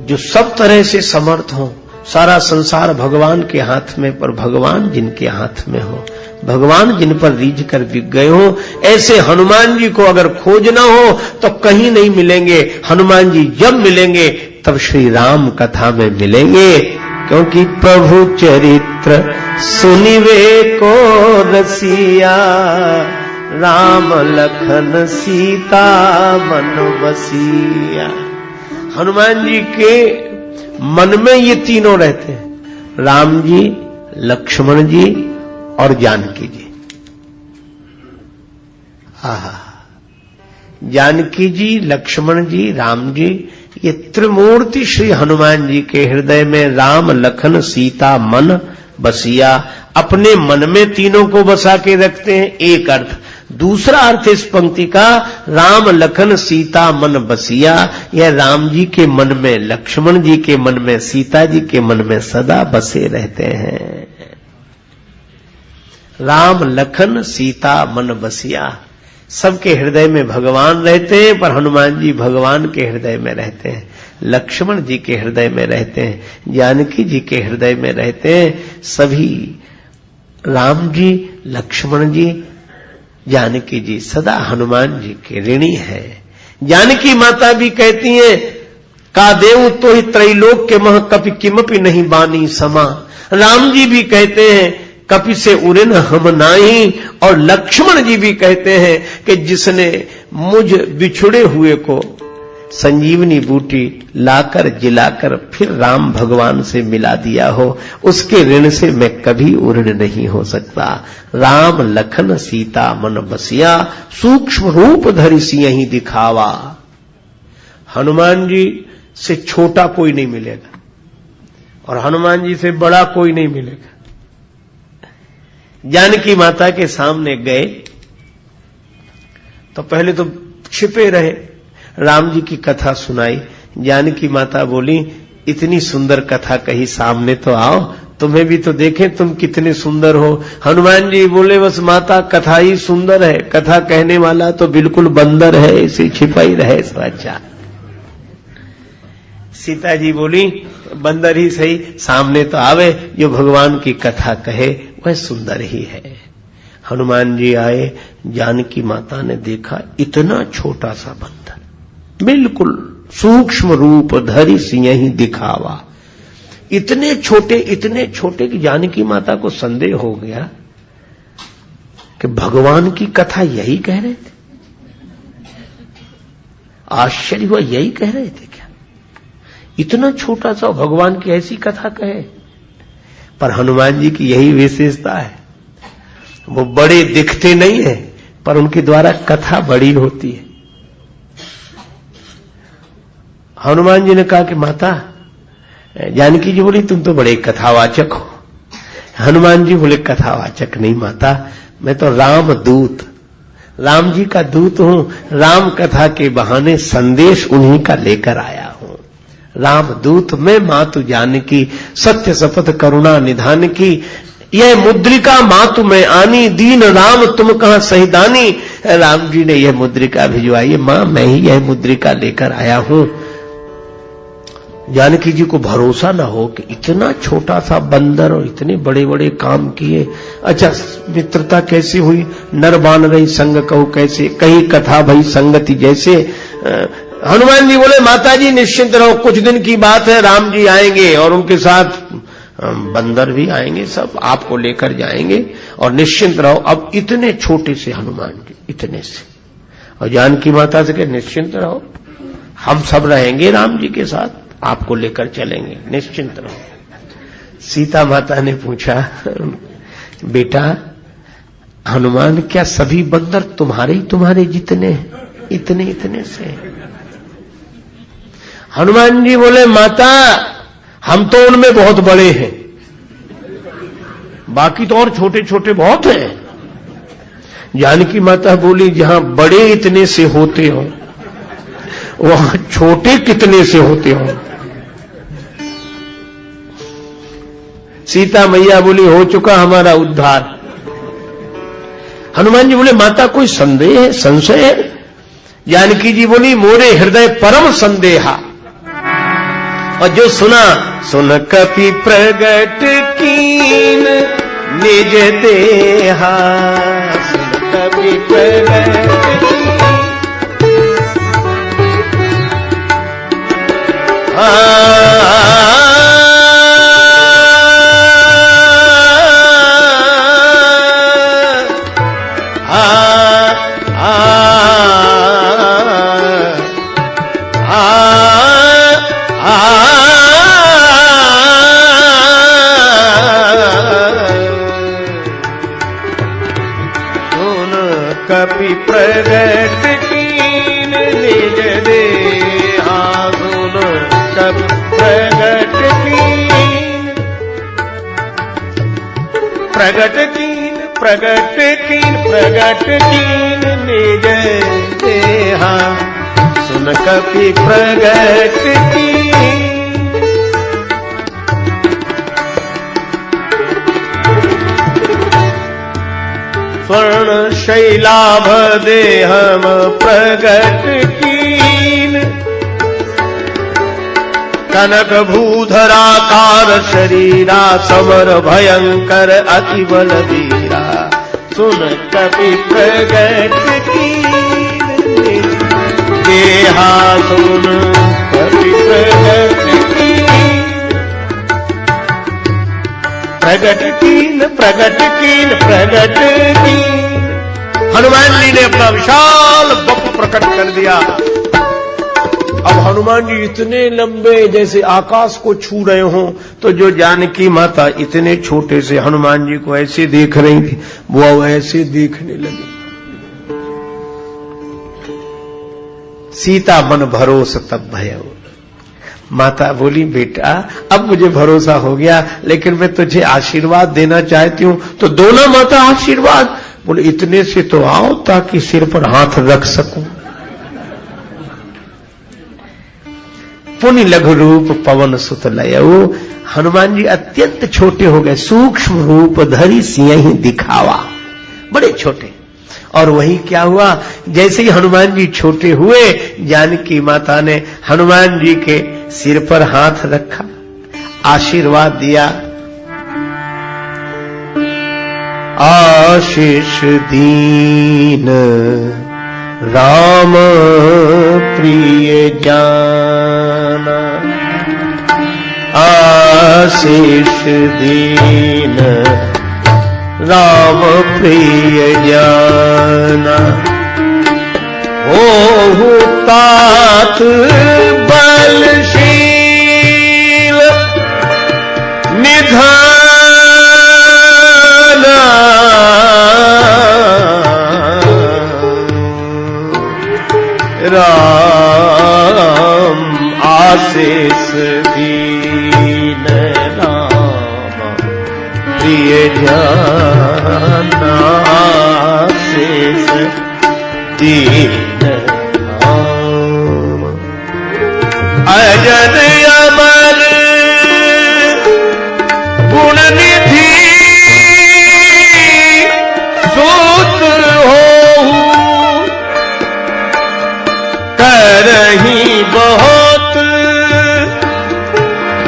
जो सब तरह से समर्थ हो, सारा संसार भगवान के हाथ में, पर भगवान जिनके हाथ में हो, भगवान जिन पर रीझ कर बिक गए हो, ऐसे हनुमान जी को अगर खोजना हो तो कहीं नहीं मिलेंगे। हनुमान जी जब मिलेंगे तब श्री राम कथा में मिलेंगे, क्योंकि प्रभु चरित्र सुनिवे को रसिया, राम लखन सीता मन बसिया। हनुमान जी के मन में ये तीनों रहते हैं, राम जी, लक्ष्मण जी और जानकी जी। आहा, जानकी जी, लक्ष्मण जी, राम जी, ये त्रिमूर्ति श्री हनुमान जी के हृदय में राम लखन सीता मन बसिया, अपने मन में तीनों को बसा के रखते हैं, एक अर्थ। दूसरा अर्थ इस पंक्ति का, राम लखन सीता मन बसिया, यह राम जी के मन में, लक्ष्मण जी के मन में, सीता जी के मन में सदा बसे रहते हैं। राम लखन सीता मन बसिया, सबके हृदय में भगवान रहते हैं, पर हनुमान जी भगवान के हृदय में रहते हैं, लक्ष्मण जी के हृदय में रहते हैं, जानकी जी के हृदय में रहते हैं। सभी राम जी, लक्ष्मण जी, जानकी जी सदा हनुमान जी के ऋणी है। जानकी माता भी कहती हैं, का देव तो ही त्रैलोक के मह कपि किमपि नहीं बानी समा। राम जी भी कहते हैं कपि से उरिन हम नाही, और लक्ष्मण जी भी कहते हैं कि जिसने मुझ बिछुड़े हुए को संजीवनी बूटी लाकर जिलाकर फिर राम भगवान से मिला दिया हो, उसके ऋण से मैं कभी उऋण नहीं हो सकता। राम लखन सीता मन बसिया, सूक्ष्म रूप धरि सियहि दिखावा। हनुमान जी से छोटा कोई नहीं मिलेगा और हनुमान जी से बड़ा कोई नहीं मिलेगा। जानकी माता के सामने गए तो पहले तो छिपे रहे, राम जी की कथा सुनाई। जानकी माता बोली, इतनी सुंदर कथा कही, सामने तो आओ, तुम्हें भी तो देखें तुम कितने सुंदर हो। हनुमान जी बोले, बस माता कथा ही सुंदर है, कथा कहने वाला तो बिल्कुल बंदर है, इसे छिपा ही रहे सो अच्छा। सीता जी बोली, बंदर ही सही, सामने तो आवे, जो भगवान की कथा कहे वह सुंदर ही है। हनुमान जी आए, जानकी माता ने देखा इतना छोटा सा बंदर, बिल्कुल सूक्ष्म रूप धरि सियहि दिखावा। इतने छोटे कि जानकी माता को संदेह हो गया कि भगवान की कथा यही कह रहे थे। आश्चर्य हुआ, यही कह रहे थे क्या? इतना छोटा सा भगवान की ऐसी कथा कहे। पर हनुमान जी की यही विशेषता है, वो बड़े दिखते नहीं है पर उनके द्वारा कथा बड़ी होती है। हनुमान जी ने कहा कि माता, जानकी जी बोली तुम तो बड़े कथावाचक हो। हनुमान जी बोले कथावाचक नहीं माता, मैं तो राम दूत, राम जी का दूत हूं। राम कथा के बहाने संदेश उन्हीं का लेकर आया हूं। राम दूत में मातु जानकी, सत्य शपथ करुणा निधान की। यह मुद्रिका मातु में आनी, दीन राम तुम कहां सहिदानी। राम जी ने यह मुद्रिका भिजवाई। मां मैं ही यह मुद्रिका लेकर आया हूं। जानकी जी को भरोसा ना हो कि इतना छोटा सा बंदर और इतने बड़े बड़े काम किए। अच्छा, मित्रता कैसी हुई? नर बान रही संग कहू कैसे, कहीं कथा भई संगति जैसे। हनुमान जी बोले माता जी निश्चिंत रहो, कुछ दिन की बात है, राम जी आएंगे और उनके साथ बंदर भी आएंगे, सब आपको लेकर जाएंगे और निश्चिंत रहो। अब इतने छोटे से हनुमान जी, इतने से, और जानकी माता से कहे निश्चिंत रहो, हम सब रहेंगे राम जी के साथ, आपको लेकर चलेंगे, निश्चिंत रहो। सीता माता ने पूछा, बेटा हनुमान क्या सभी बंदर तुम्हारे जितने इतने इतने से? हनुमान जी बोले माता हम तो उनमें बहुत बड़े हैं, बाकी तो और छोटे छोटे बहुत हैं। जानकी माता बोली जहां बड़े इतने से होते हो वहां छोटे कितने से होते हो? सीता मैया बोली हो चुका हमारा उद्धार। हनुमान जी बोले माता कोई संदेह है, संशय है? जानकी जी बोली मोरे हृदय परम संदेहा। और जो सुना सुन कपि प्रगट कीन निज देहा, सुन कपि प्रगट कपि प्रगट कीन निज देहा, सुन कपि प्रगट कीन, प्रगट कीन प्रगट कीन प्रगट कीन निज देहा, सुन कपि प्रगट कीन। स्वर्ण शैलाभ देहम प्रगट कीन, कनक भूधराकार शरीरा, समर भयंकर अति बलवीरा, सुन कपि प्रगट कीन देहा, सुन कपि प्रगट कीन, प्रगट कीन प्रगट कीन प्रगट कीन। हनुमान जी ने अपना विशाल बप प्रकट कर दिया। अब हनुमान जी इतने लंबे जैसे आकाश को छू रहे हों, तो जो जानकी माता इतने छोटे से हनुमान जी को ऐसे देख रही थी, वो ऐसे देखने लगी। सीता मन भरोस तब भयो। माता बोली बेटा अब मुझे भरोसा हो गया, लेकिन मैं तुझे आशीर्वाद देना चाहती हूं। तो दो ना माता आशीर्वाद। बोले इतने से तो आओ ताकि सिर पर हाथ रख सकूं। पुनि लघु रूप पवन सुत लयऊ। हनुमान जी अत्यंत छोटे हो गए, सूक्ष्म रूप धरि सिंह दिखावा, बड़े छोटे। और वही क्या हुआ, जैसे ही हनुमान जी छोटे हुए, जानकी माता ने हनुमान जी के सिर पर हाथ रखा, आशीर्वाद दिया। आशीष दीन राम प्रिय जाना, आशीष दीन राम प्रिय जाना, ओहु तात बलशील निधान, दीन राम प्रिय जाना शेष दीन राम। अजर अमर गुण निधि सूत होहु करही बहुत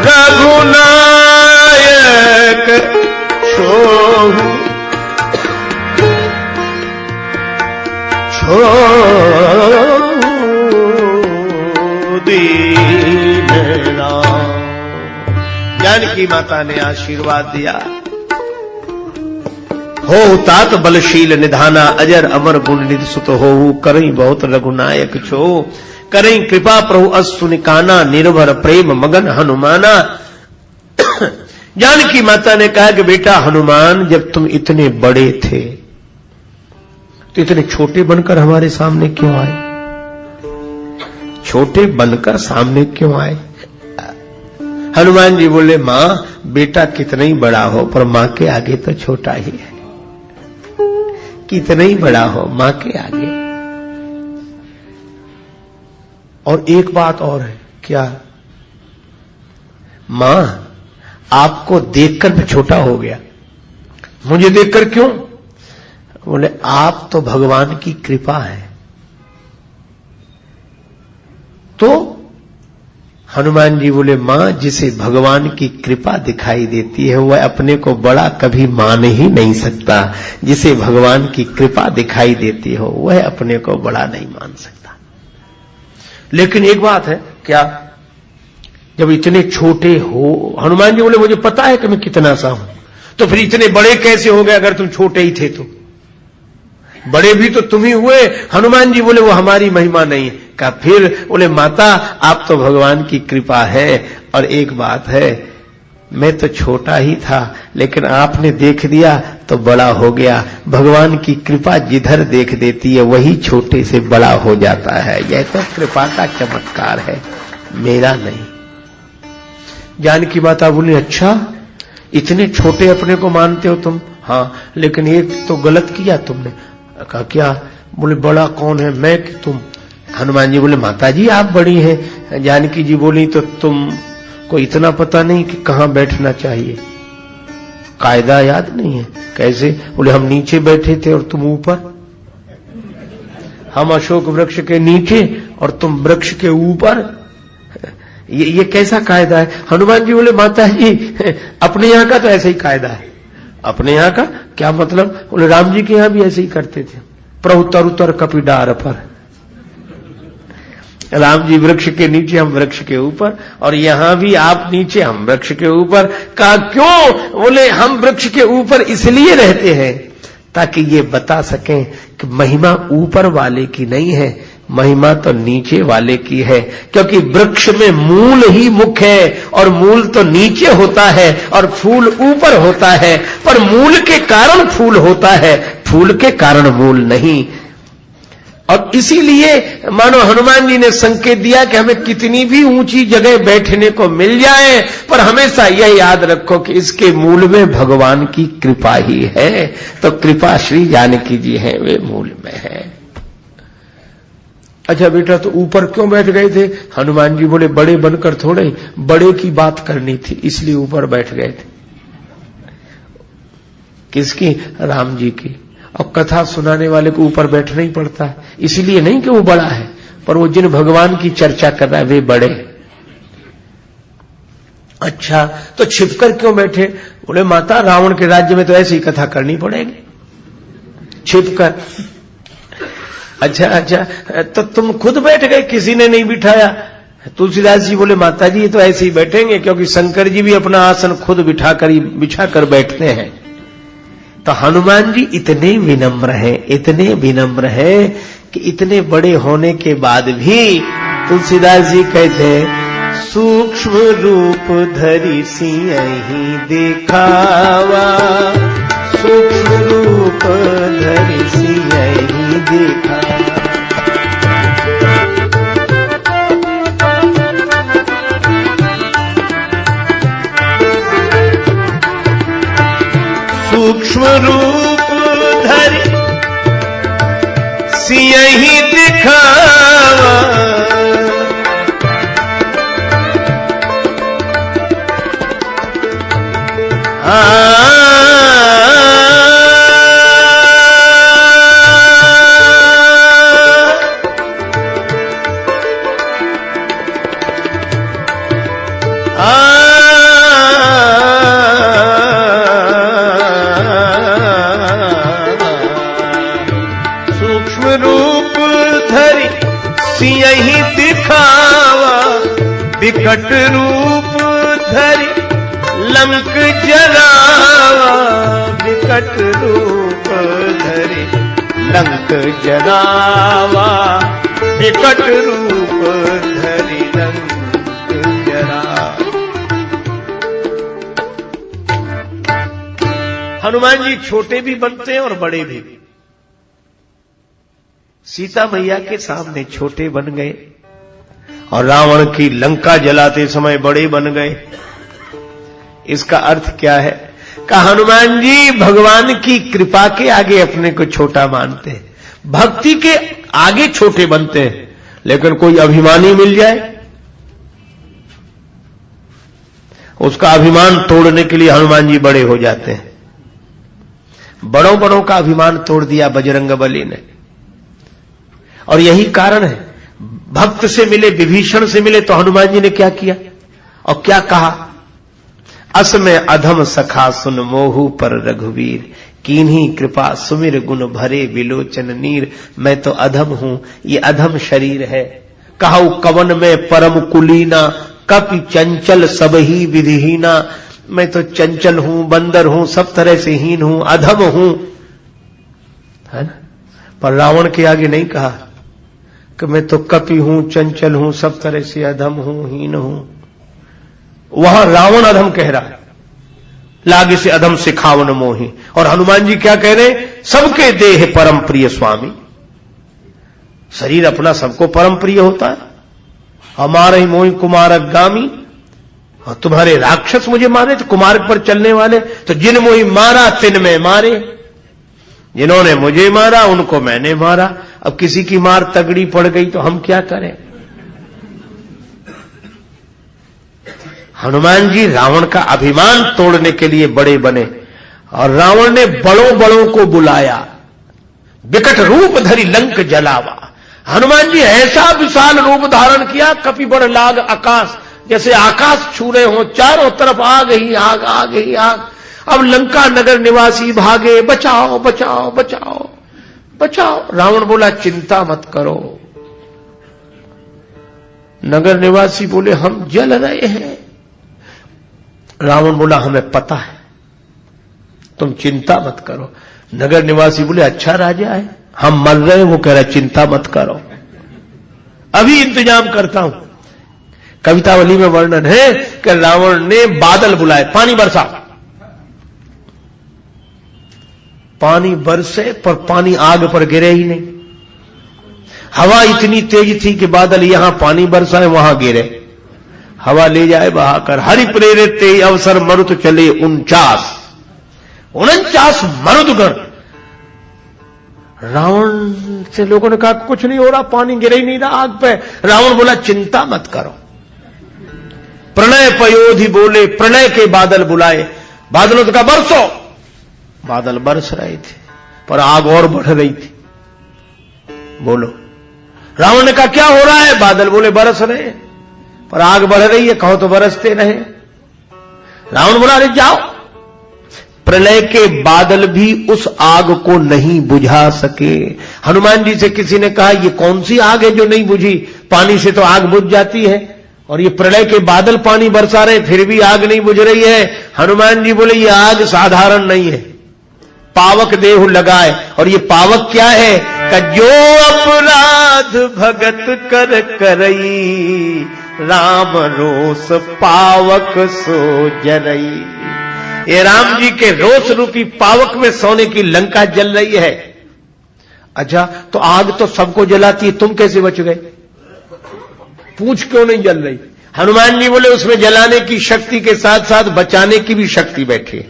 रघुनायक छोहु दीन राम। जानकी माता ने आशीर्वाद दिया, हो तात बलशील निधाना अजर अमर गुण निधि सुत होहु करई बहुत रघुनायक छो करई कृपा प्रभु अस्तु निकाना निर्भर प्रेम मगन हनुमाना। जानकी माता ने कहा कि बेटा हनुमान, जब तुम इतने बड़े थे तो इतने छोटे बनकर हमारे सामने क्यों आए? छोटे बनकर सामने क्यों आए? हनुमान जी बोले, मां बेटा कितना ही बड़ा हो पर मां के आगे तो छोटा ही है। कितना ही बड़ा हो मां के आगे। और एक बात और है, क्या? मां आपको देखकर मैं छोटा हो गया। मुझे देखकर क्यों? बोले आप तो भगवान की कृपा है। तो हनुमान जी बोले, मां जिसे भगवान की कृपा दिखाई देती है वह अपने को बड़ा कभी मान ही नहीं सकता। जिसे भगवान की कृपा दिखाई देती हो वह अपने को बड़ा नहीं मान सकता। लेकिन एक बात है, क्या? जब इतने छोटे हो, हनुमान जी बोले मुझे पता है कि मैं कितना सा हूं, तो फिर इतने बड़े कैसे हो गए अगर तुम छोटे ही थे तो? बड़े भी तो तुम ही हुए। हनुमान जी बोले वो हमारी महिमा नहीं। कहा फिर? बोले माता आप तो भगवान की कृपा है। और एक बात है, मैं तो छोटा ही था लेकिन आपने देख दिया तो बड़ा हो गया। भगवान की कृपा जिधर देख देती है वही छोटे से बड़ा हो जाता है। यह तो कृपा का चमत्कार है, मेरा नहीं। जानकी माता बोली, अच्छा इतने छोटे अपने को मानते हो तुम? हाँ, लेकिन एक तो गलत किया तुमने। कहा क्या? बोले बड़ा कौन है, मैं कि तुम? हनुमान जी बोले माता जी आप बड़ी हैं। जानकी जी बोली तो तुम को इतना पता नहीं कि कहां बैठना चाहिए? कायदा याद नहीं है? कैसे? बोले हम नीचे बैठे थे और तुम ऊपर। हम अशोक वृक्ष के नीचे और तुम वृक्ष के ऊपर। ये कैसा कायदा है? हनुमान जी बोले माता जी अपने यहां का तो ऐसा ही कायदा है। अपने यहां का क्या मतलब? बोले राम जी के यहां भी ऐसे ही करते थे, प्रभु तर उतर कपि डार पर। राम जी वृक्ष के नीचे, हम वृक्ष के ऊपर, और यहां भी आप नीचे हम वृक्ष के ऊपर। कहा क्यों? बोले हम वृक्ष के ऊपर इसलिए रहते हैं ताकि ये बता सकें कि महिमा ऊपर वाले की नहीं है, महिमा तो नीचे वाले की है। क्योंकि वृक्ष में मूल ही मुख्य है और मूल तो नीचे होता है और फूल ऊपर होता है। पर मूल के कारण फूल होता है, फूल के कारण मूल नहीं। और इसीलिए मानो हनुमान जी ने संकेत दिया कि हमें कितनी भी ऊंची जगह बैठने को मिल जाए पर हमेशा यह याद रखो कि इसके मूल में भगवान की कृपा ही है। तो कृपा श्री जानकी जी हैं, वे मूल में है। अच्छा बेटा तो ऊपर क्यों बैठ गए थे? हनुमान जी बोले बड़े बनकर थोड़े, बड़े की बात करनी थी इसलिए ऊपर बैठ गए थे। किसकी? राम जी की। और कथा सुनाने वाले को ऊपर बैठना ही पड़ता है, इसलिए नहीं कि वो बड़ा है, पर वो जिन भगवान की चर्चा कर रहा है वे बड़े। अच्छा तो छिपकर क्यों बैठे? बोले माता रावण के राज्य में तो ऐसी कथा करनी पड़ेगी, छिपकर। अच्छा तो तुम खुद बैठ गए, किसी ने नहीं बिठाया? तुलसीदास जी बोले माता जी ये तो ऐसे ही बैठेंगे क्योंकि शंकर जी भी अपना आसन खुद बिछा कर बैठते हैं। तो हनुमान जी इतने विनम्र हैं कि इतने बड़े होने के बाद भी तुलसीदास जी कहते हैं सूक्ष्म रूप धरि सिंहि देखावा, सूक्ष्म रूप धरि सिंहि देखावा। सूक्ष्म रूप धरि सियहि दिखावा, सूक्ष्म रूप धरि सियहि दिखावा, विकट रूप धरि लंक जरावा, विकट रूप धरि लंक जरावा, विकट रूप धरि लंक जरावा। हनुमान जी छोटे भी बनते हैं और बड़े भी। सीता मैया के सामने छोटे बन गए और रावण की लंका जलाते समय बड़े बन गए। इसका अर्थ क्या है? कि हनुमान जी भगवान की कृपा के आगे अपने को छोटा मानते हैं, भक्ति के आगे छोटे बनते हैं। लेकिन कोई अभिमानी मिल जाए, उसका अभिमान तोड़ने के लिए हनुमान जी बड़े हो जाते हैं। बड़ों बड़ों का अभिमान तोड़ दिया बजरंगबली ने। और यही कारण है, भक्त से मिले, विभीषण से मिले तो हनुमान जी ने क्या किया और क्या कहा? अस में अधम सखा सुन मोहू पर रघुवीर, कीन्ही कृपा सुमिर गुण भरे विलोचन नीर। मैं तो अधम हूं, ये अधम शरीर है। कहू कवन में परम कुलीना, कपि चंचल सब ही विधिहीना। मैं तो चंचल हूं, बंदर हूं, सब तरह से हीन हूं, अधम हूं, है ना? पर रावण के आगे नहीं कहा कि मैं तो कपि हूं, चंचल हूं, सब तरह से अधम हूं, हीन हूं। वहां रावण अधम कह रहा है, लागे से अधम सिखावन मोही। और हनुमान जी क्या कह रहे? सबके देह परम प्रिय स्वामी। शरीर अपना सबको परम प्रिय होता है। हमारे ही मोही कुमारक गामी, और तुम्हारे राक्षस मुझे मारे तो कुमार्ग पर चलने वाले, तो जिन मोही मारा तिन में मारे। जिन्होंने मुझे मारा उनको मैंने मारा। अब किसी की मार तगड़ी पड़ गई तो हम क्या करें? हनुमान जी रावण का अभिमान तोड़ने के लिए बड़े बने और रावण ने बड़ों बड़ों को बुलाया। विकट रूप धरि लंक जलावा। हनुमान जी ऐसा विशाल रूप धारण किया, कपि बड़ लाग आकाश, जैसे आकाश छू रहे हो, चारों तरफ आग ही आग, आग ही आग। अब लंका नगर निवासी भागे, बचाओ बचाओ बचाओ बचाओ। रावण बोला चिंता मत करो। नगर निवासी बोले हम जल रहे हैं। रावण बोला हमें पता है, तुम चिंता मत करो। नगर निवासी बोले अच्छा राजा है, हम मर रहे हैं। वो कह रहा चिंता मत करो, अभी इंतजाम करता हूं। कवितावली में वर्णन है कि रावण ने बादल बुलाए, पानी बरसा। पानी बरसे पर पानी आग पर गिरे ही नहीं। हवा इतनी तेज थी कि बादल यहां पानी बरसाए वहां गिरे। हवा ले जाए बहाकर। हरि प्रेरित ते अवसर मरुत चले 49 मरुदगण। रावण से लोगों ने कहा कुछ नहीं हो रहा, पानी गिर ही नहीं रहा आग पे। रावण बोला चिंता मत करो। प्रणय पयोधि बोले, प्रणय के बादल बुलाए। बादलों ने कहा बरसो। बादल बरस रहे थे पर आग और बढ़ रही थी। बोलो। रावण ने कहा क्या हो रहा है? बादल बोले बरस रहे पर आग बढ़ रही है, कहो तो बरसते रहे। रावण बोला अरे जाओ। प्रलय के बादल भी उस आग को नहीं बुझा सके। हनुमान जी से किसी ने कहा ये कौन सी आग है जो नहीं बुझी? पानी से तो आग बुझ जाती है, और ये प्रलय के बादल पानी बरसा रहे फिर भी आग नहीं बुझ रही है। हनुमान जी बोले ये आग साधारण नहीं है, पावक देहु लगाए। और ये पावक क्या है? कि जो अपराध भगत कर करई, राम रोष पावक सो जरई। ये राम जी के रोष रूपी पावक में सोने की लंका जल रही है। अच्छा तो आग तो सबको जलाती है, तुम कैसे बच गए? पूछ क्यों नहीं जल रही? हनुमान जी बोले उसमें जलाने की शक्ति के साथ साथ बचाने की भी शक्ति बैठी है।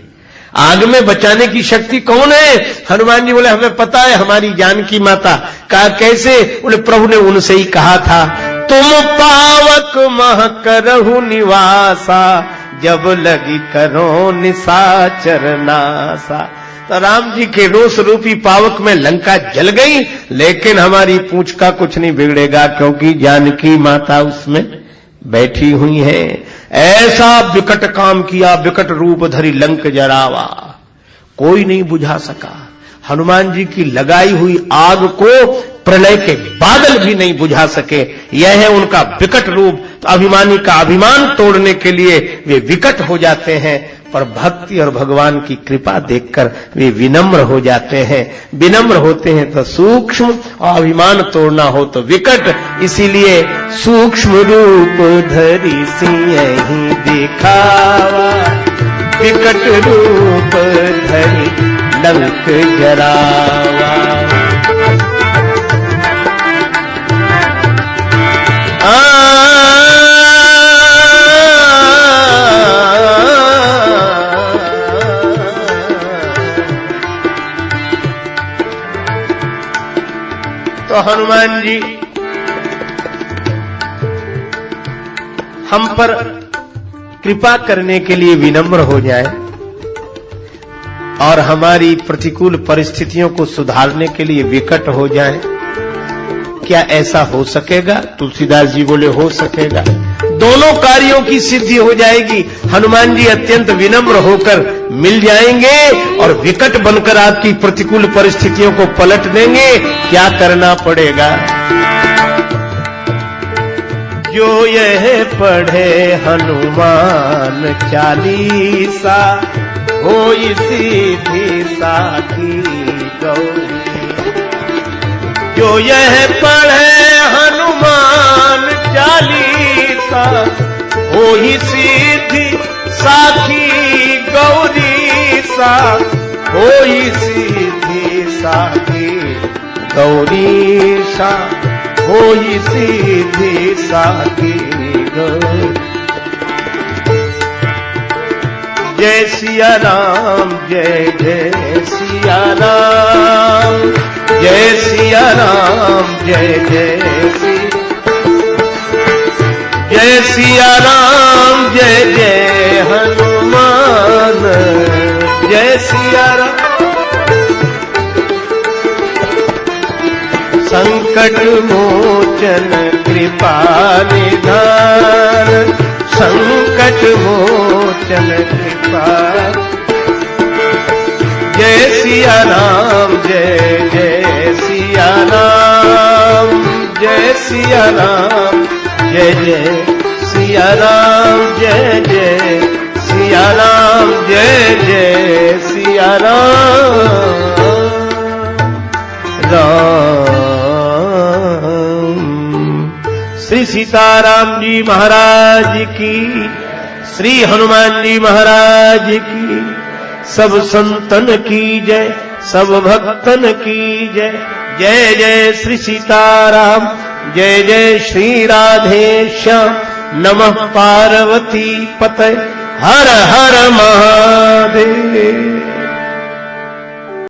आग में बचाने की शक्ति कौन है? हनुमान जी बोले हमें पता है, हमारी जानकी माता। कहा कैसे? बोले प्रभु ने उनसे ही कहा था, तुम पावक मह करहु निवासा, जब लगी करो निशाचर नासा। तो राम जी के रोष रूपी पावक में लंका जल गई, लेकिन हमारी पूंछ का कुछ नहीं बिगड़ेगा, क्योंकि जानकी माता उसमें बैठी हुई है। ऐसा विकट काम किया, विकट रूप धरी लंक जरावा, कोई नहीं बुझा सका। हनुमान जी की लगाई हुई आग को प्रलय के बादल भी नहीं बुझा सके। यह है उनका विकट रूप। तो अभिमानी का अभिमान तोड़ने के लिए वे विकट हो जाते हैं, पर भक्ति और भगवान की कृपा देखकर वे विनम्र हो जाते हैं। विनम्र होते हैं तो सूक्ष्म, और अभिमान तोड़ना हो तो विकट। इसीलिए सूक्ष्म रूप धरि सिंह दिखावा, विकट रूप धरि लंक जरावा। तो हनुमान जी हम पर कृपा करने के लिए विनम्र हो जाए और हमारी प्रतिकूल परिस्थितियों को सुधारने के लिए विकट हो जाए, क्या ऐसा हो सकेगा? तुलसीदास जी बोले हो सकेगा। दोनों कार्यों की सिद्धि हो जाएगी। हनुमान जी अत्यंत विनम्र होकर मिल जाएंगे और विकट बनकर आपकी प्रतिकूल परिस्थितियों को पलट देंगे। क्या करना पड़ेगा? जो यह पढ़े हनुमान चालीसा, होई सीधी साखी गौरी। जो यह पढ़े हनुमान चालीसा, होई सीधी साखी गौरी सा, होई सीधी साखी गौरी सा, होई सीधी साखी गौरी। जय सिया राम, जय जय सिया राम, जय सिया राम, जय जय सिया, जय सिया राम, जय जय हनुमान, जय सिया राम। संकट मोचन कृपा निधान, संकट मोचन कृपा। जय सिया राम, जय जय सिया राम, जय सिया राम, जय जय सिया राम, जय जय सिया राम, जय जय सिया राम। राम श्री सीताराम जी महाराज की, श्री हनुमान जी महाराज की, सब संतन की जय, सब भक्तन की जय। जय जय श्री सीताराम, जय जय श्री राधे श्याम। नमः पार्वती पतये, हर हर महादेव।